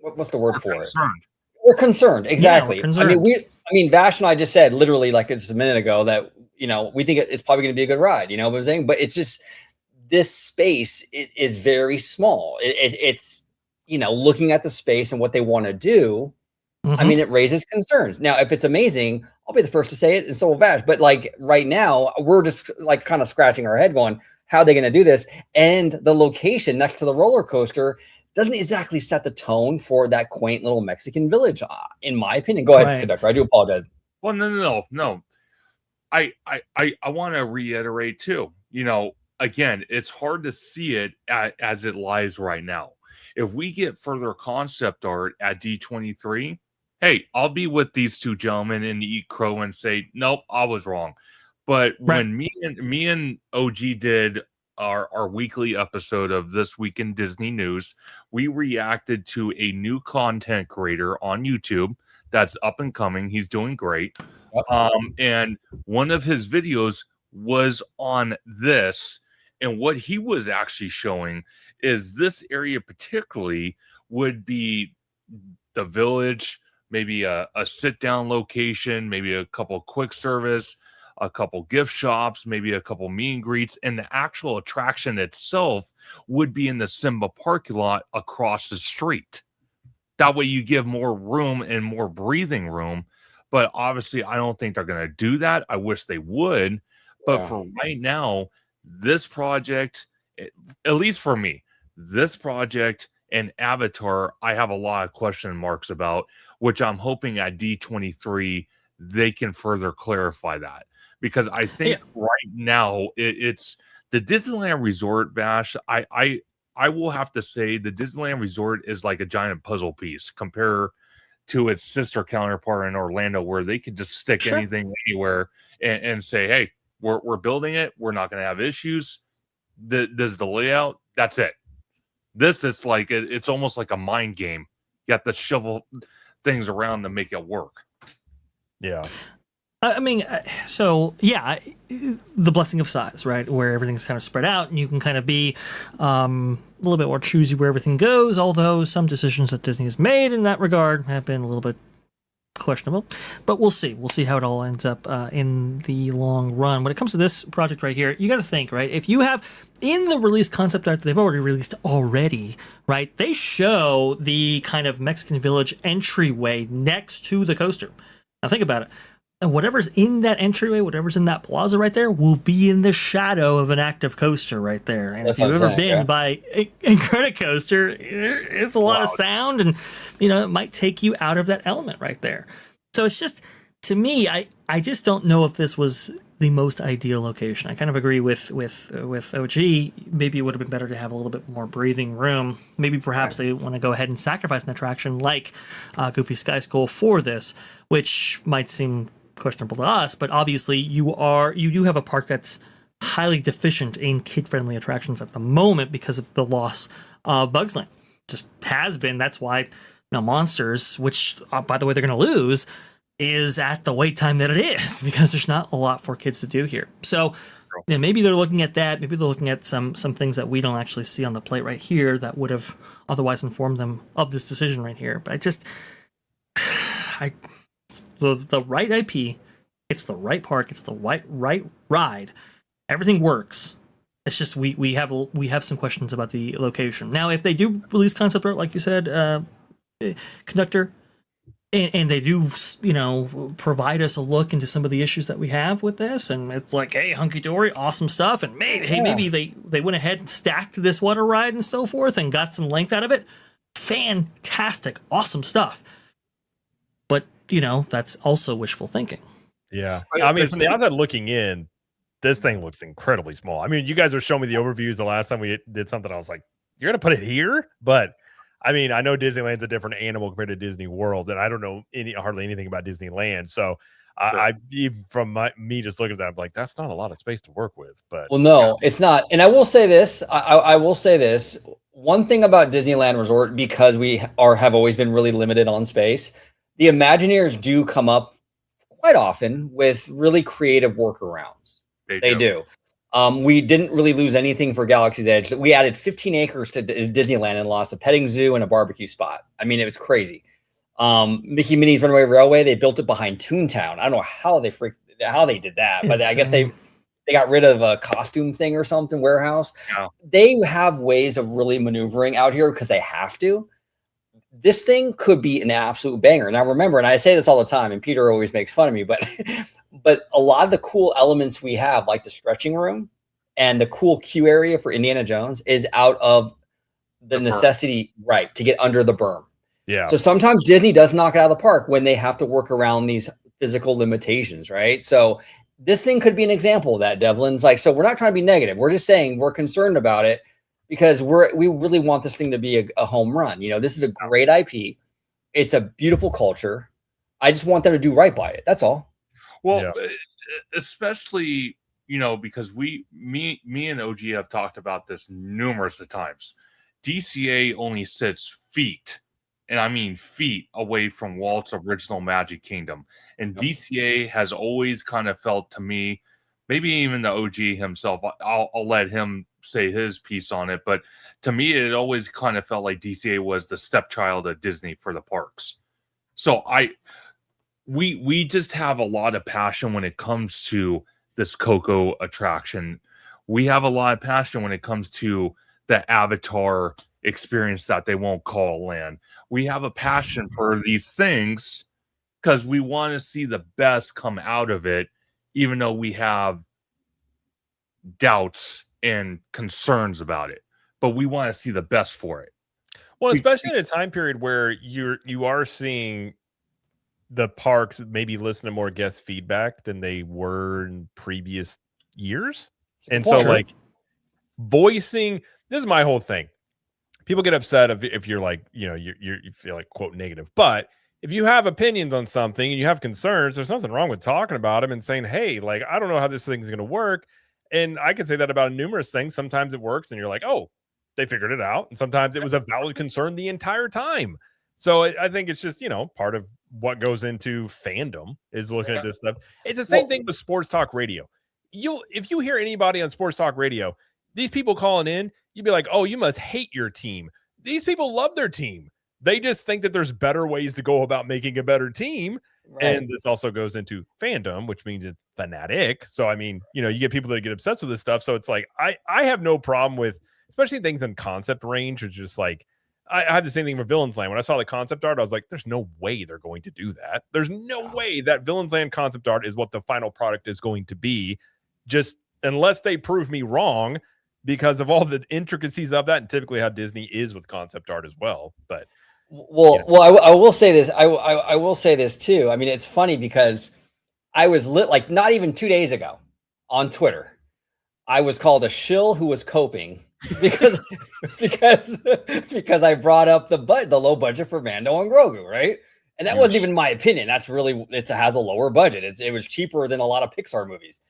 what's the word for concerned. It? We're concerned. Exactly. Yeah, we're concerned. Vash and I just said literally like just a minute ago that we think it's probably going to be a good ride. You know what I'm saying? But it's just this space. It is very small. It's looking at the space and what they want to do. It raises concerns. Now, if it's amazing, I'll be the first to say it, and so will Vash. But like right now, we're just like kind of scratching our head, going, how are they going to do this? And the location next to the roller coaster doesn't exactly set the tone for that quaint little Mexican village, in my opinion. Go ahead, conductor. I do apologize. Well, no. I want to reiterate too. Again, it's hard to see it as it lies right now. If we get further concept art at D23, hey, I'll be with these two gentlemen and eat crow and say, nope, I was wrong. But when me and OG did our weekly episode of This Week in Disney News, we reacted to a new content creator on YouTube that's up and coming. He's doing great. And one of his videos was on this. And what he was actually showing is this area particularly would be the village, maybe a sit-down location, maybe a couple quick service, a couple gift shops, maybe a couple meet and greets, and the actual attraction itself would be in the Simba parking lot across the street. That way you give more room and more breathing room. But obviously, I don't think they're going to do that. I wish they would. But for right now, this project, at least for me, this project and Avatar, I have a lot of question marks about, which I'm hoping at D23 they can further clarify that. Because I think right now it's the Disneyland Resort, Vash. I will have to say the Disneyland Resort is like a giant puzzle piece compared to its sister counterpart in Orlando, where they could just stick anything anywhere and say, hey, we're building it. We're not going to have issues. This is the layout. That's it. This is like, it's almost like a mind game. You have to shovel things around to make it work. Yeah. I mean, so yeah, the blessing of size, right? Where everything's kind of spread out and you can kind of be a little bit more choosy where everything goes, although some decisions that Disney has made in that regard have been a little bit questionable. But we'll see. We'll see how it all ends up in the long run. When it comes to this project right here, you got to think, right? If you have in the release concept art that they've already released already, right? They show the kind of Mexican Village entryway next to the coaster. Now think about it. And whatever's in that entryway, whatever's in that plaza right there, will be in the shadow of an active coaster right there. And if you've ever been by Incredicoaster, it's a lot of sound, and it might take you out of that element right there. So it's just, to me, I just don't know if this was the most ideal location. I kind of agree with OG. Maybe it would have been better to have a little bit more breathing room. Maybe perhaps they want to go ahead and sacrifice an attraction like Goofy Sky School for this, which might seem questionable to us, but obviously you do have a park that's highly deficient in kid-friendly attractions at the moment because of the loss of Bugs Land. Just has been. That's why Monsters, which by the way they're going to lose, is at the wait time that it is, because there's not a lot for kids to do here. So maybe they're looking at that. Maybe they're looking at some things that we don't actually see on the plate right here that would have otherwise informed them of this decision right here. But the right IP, it's the right park, it's the right ride. Everything works. It's just we have some questions about the location. Now, if they do release concept art, like you said, Conductor, and they do provide us a look into some of the issues that we have with this, and it's like, hey, hunky dory, awesome stuff, and maybe they went ahead and stacked this water ride and so forth and got some length out of it. Fantastic, awesome stuff. But that's also wishful thinking. Yeah. I mean, from the outside looking in, this thing looks incredibly small. I mean, you guys were showing me the overviews the last time we did something. I was like, you're going to put it here? But I mean, I know Disneyland's a different animal compared to Disney World, and I don't know hardly anything about Disneyland. So I even from me just looking at that, I'm like, that's not a lot of space to work with. But well, no, it's not. And I will say this. I will say this. One thing about Disneyland Resort, because we have always been really limited on space, the Imagineers do come up quite often with really creative workarounds. They do. We didn't really lose anything for Galaxy's Edge. We added 15 acres to Disneyland and lost a petting zoo and a barbecue spot. I mean, it was crazy. Mickey Minnie's Runaway Railway, they built it behind Toontown. I don't know how they did that, but I guess they got rid of a costume thing or something, warehouse. Yeah. They have ways of really maneuvering out here because they have to. This thing could be an absolute banger. And I remember, and I say this all the time, and Peter always makes fun of me, but a lot of the cool elements we have, like the stretching room and the cool queue area for Indiana Jones, is out of the necessity, right, to get under the berm. Yeah. So sometimes Disney does knock it out of the park when they have to work around these physical limitations, right? So this thing could be an example of that, Devlin's like, so we're not trying to be negative. We're just saying we're concerned about it, because we really want this thing to be a home run. This is a great IP. It's a beautiful culture. I just want them to do right by it. That's all. Well, especially, because me and OG have talked about this numerous of times. DCA only sits feet, and I mean feet, away from Walt's original Magic Kingdom. And DCA has always kind of felt to me, maybe even the OG himself, I'll let him say his piece on it, but to me it always kind of felt like DCA was the stepchild of Disney for the parks. So we just have a lot of passion when it comes to this Coco attraction. We have a lot of passion when it comes to the Avatar experience that they won't call land. We have a passion for these things because we want to see the best come out of it, even though we have doubts and concerns about it. But we want to see the best for it. Well, especially in a time period where you are seeing the parks maybe listen to more guest feedback than they were in previous years. And so like voicing, this is my whole thing. People get upset if you're like, you feel like quote negative, but if you have opinions on something and you have concerns, there's nothing wrong with talking about them and saying, hey, like, I don't know how this thing's going to work. And I can say that about numerous things. Sometimes it works and you're like, oh, they figured it out. And sometimes it was a valid concern the entire time. So I think it's just, part of what goes into fandom is looking at this stuff. It's the same thing with sports talk radio. If you hear anybody on sports talk radio, these people calling in, you'd be like, oh, you must hate your team. These people love their team. They just think that there's better ways to go about making a better team. Right. And this also goes into fandom, which means it's fanatic. So, I mean, you get people that get obsessed with this stuff. So it's like, I have no problem with, especially things in concept range, which is like, I had the same thing with Villains Land. When I saw the concept art, I was like, there's no way they're going to do that. There's no way that Villains Land concept art is what the final product is going to be, just unless they prove me wrong because of all the intricacies of that, and typically how Disney is with concept art as well. But I will say this. I will say this too. I mean, it's funny because I was like not even 2 days ago on Twitter, I was called a shill who was coping because I brought up the low budget for Mando and Grogu, right? And that wasn't even my opinion. That's really, it has a lower budget. It was cheaper than a lot of Pixar movies.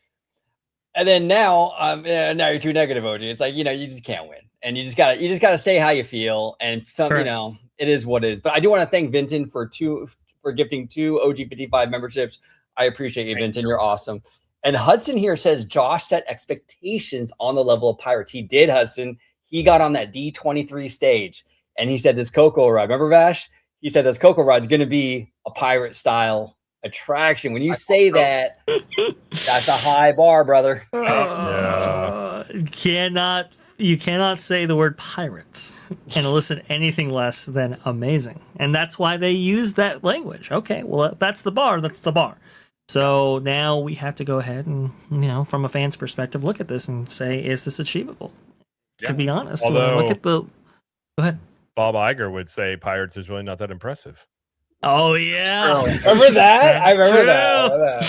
And then now you're too negative, OG. It's like, you just can't win. And you just gotta say how you feel. And some, it is what it is. But I do want to thank Vinton for gifting 2 OG55 memberships. I appreciate you, Vinton. You're awesome. And Hudson here says Josh set expectations on the level of pirates. He did, Hudson. He got on that D23 stage and he said this Coco ride. Remember, Vash? He said this Coco ride is going to be a pirate style attraction. When you say that, that's a high bar, brother. You cannot say the word pirates and elicit anything less than amazing. And that's why they use that language. Okay, well, that's the bar. That's the bar. So now we have to go ahead and, from a fan's perspective, look at this and say, is this achievable? Yeah. To be honest, look at go ahead. Bob Iger would say Pirates is really not that impressive. Oh, yeah. Remember that? I remember that.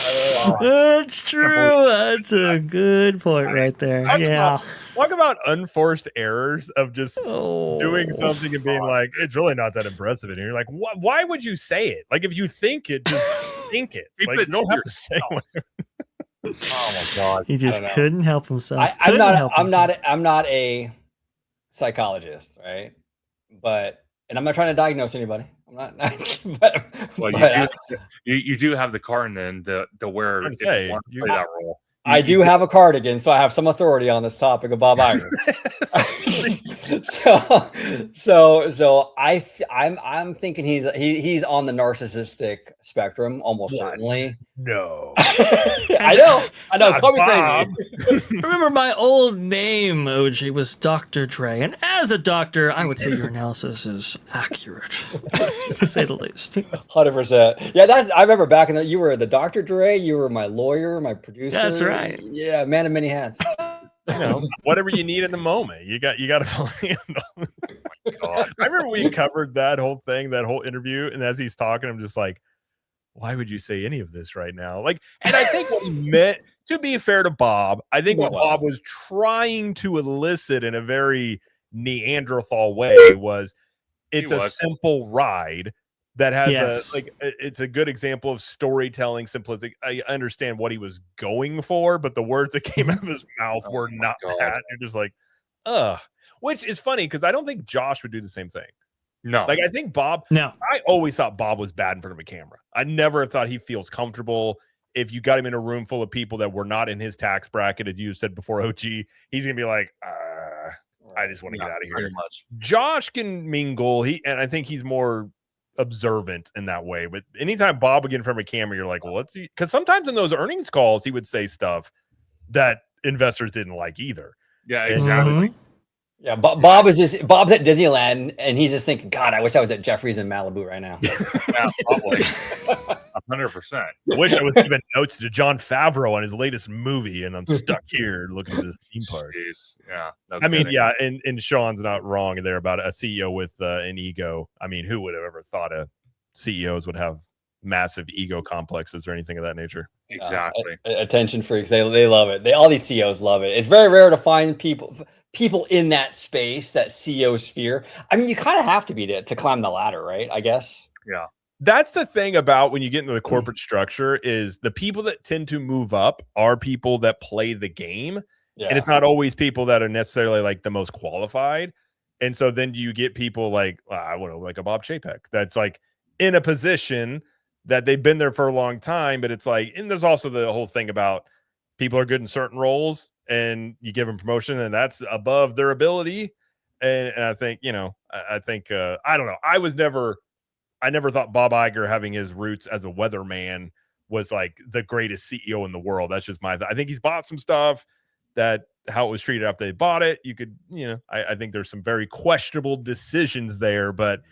That's true. That's a good point right there. Talk about unforced errors of just doing something and being like, it's really not that impressive. And you're like, why would you say it? Like, if you think it, just think it. Like, you don't have to say it. Oh my God. He just couldn't help himself. I'm not a psychologist, right? And I'm not trying to diagnose anybody. I'm not. You do have the cardigan to wear if you want to play that role. I do have a cardigan, so I have some authority on this topic of Bob Iger. so I'm thinking he's on the narcissistic spectrum, almost certainly. No, I know. Call me crazy. Remember, my old name, OG, was Dr. Dre, and as a doctor, I would say your analysis is accurate, to say the least. 100%. Yeah, I remember back in you were the Dr. Dre. You were my lawyer, my producer. That's right. Yeah, man of many hats. Whatever you need in the moment, you got to handle. Oh my God. I remember we covered that whole interview, and as he's talking, I'm just like, why would you say any of this right now? Like, and I think what he meant, to be fair to Bob, I think what Bob was trying to elicit in a very Neanderthal way was, it's a simple ride that has it's a good example of storytelling simplicity. I understand what he was going for, but the words that came out of his mouth were not that. You're just like, which is funny because I don't think Josh would do the same thing. No, like I think Bob. No, I always thought Bob was bad in front of a camera. I never thought he feels comfortable. If you got him in a room full of people that were not in his tax bracket, as you said before, OG, he's gonna be like, I just want to get out of here. Much. Josh can mingle. And I think he's more observant in that way. But anytime Bob would get in front of a camera, you're like, well, let's see. Because sometimes in those earnings calls, he would say stuff that investors didn't like either. Yeah, And- exactly. Yeah, Bob's at Disneyland, and he's just thinking, God, I wish I was at Jeffrey's in Malibu right now. Yeah, probably. 100%. I wish I was giving notes to John Favreau on his latest movie, and I'm stuck here looking at this theme park. Jeez. Yeah. no I mean, kidding. yeah, and Sean's not wrong there about a CEO with an ego. I mean, who would have ever thought CEOs would have massive ego complexes or anything of that nature? Exactly. Attention freaks, they love it. All these CEOs love it. It's very rare to find people in that space, that CEO sphere. I mean, you kind of have to be to climb the ladder, right? I guess. Yeah. That's the thing about when you get into the corporate structure is the people that tend to move up are people that play the game. Yeah. And it's not always people that are necessarily like the most qualified. And so then you get people like, I don't know, like a Bob Chapek that's like in a position that they've been there for a long time. But it's like, and there's also the whole thing about people are good in certain roles and you give them promotion and that's above their ability. And I think, I think, I don't know. I never thought Bob Iger having his roots as a weatherman was like the greatest CEO in the world. That's just I think he's bought some stuff that how it was treated after they bought it. You could, I think there's some very questionable decisions there, but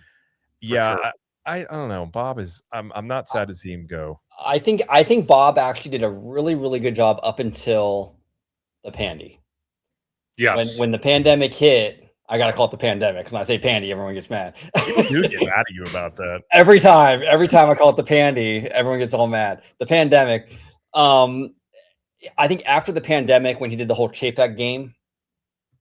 yeah, sure. I don't know. Bob is, I'm not sad to see him go. I think Bob actually did a really, really good job up until the pandy. Yes. When the pandemic hit, I gotta call it the pandemic. When I say pandy, everyone gets mad. People do get mad at you about that. Every time I call it the pandy, everyone gets all mad. The pandemic. I think after the pandemic, when he did the whole Chapek game,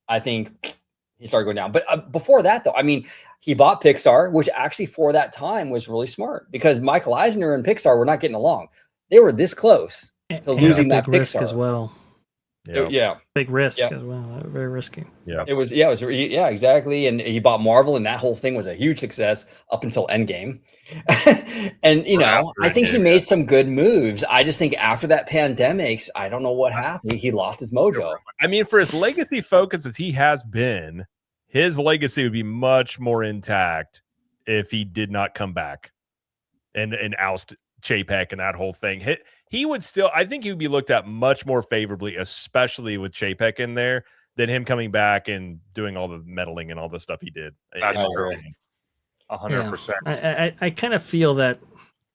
I think he started going down. But before that, though, I mean, he bought Pixar, which actually for that time was really smart because Michael Eisner and Pixar were not getting along. They were this close to losing that big risk Pixar as well. Yeah. Big risk Yep. as well. Very risky. Yeah. It was exactly. And he bought Marvel, and that whole thing was a huge success up until Endgame. And I think he made some good moves. I just think after that pandemic, I don't know what happened. He lost his mojo. I mean, for as legacy focused as he has been, his legacy would be much more intact if he did not come back and oust Chapek and that whole thing. He would still, I think he would be looked at much more favorably, especially with Chapek in there, than him coming back and doing all the meddling and all the stuff he did. That's Oh, true. really? 100%. I kind of feel that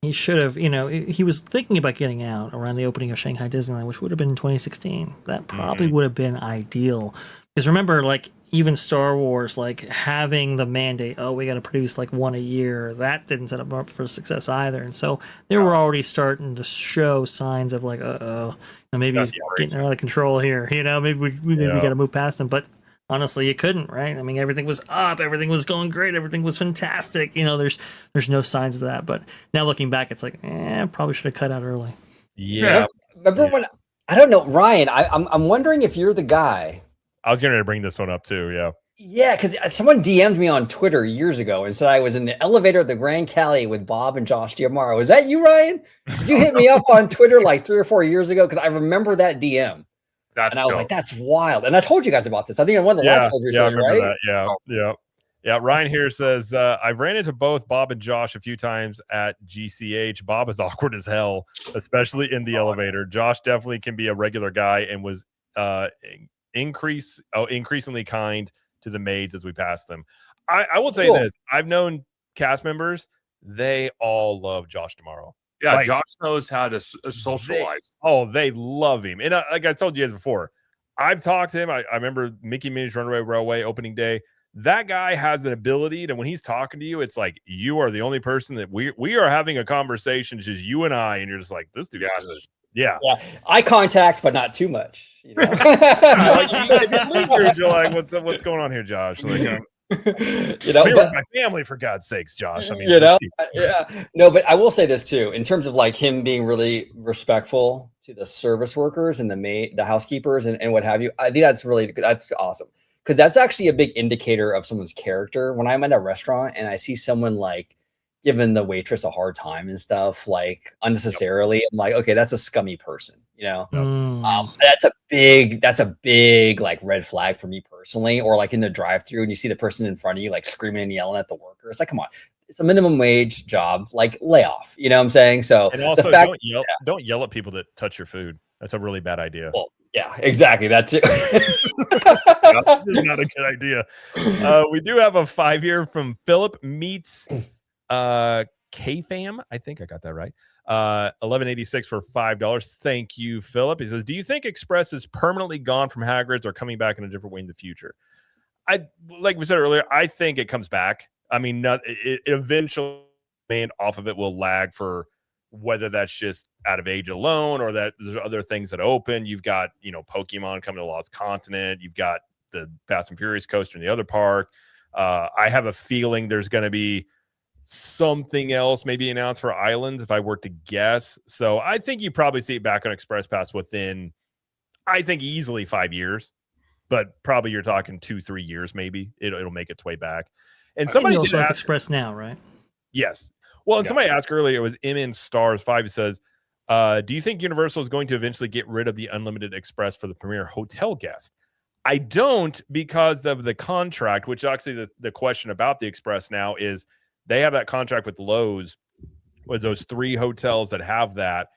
he should have, he was thinking about getting out around the opening of Shanghai Disneyland, which would have been in 2016. That probably would have been ideal. Because remember, like, even Star Wars, like, having the mandate, we got to produce, like, one a year, that didn't set up for success either. And so they were already starting to show signs of, like, maybe he's getting out of control here. Maybe we got to move past him. But honestly, you couldn't, right? I mean, everything was up, everything was going great, everything was fantastic. There's no signs of that. But now looking back, it's like, probably should have cut out early. Yeah. Remember when? I don't know, Ryan. I'm wondering if you're the guy. I was going to bring this one up too. Yeah. Yeah, because someone DM'd me on Twitter years ago and said I was in the elevator at the Grand Cali with Bob and Josh Giamaro. Is that you, Ryan? Did you hit me up on Twitter like 3 or 4 years ago? Because I remember that DM. That's And I was dope. like, that's wild. And I told you guys about this. I think in one of the live shows I recently, remember right? that. Yeah. Ryan here says, I've ran into both Bob and Josh a few times at GCH. Bob is awkward as hell, especially in the elevator. Josh definitely can be a regular guy and was increasingly kind to the maids as we passed them. I will say this. I've known cast members. They all love Josh tomorrow. Yeah, Like, Josh knows how to socialize. They love him. And like I told you guys before, I've talked to him. I remember Mickey Minnie's Runaway Railway opening day. That guy has an ability to, when he's talking to you, it's like you are the only person that we are having a conversation, it's just you and I, and you're just like, this dude. Yes. Yeah. Eye contact, but not too much. Like, if it lingers, you're like, what's going on here, Josh? Like, you I'm here with my family, for God's sakes, Josh. I mean, yeah. No, but I will say this too, in terms of like him being really respectful to the service workers and the housekeepers and what have you. I think that's awesome. Because that's actually a big indicator of someone's character. When I'm at a restaurant and I see someone like giving the waitress a hard time and stuff, like unnecessarily, I'm like, okay, that's a scummy person, that's a big like red flag for me personally. Or like in the drive-thru and you see the person in front of you like screaming and yelling at the worker. It's like, come on, it's a minimum wage job, like layoff. You know what I'm saying? So And also, the fact, don't yell at people that touch your food. That's a really bad idea. well, yeah, exactly. That too. That's just not a good idea. We do have a 5-year from Philip meets K-Fam. I think I got that right. 1186 for $5. Thank you, Philip. He says, do you think Express is permanently gone from Hagrid's or coming back in a different way in the future? Like we said earlier, I think it comes back. I mean, it eventually off of it will lag for whether that's just out of age alone or that there's other things that open. You've got, Pokemon coming to Lost Continent. You've got the Fast and Furious coaster in the other park. I have a feeling there's going to be something else maybe announced for Islands if I were to guess. So I think you probably see it back on Express Pass within, I think, easily 5 years, but probably you're talking 2-3 years maybe. It'll make its way back. And somebody also have ask, Express now, right? Yes. Well, and somebody asked earlier, it was MN Stars 5 who says, do you think Universal is going to eventually get rid of the unlimited Express for the premier hotel guest? I don't, because of the contract, which actually the question about the Express now is they have that contract with Lowe's with those 3 hotels that have that.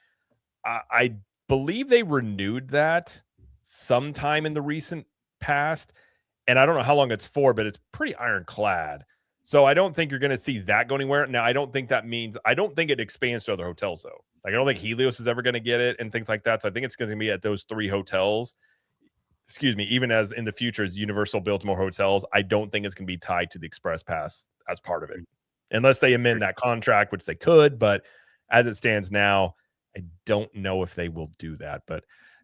I believe they renewed that sometime in the recent past, and I don't know how long it's for, but it's pretty ironclad. So I don't think you're going to see that go anywhere. Now, I don't think it expands to other hotels, though. Like, I don't think Helios is ever going to get it and things like that. So I think it's going to be at those 3 hotels. Excuse me, even as in the future, as Universal builds more hotels, I don't think it's going to be tied to the Express Pass as part of it. Unless they amend that contract, which they could. But as it stands now, I don't know if they will do that.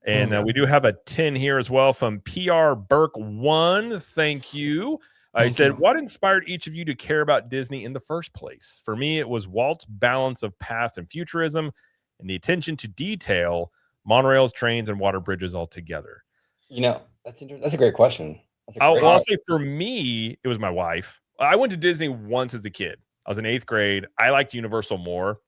And we do have a 10 here as well from PR Burke 1. Thank you. I said, what inspired each of you to care about Disney in the first place? For me, it was Walt's balance of past and futurism and the attention to detail, monorails, trains, and water bridges all together. That's a great question. I'll say for me, it was my wife. I went to Disney once as a kid. I was in 8th grade. I liked Universal more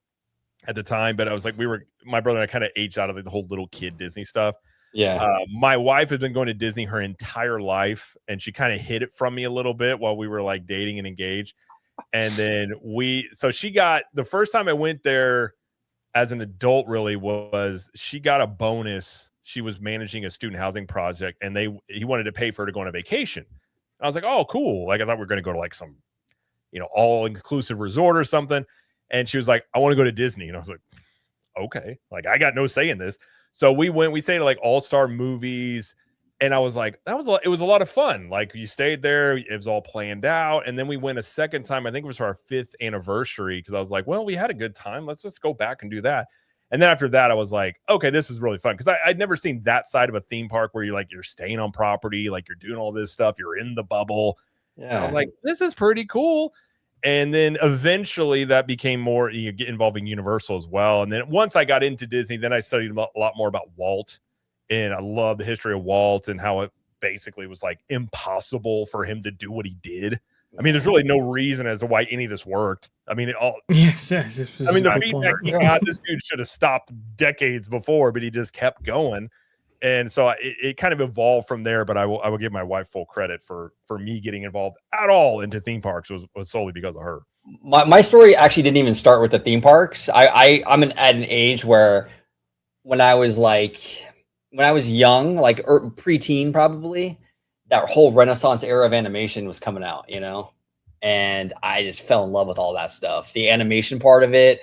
at the time, but I was like, my brother and I kind of aged out of the whole little kid Disney stuff. Yeah. My wife has been going to Disney her entire life, and she kind of hid it from me a little bit while we were like dating and engaged. And then she got, the first time I went there as an adult really was she got a bonus. She was managing a student housing project, and he wanted to pay for her to go on a vacation. And I was like, oh, cool. Like, I thought we were going to go to like some, all inclusive resort or something. And she was like, I want to go to Disney. And I was like, okay, like I got no say in this. So we stayed at like All-Star Movies, and I was like, it was a lot of fun. Like, you stayed there, it was all planned out. And then we went a second time, I think it was for our 5th anniversary, because I was like, well, we had a good time. Let's just go back and do that. And then after that, I was like, okay, this is really fun. Because I'd never seen that side of a theme park where you're staying on property, like you're doing all this stuff, you're in the bubble. Yeah. I was like, this is pretty cool. And then eventually that became more, you get involving Universal as well. And then once I got into Disney, then I studied a lot more about Walt. And I love the history of Walt and how it basically was like impossible for him to do what he did. I mean, there's really no reason as to why any of this worked. I mean, the feedback he got, this dude should have stopped decades before, but he just kept going. And so it kind of evolved from there, but I will give my wife full credit for me getting involved at all into theme parks was solely because of her. My story actually didn't even start with the theme parks. I'm at an age where when I was young, like preteen probably, that whole Renaissance era of animation was coming out, and I just fell in love with all that stuff. The animation part of it,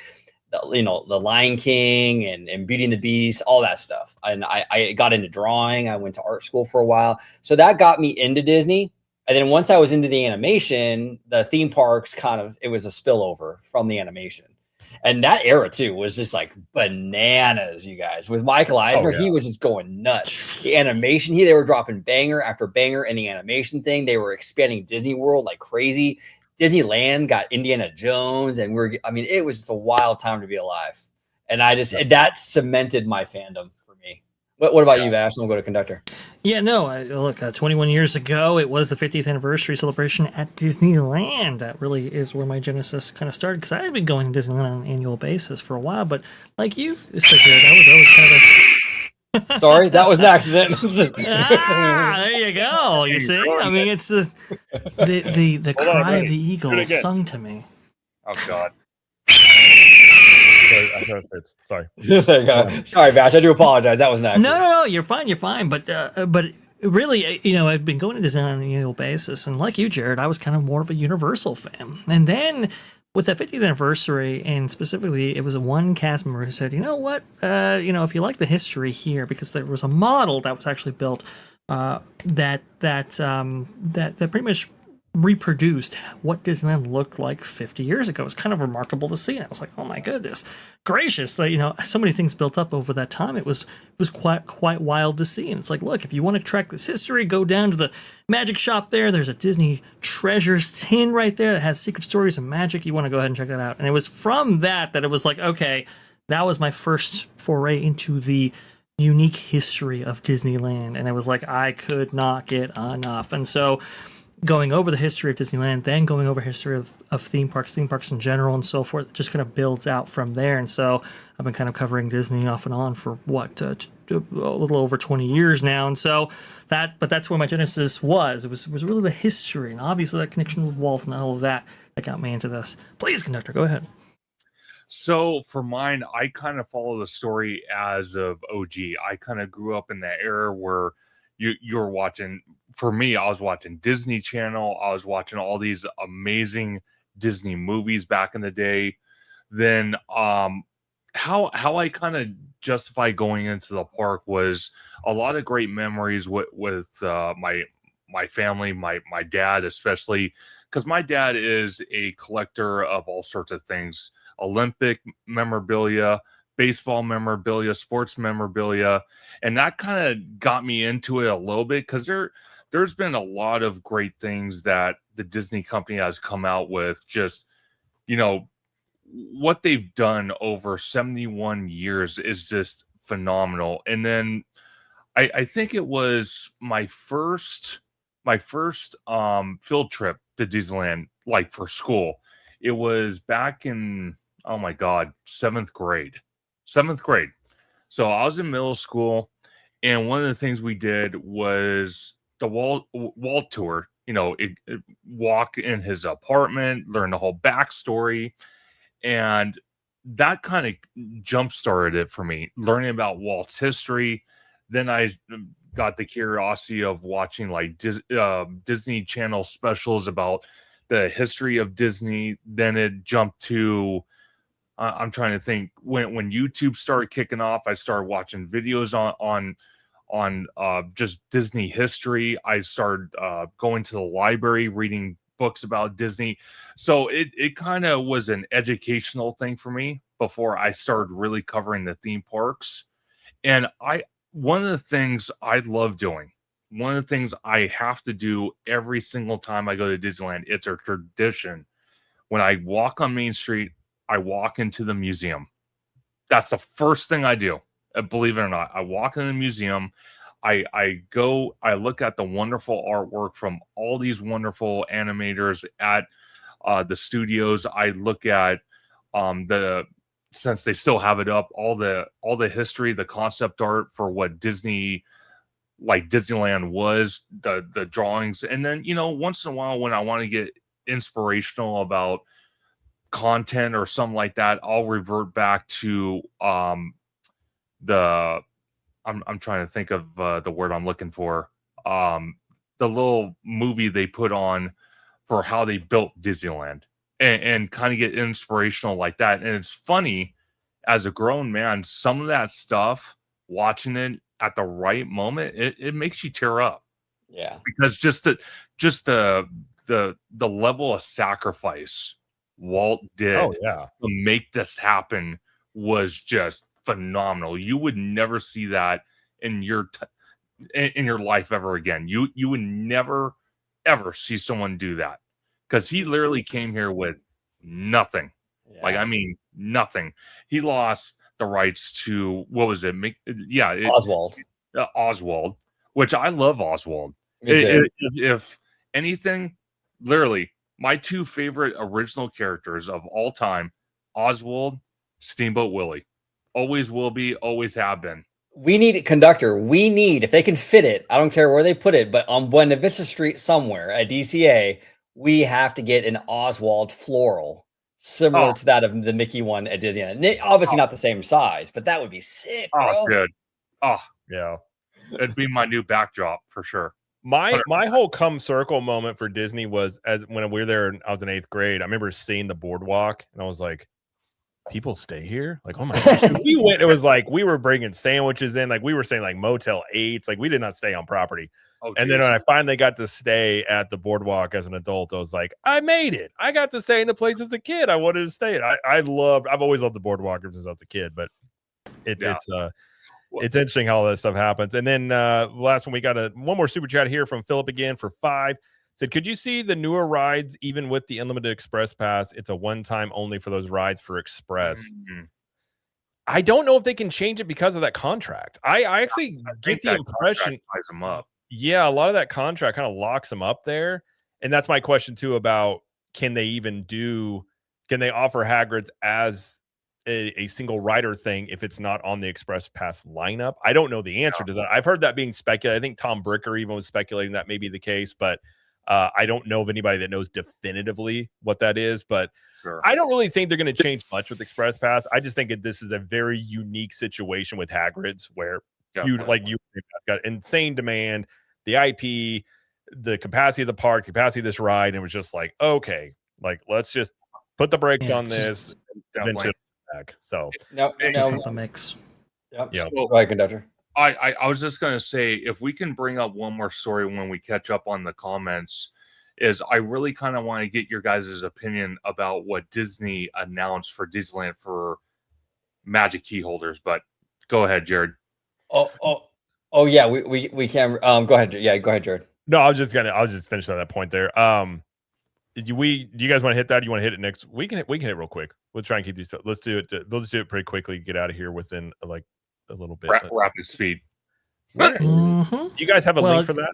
the Lion King and Beauty and the Beast, all that stuff. And I got into drawing. I went to art school for a while. So that got me into Disney. And then once I was into the animation, the theme parks it was a spillover from the animation. And that era too was just like bananas, you guys. With Michael Eisner, he was just going nuts. The animation, they were dropping banger after banger in the animation thing. They were expanding Disney World like crazy. Disneyland got Indiana Jones, and it was just a wild time to be alive. And that cemented my fandom for me. What about you, Vash? We'll go to conductor. Yeah, no, look, 21 years ago, it was the 50th anniversary celebration at Disneyland. That really is where my genesis kind of started, because I had been going to Disneyland on an annual basis for a while, but like you, it's like that was always kind of Sorry, that was an accident. There you go. You see, I mean, it's the cry of the eagle sung to me. Oh God. I thought it fits. Sorry. There you go. Sorry, Vash. I do apologize. That was next. No, you're fine. But really, I've been going to Disney on an annual basis, and like you, Jared, I was kind of more of a Universal fan. And then with that 50th anniversary, and specifically, it was one cast member who said, "You know what? If you like the history here, because there was a model that was actually built that pretty much reproduced what Disneyland looked like 50 years ago. It was kind of remarkable to see. And I was like, oh my goodness gracious, so many things built up over that time. It was quite wild to see. And it's like, look, if you want to track this history, go down to the magic shop there. There's a Disney treasures tin right there that has secret stories and magic. You want to go ahead and check that out. And it was from that it was like, okay, that was my first foray into the unique history of Disneyland. And it was like, I could not get enough. And so going over the history of Disneyland, then going over history of theme parks in general and so forth, it just kind of builds out from there. And so I've been kind of covering Disney off and on for a little over 20 years now. And so that's where my genesis was. It was really the history, and obviously that connection with Walt and all of that got me into this. Please, conductor, go ahead. So for mine, I kind of follow the story as of OG. I kind of grew up in that era where you're watching. For me, I was watching Disney Channel. I was watching all these amazing Disney movies back in the day. Then how I kind of justify going into the park was a lot of great memories with my family, my dad especially, because my dad is a collector of all sorts of things: Olympic memorabilia, baseball memorabilia, sports memorabilia, and that kind of got me into it a little bit, because there's been a lot of great things that the Disney company has come out with. Just, what they've done over 71 years is just phenomenal. And then I think it was my first field trip to Disneyland, like for school. It was back in, oh my God, seventh grade. So I was in middle school, and one of the things we did was the Walt tour. Walk in his apartment, learn the whole backstory, and that kind of jump started it for me, learning about Walt's history. Then I got the curiosity of watching like Disney Channel specials about the history of Disney. Then it jumped to I'm trying to think, when YouTube started kicking off, I started watching videos on just Disney history. I started going to the library, reading books about Disney. So it kind of was an educational thing for me before I started really covering the theme parks. And one of the things I love doing, one of the things I have to do every single time I go to Disneyland, it's a tradition. When I walk on Main Street, I walk into the museum. That's the first thing I do. Believe it or not, I walk in the museum. I look at the wonderful artwork from all these wonderful animators at the studios. I look at since they still have it up, all the history, the concept art for what Disneyland was, the drawings. And then, once in a while when I want to get inspirational about content or something like that, I'll revert back to I'm trying to think of the word I'm looking for. The little movie they put on for how they built Disneyland, and kind of get inspirational like that. And it's funny, as a grown man, some of that stuff, watching it at the right moment, it makes you tear up. Yeah. Because just the level of sacrifice Walt did to make this happen was just phenomenal. You would never see that in your life ever again. You would never ever see someone do that, because he literally came here with nothing. Yeah. Like, I mean, nothing. He lost the rights to, what was it? Oswald, which I love Oswald. If anything, literally, my two favorite original characters of all time, Oswald, Steamboat Willie. Always will be, always have been. We need a conductor. If they can fit it, I don't care where they put it, but on Buena Vista Street somewhere at DCA, we have to get an Oswald floral similar to that of the Mickey one at Disneyland. Obviously not the same size, but that would be sick, bro. Oh, good. Oh, Yeah. it'd be my new backdrop for sure. My whole come circle moment for Disney was as when we were there and I was in 8th grade. I remember seeing the boardwalk and I was like, people stay here? Like, oh my gosh. We went, it was like we were bringing sandwiches in, like we were saying like Motel 8s, like we did not stay on property. Oh, and then when I finally got to stay at the boardwalk as an adult, I was like, I made it. I got to stay in the place as a kid I wanted to stay at. I've always loved the boardwalk since I was a kid, but it's interesting how all that stuff happens. And then last one, we got one more super chat here from Philip again for 5. Said, could you see the newer rides even with the unlimited express pass? It's a one-time only for those rides for express. Mm-hmm. I don't know if they can change it because of that contract. I actually get the impression ties them up. Yeah, a lot of that contract kind of locks them up there. And that's my question too about can they offer Hagrid's as a single rider thing if it's not on the express pass lineup? I don't know the answer to that. I've heard that being speculated. I think Tom Bricker even was speculating that may be the case, but I don't know of anybody that knows definitively what that is. But sure. I don't really think they're going to change much with express pass. I just think this is a very unique situation with Hagrid's where you got insane demand, the IP, the capacity of the park, the capacity of this ride, and it was just like, okay, like let's just put the brakes on this, then ship it back. So just not the mix. Yep. So, go ahead, conductor. I was just gonna say, if we can bring up one more story when we catch up on the comments, is I really kind of want to get your guys' opinion about what Disney announced for Disneyland for Magic Key holders. But go ahead, Jared. Oh yeah, we can go ahead. Yeah, go ahead, Jared. No, I was just finishing on that point there. Do you guys want to hit that? Do you want to hit it next? We can hit it real quick. We'll try and keep these. Let's do it. Let's do it pretty quickly. Get out of here within like a little bit. Rapid speed. Mm-hmm. You guys have a link for that?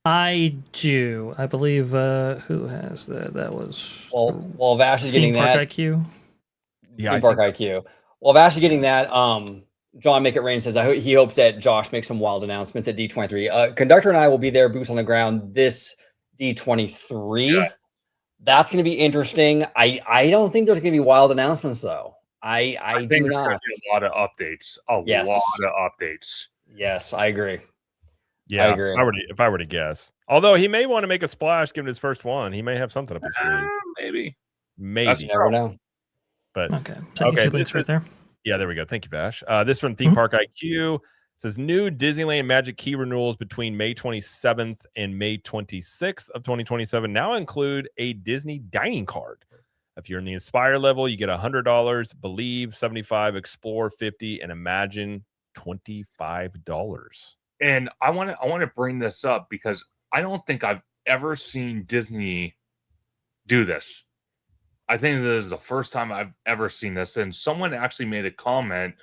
I do. I believe who has that? That was well Vash is getting that. IQ. Yeah, Theme Park IQ. Well, Vash is getting that. John Make It Rain says he hopes that Josh makes some wild announcements at D23. Conductor and I will be there, boots on the ground, this D23. Yeah. That's going to be interesting. I don't think there's going to be wild announcements though. I think there's going to be a lot of updates. A lot of updates. Yes, I agree. Yeah, I agree. If I were to guess, although he may want to make a splash, given his first one, he may have something up his sleeve. Maybe. You never know. But okay, links right there. Yeah, there we go. Thank you, Vash. This from Theme Park IQ says new Disneyland Magic Key renewals between May 27th and May 26th of 2027 now include a Disney dining card. If you're in the Inspire level, you get $100, Believe $75, Explore $50, and Imagine $25. And I want to bring this up because I don't think I've ever seen Disney do this. I think this is the first time I've ever seen this. And someone actually made a comment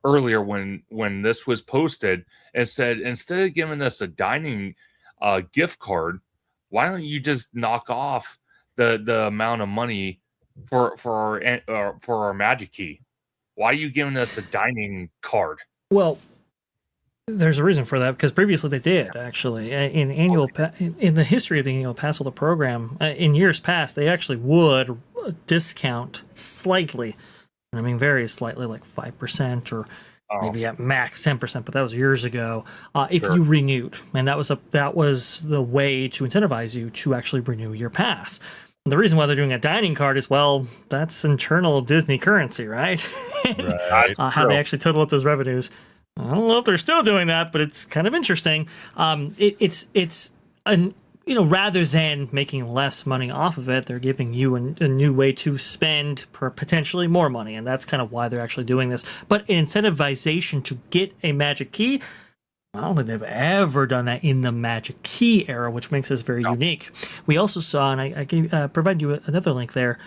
earlier when this was posted and said, instead of giving us a dining gift card, why don't you just knock off the amount of money for our Magic Key? Why are you giving us a dining card? Well, there's a reason for that, because previously they did actually in the history of the annual pass holder program. In years past, they actually would discount slightly. I mean, very slightly, like 5% or maybe at max 10%. But that was years ago. If you renewed, and that was the way to incentivize you to actually renew your pass. And the reason why they're doing a dining card is, well, that's internal Disney currency, right? How they actually total up those revenues. I don't know if they're still doing that, but it's kind of interesting. Rather than making less money off of it, they're giving you a new way to spend potentially more money, and that's kind of why they're actually doing this. But incentivization to get a Magic Key, I don't think they've ever done that in the Magic Key era, which makes this very unique. We also saw, and I provide you another link there,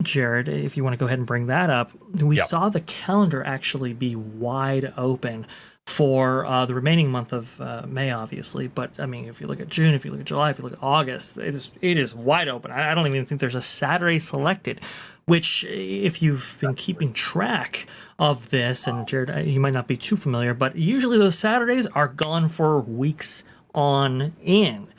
Jared, if you want to go ahead and bring that up, we saw the calendar actually be wide open for the remaining month of May, obviously. But I mean, if you look at June, if you look at July, if you look at August, it is wide open. I don't even think there's a Saturday selected, which if you've been keeping track of this, and Jared, you might not be too familiar, but usually those Saturdays are gone for weeks on end.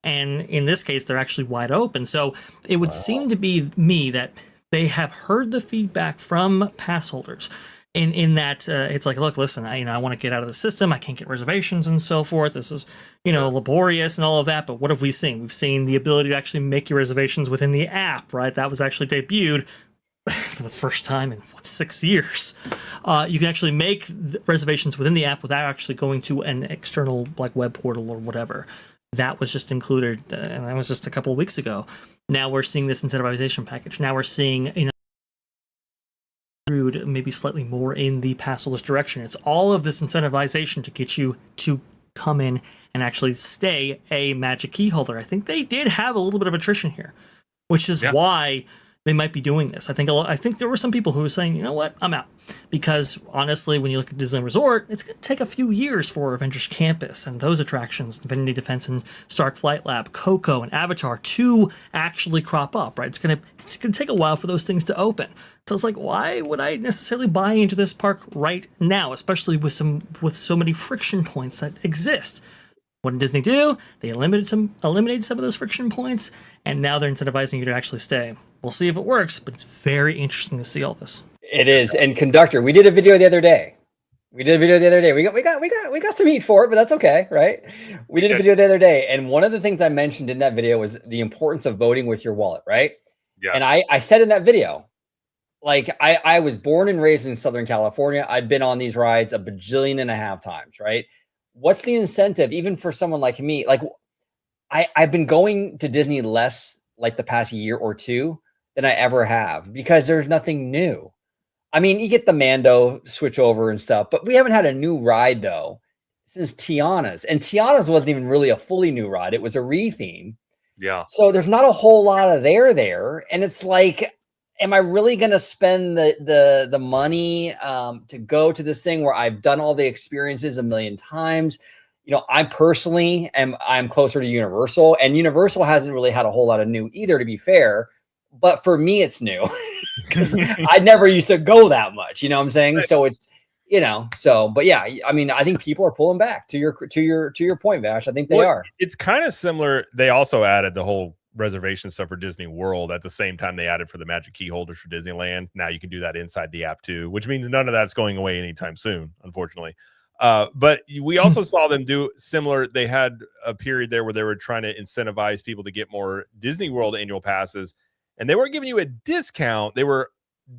And in this case, they're actually wide open. So it would seem to be me that they have heard the feedback from pass holders in that it's like, look, listen, I want to get out of the system. I can't get reservations and so forth. This is, laborious and all of that. But what have we seen? We've seen the ability to actually make your reservations within the app, right? That was actually debuted for the first time in 6 years. You can actually make reservations within the app without actually going to an external like web portal or whatever. That was just included, and that was just a couple of weeks ago. Now we're seeing this incentivization package. Now we're seeing, maybe slightly more in the pass holder's direction. It's all of this incentivization to get you to come in and actually stay a Magic Key holder. I think they did have a little bit of attrition here, which is why they might be doing this. I think there were some people who were saying, you know what, I'm out. Because honestly, when you look at Disneyland Resort, it's going to take a few years for Avengers Campus and those attractions, Infinity Defense and Stark Flight Lab, Coco and Avatar to actually crop up, right? It's going to take a while for those things to open. So it's like, why would I necessarily buy into this park right now, especially with so many friction points that exist? What did Disney do? They eliminated some of those friction points, and now they're incentivizing you to actually stay. We'll see if it works, but it's very interesting to see all this. It is. And Conductor, we did a video the other day. We got some heat for it, but that's okay, right? We did a video the other day, and one of the things I mentioned in that video was the importance of voting with your wallet, right? Yes. And I said in that video, like I was born and raised in Southern California. I've been on these rides a bajillion and a half times, right? What's the incentive, even for someone like me? Like I've been going to Disney less like the past year or two than I ever have because there's nothing new. I mean, you get the Mando switch over and stuff, but we haven't had a new ride though since Tiana's. And Tiana's wasn't even really a fully new ride. It was a retheme. Yeah. So there's not a whole lot of there. And it's like, am I really going to spend the money to go to this thing where I've done all the experiences a million times? I personally I'm closer to Universal, and Universal hasn't really had a whole lot of new either, to be fair. But for me, it's new because I never used to go that much. You know what I'm saying? So it's, but yeah, I mean, I think people are pulling back to your point, Vash. I think they are. It's kind of similar. They also added the whole reservation stuff for Disney World at the same time they added for the Magic Key holders for Disneyland. Now you can do that inside the app too, which means none of that's going away anytime soon, unfortunately. But we also saw them do similar. They had a period there where they were trying to incentivize people to get more Disney World annual passes, and they weren't giving you a discount. They were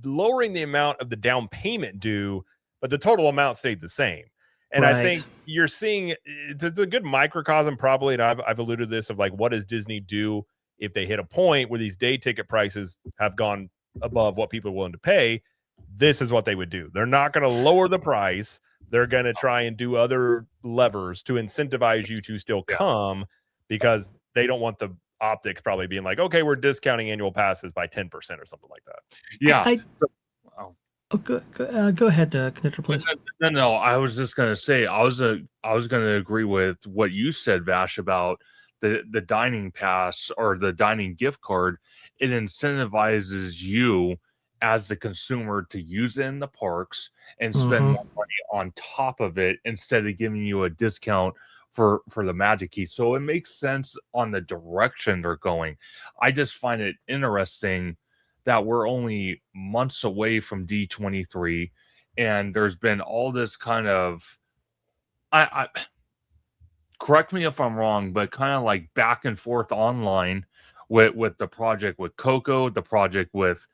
lowering the amount of the down payment due, but the total amount stayed the same. And I think you're seeing it's a good microcosm probably, and I've alluded to this, of like, what does Disney do if they hit a point where these day ticket prices have gone above what people are willing to pay? This is what they would do. They're not going to lower the price. They're going to try and do other levers to incentivize you to still come, because they don't want the optics probably being like, okay, we're discounting annual passes by 10% or something like that. Yeah. Go ahead, Conductor, please. No. I was just going to say, I was going to agree with what you said, Vash, about the dining pass or the dining gift card. It incentivizes you as the consumer to use it in the parks and spend more money on top of it instead of giving you a discount for the Magic Key. So it makes sense on the direction they're going. I just find it interesting that we're only months away from D23, and there's been all this kind of, I correct me if I'm wrong, but kind of like back and forth online with the project with Coco, the project with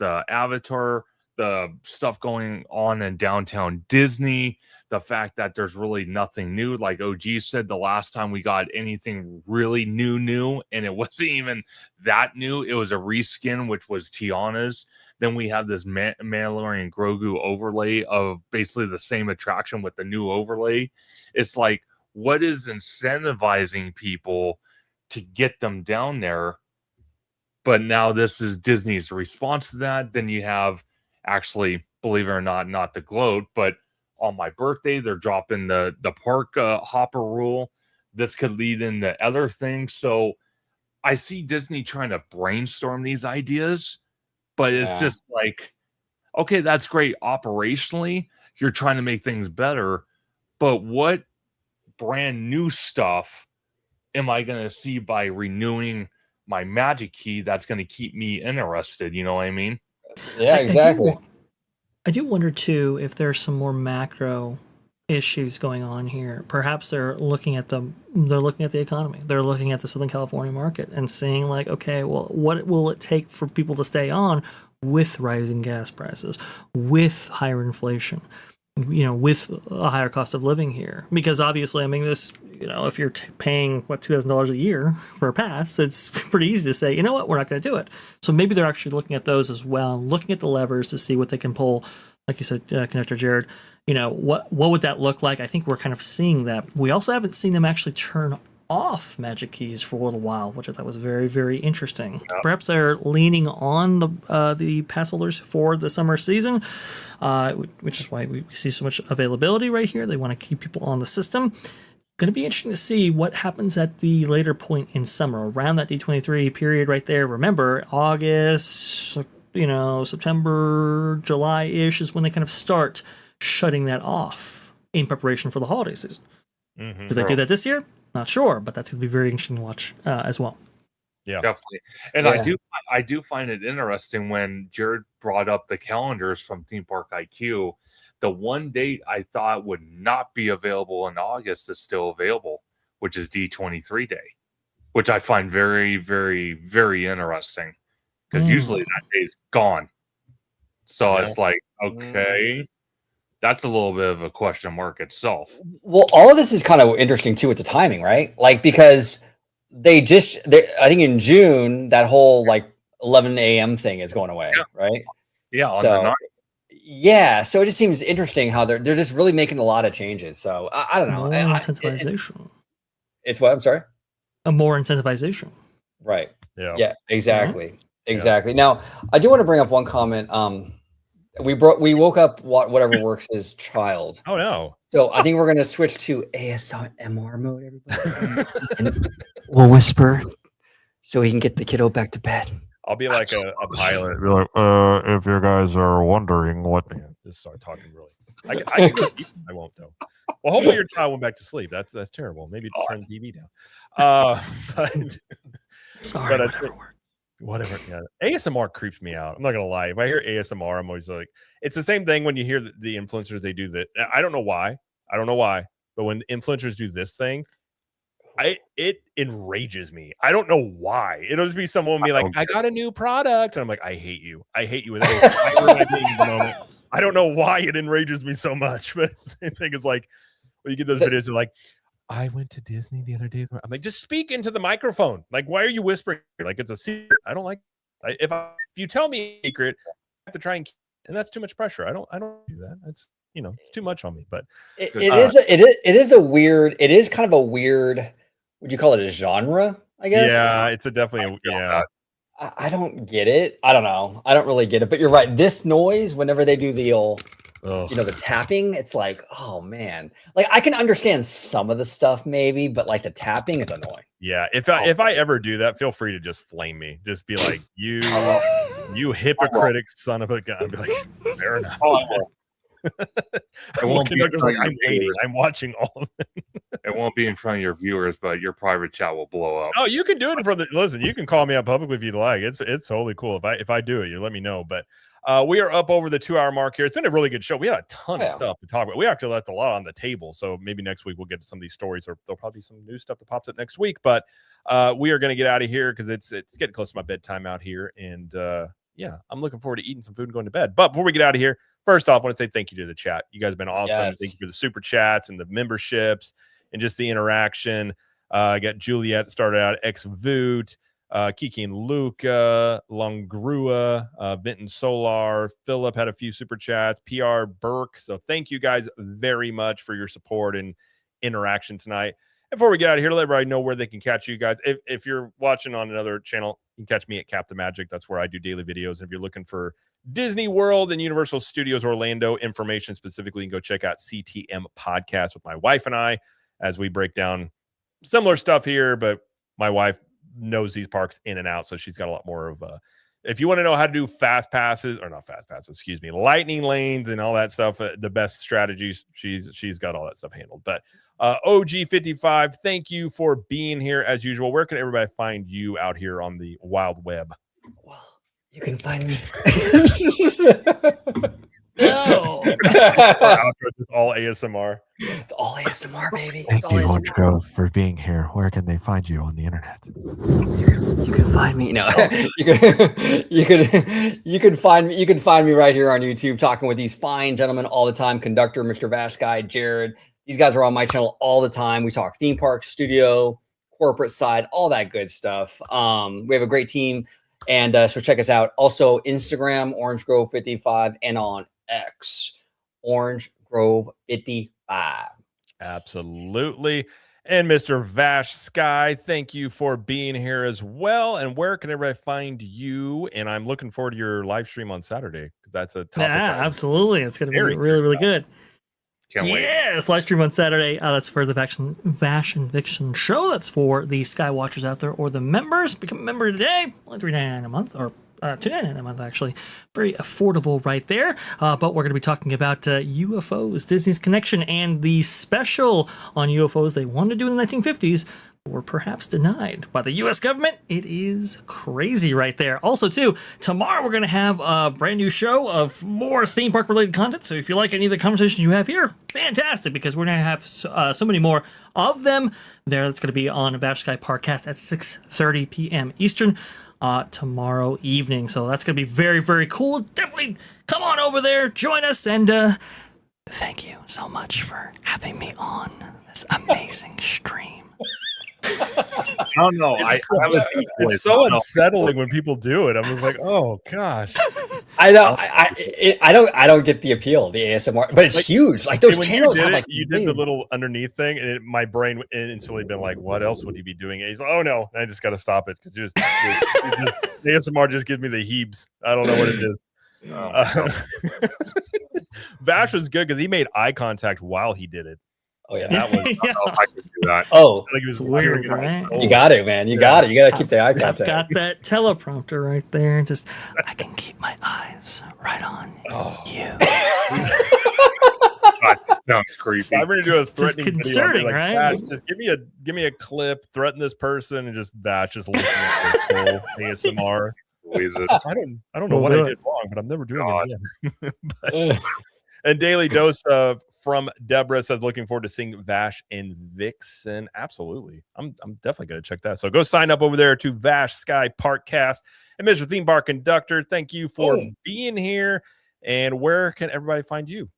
Avatar, the stuff going on in downtown Disney, the fact that there's really nothing new. Like OG said, the last time we got anything really new, and it wasn't even that new. It was a reskin, which was Tiana's. Then we have this Mandalorian Grogu overlay of basically the same attraction with the new overlay. It's like, what is incentivizing people to get them down there? But now this is Disney's response to that. Then you have, actually, believe it or not the gloat, but on my birthday, they're dropping the park hopper rule. This could lead into other things. So I see Disney trying to brainstorm these ideas, but it's just like, okay, that's great. Operationally, you're trying to make things better, but what brand new stuff am I going to see by renewing my magic key that's going to keep me interested? You know what I mean? Yeah, exactly. I do wonder too if there's some more macro issues going on here. Perhaps they're looking at the economy. They're looking at the Southern California market and seeing like, okay, well, what will it take for people to stay on with rising gas prices, with higher inflation, with a higher cost of living here? Because obviously, I mean, this, if you're paying $2,000 a year for a pass, it's pretty easy to say, you know what, we're not going to do it. So maybe they're actually looking at those as well, looking at the levers to see what they can pull. Like you said, Conductor Jared, what would that look like? I think we're kind of seeing that. We also haven't seen them actually turn off magic keys for a little while, which I thought was very, very interesting. Yeah. Perhaps they're leaning on the pass holders for the summer season, which is why we see so much availability right here. They want to keep people on the system. Going to be interesting to see what happens at the later point in summer, around that D23 period right there. Remember, August, September, July-ish is when they kind of start shutting that off in preparation for the holiday season. Mm-hmm. Do they do that this year? Not sure, but that's going to be very interesting to watch as well. Yeah, definitely. And Yeah. I do find it interesting when Jared brought up the calendars from Theme Park IQ. The one date I thought would not be available in August is still available, which is D23 day, which I find very, very, very interesting because usually that day's gone. So it's like, okay, that's a little bit of a question mark itself. Well, all of this is kind of interesting too with the timing, right? Like, because I think in June, that whole like 11 a.m. thing is going away, right? Yeah, on So, the 9th. Yeah, so it just seems interesting how they're just really making a lot of changes. So I don't know. More incentivization. It's what? I'm sorry? More incentivization. Right. yeah. Yeah, exactly. Exactly. Now, I do want to bring up one comment. We woke up whatever works as child. Oh no. So I think we're gonna switch to ASMR mode, everybody. And we'll whisper so we can get the kiddo back to bed. I'll be like a pilot. Be like, if you guys are wondering what, Just start talking really. I won't though. Well, hopefully your child went back to sleep. That's terrible. Maybe turn the TV down. But Sorry, but whatever. Yeah. ASMR creeps me out. I'm not gonna lie. If I hear ASMR, I'm always like, it's the same thing when you hear the influencers. They do that. I don't know why. But when influencers do this thing, it enrages me. I don't know why. It'll just be someone be like, I got a new product, and I'm like, I hate you with every moment. I don't know why it enrages me so much, but the same thing is like when you get those videos, they're like, I went to Disney the other day. I'm like, just speak into the microphone. Like, why are you whispering? Like, it's a secret. I don't like. If you tell me a secret, I have to try and that's too much pressure. I don't do that. That's it's too much on me. But it is kind of a weird. Would you call it a genre? I guess. Yeah, it's definitely I don't get it. I don't know. I don't really get it. But you're right. This noise, whenever they do the old, the tapping, it's like, oh man. Like I can understand some of the stuff maybe, but like the tapping is annoying. Yeah. If I ever do that, feel free to just flame me. Just be like, you hypocritic son of a gun. I'd be like, fair enough. I'm waiting. I'm watching all of it. It won't be in front of your viewers, but your private chat will blow up. Oh, you can do it for the listen. You can call me out publicly if you'd like. It's totally cool. If I do it, you let me know. But we are up over the 2-hour mark here. It's been a really good show. We had a ton of stuff to talk about. We actually left a lot on the table. So maybe next week we'll get to some of these stories, or there'll probably be some new stuff that pops up next week. But we are going to get out of here because it's getting close to my bedtime out here, and I'm looking forward to eating some food and going to bed. But before we get out of here, first off, I want to say thank you to the chat. You guys have been awesome. Yes. Thank you for the super chats and the memberships and just the interaction. I got Juliet that started out, Voot, Kiki and Luca, Longrua, Vinton Solar, Philip had a few super chats, PR Burke. So thank you guys very much for your support and interaction tonight. And before we get out of here, let everybody know where they can catch you guys. If you're watching on another channel, you can catch me at Captain Magic. That's where I do daily videos. And if you're looking for Disney World and Universal Studios Orlando information specifically, you can go check out CTM Podcast with my wife and I as we break down similar stuff here, but my wife knows these parks in and out, so she's got a lot more of if you want to know how to do fast passes, or not fast passes, excuse me, lightning lanes and all that stuff, the best strategies, she's got all that stuff handled. But OG55, thank you for being here as usual. Where can everybody find you out here on the wild web? Well, you can find me. No. Our outro is all ASMR. It's all ASMR, baby. Thank It's all you, Orange ASMR. Grove, for being here. Where can they find you on the internet? You can find me. No, you can find me right here on YouTube, talking with these fine gentlemen all the time. Conductor, Mr. Vash Sky, Jared. These guys are on my channel all the time. We talk theme park, studio, corporate side, all that good stuff. We have a great team, and so check us out. Also, Instagram, Orange Grove 55, and on X, Orange Grove 55. Absolutely. And Mr. Vash Sky, thank you for being here as well. And where can everybody find you? And I'm looking forward to your live stream on Saturday, because that's a topic. Yeah, absolutely. It's going to be Very really, really good. Can't wait. Yes, live stream on Saturday. That's for the Vash and Vixen show. That's for the Sky Watchers out there or the members. Become a member today. Only $3.99 a month, or $2.99 a month, actually. Very affordable right there. But we're going to be talking about UFOs, Disney's connection, and the special on UFOs they wanted to do in the 1950s, were perhaps denied by the U.S. government. It is crazy right there. Also, too, tomorrow we're going to have a brand new show of more theme park related content. So if you like any of the conversations you have here, fantastic, because we're going to have so many more of them there. That's going to be on Vash Sky ParkCast at 6:30 p.m. Eastern tomorrow evening. So that's going to be very, very cool. Definitely come on over there, join us, and thank you so much for having me on this amazing stream. I don't know. It's so unsettling when people do it. I'm just like, oh gosh. I know. I don't get the appeal, the ASMR, but it's huge. Like those When channels have you did, like you did the little underneath thing, and my brain instantly been like, what else would he be doing? And he's like, oh no, and I just got to stop it, because just ASMR just gives me the heebs. I don't know what it is. Vash was good because he made eye contact while he did it. Oh yeah, That was I don't know if I could do that. oh, like he was It's weird, doing it on his right? own. you got it, man. You got it. You got to keep the eye I've contact. got that teleprompter right there. Just I can keep my eyes right on you. God, this sounds creepy. I'm going to do a It's just threatening video. concerning, Like, right? Vash, just give me a clip, threaten this person, and just Vash just listen to their soul ASMR. Jesus. I don't know We'll what do I it. did wrong, but I'm never doing God. it again. And Daily Dose from Deborah says, looking forward to seeing Vash and Vixen. Absolutely. I'm definitely going to check that. So go sign up over there to Vash Sky ParkCast. And Mr. Theme Park Conductor, thank you for being here. And where can everybody find you?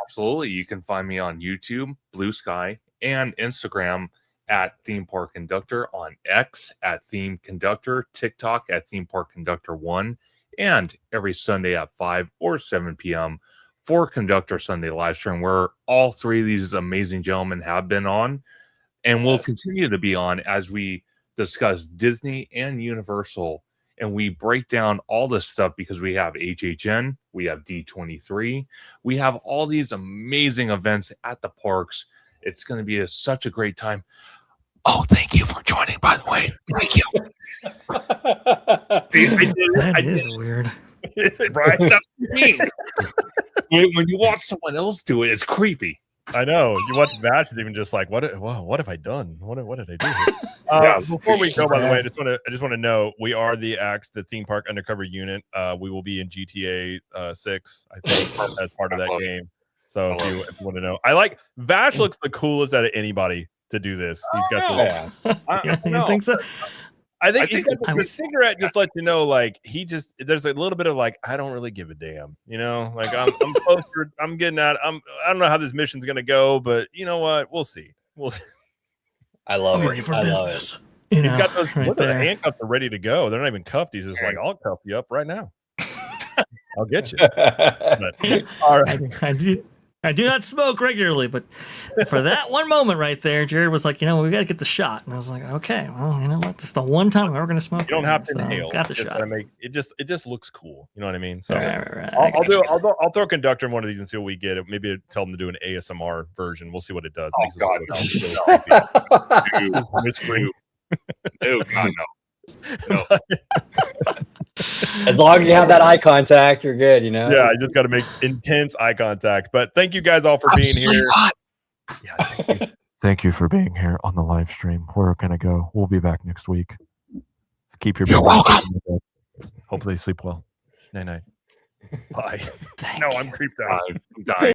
Absolutely. You can find me on YouTube, Blue Sky, and Instagram at Theme Park Conductor, on X at Theme Conductor, TikTok at Theme Park Conductor 1, and every Sunday at 5 or 7 p.m. for Conductor Sunday live stream, where all three of these amazing gentlemen have been on and will continue to be on as we discuss Disney and Universal. And we break down all this stuff because we have HHN, we have D23, we have all these amazing events at the parks. It's going to be such a great time. Oh, thank you for joining, by the way. Thank you. That is weird. Right? That's me. When you watch someone else do it, it's creepy. I know. You watch Vash is even just like, what have I done? What did I do here? Yes. Before we go, by the way, I just want to know, we are the theme park undercover unit. We will be in GTA 6, I think, as part of that game. So if you want to know, I like Vash looks the coolest out of anybody to do this. He's got the Yeah, you think so? I think think the cigarette just lets you know, like, there's a little bit of like, I don't really give a damn, like I'm closer, I'm getting out. I don't know how this mission's gonna go, but you know what? We'll see. I love I'm it. ready for I love business. He's got those right the there. handcuffs are ready to go. They're not even cuffed. He's just like, I'll cuff you up right now. I'll get you. it. But, all right. I do not smoke regularly, but for that one moment right there, Jared was like, we got to get the shot. And I was like, okay, well, you know what? This is the one time I'm ever going to smoke. You don't have to so inhale. Got the Just shot. gotta it just looks cool. You know what I mean? So Right. I'll throw a conductor in one of these and see what we get. Maybe tell them to do an ASMR version. We'll see what it does. Oh, Makes it God. look so creepy. No, God, no. As long as you have that eye contact, you're good, you know? Yeah, I just got to make intense eye contact. But thank you guys all for being here. Yeah, thank you. Thank you for being here on the live stream. We're going to go. We'll be back next week. Keep your You're welcome. Hopefully sleep well. Night night. Bye. No, I'm creeped out. I'm dying.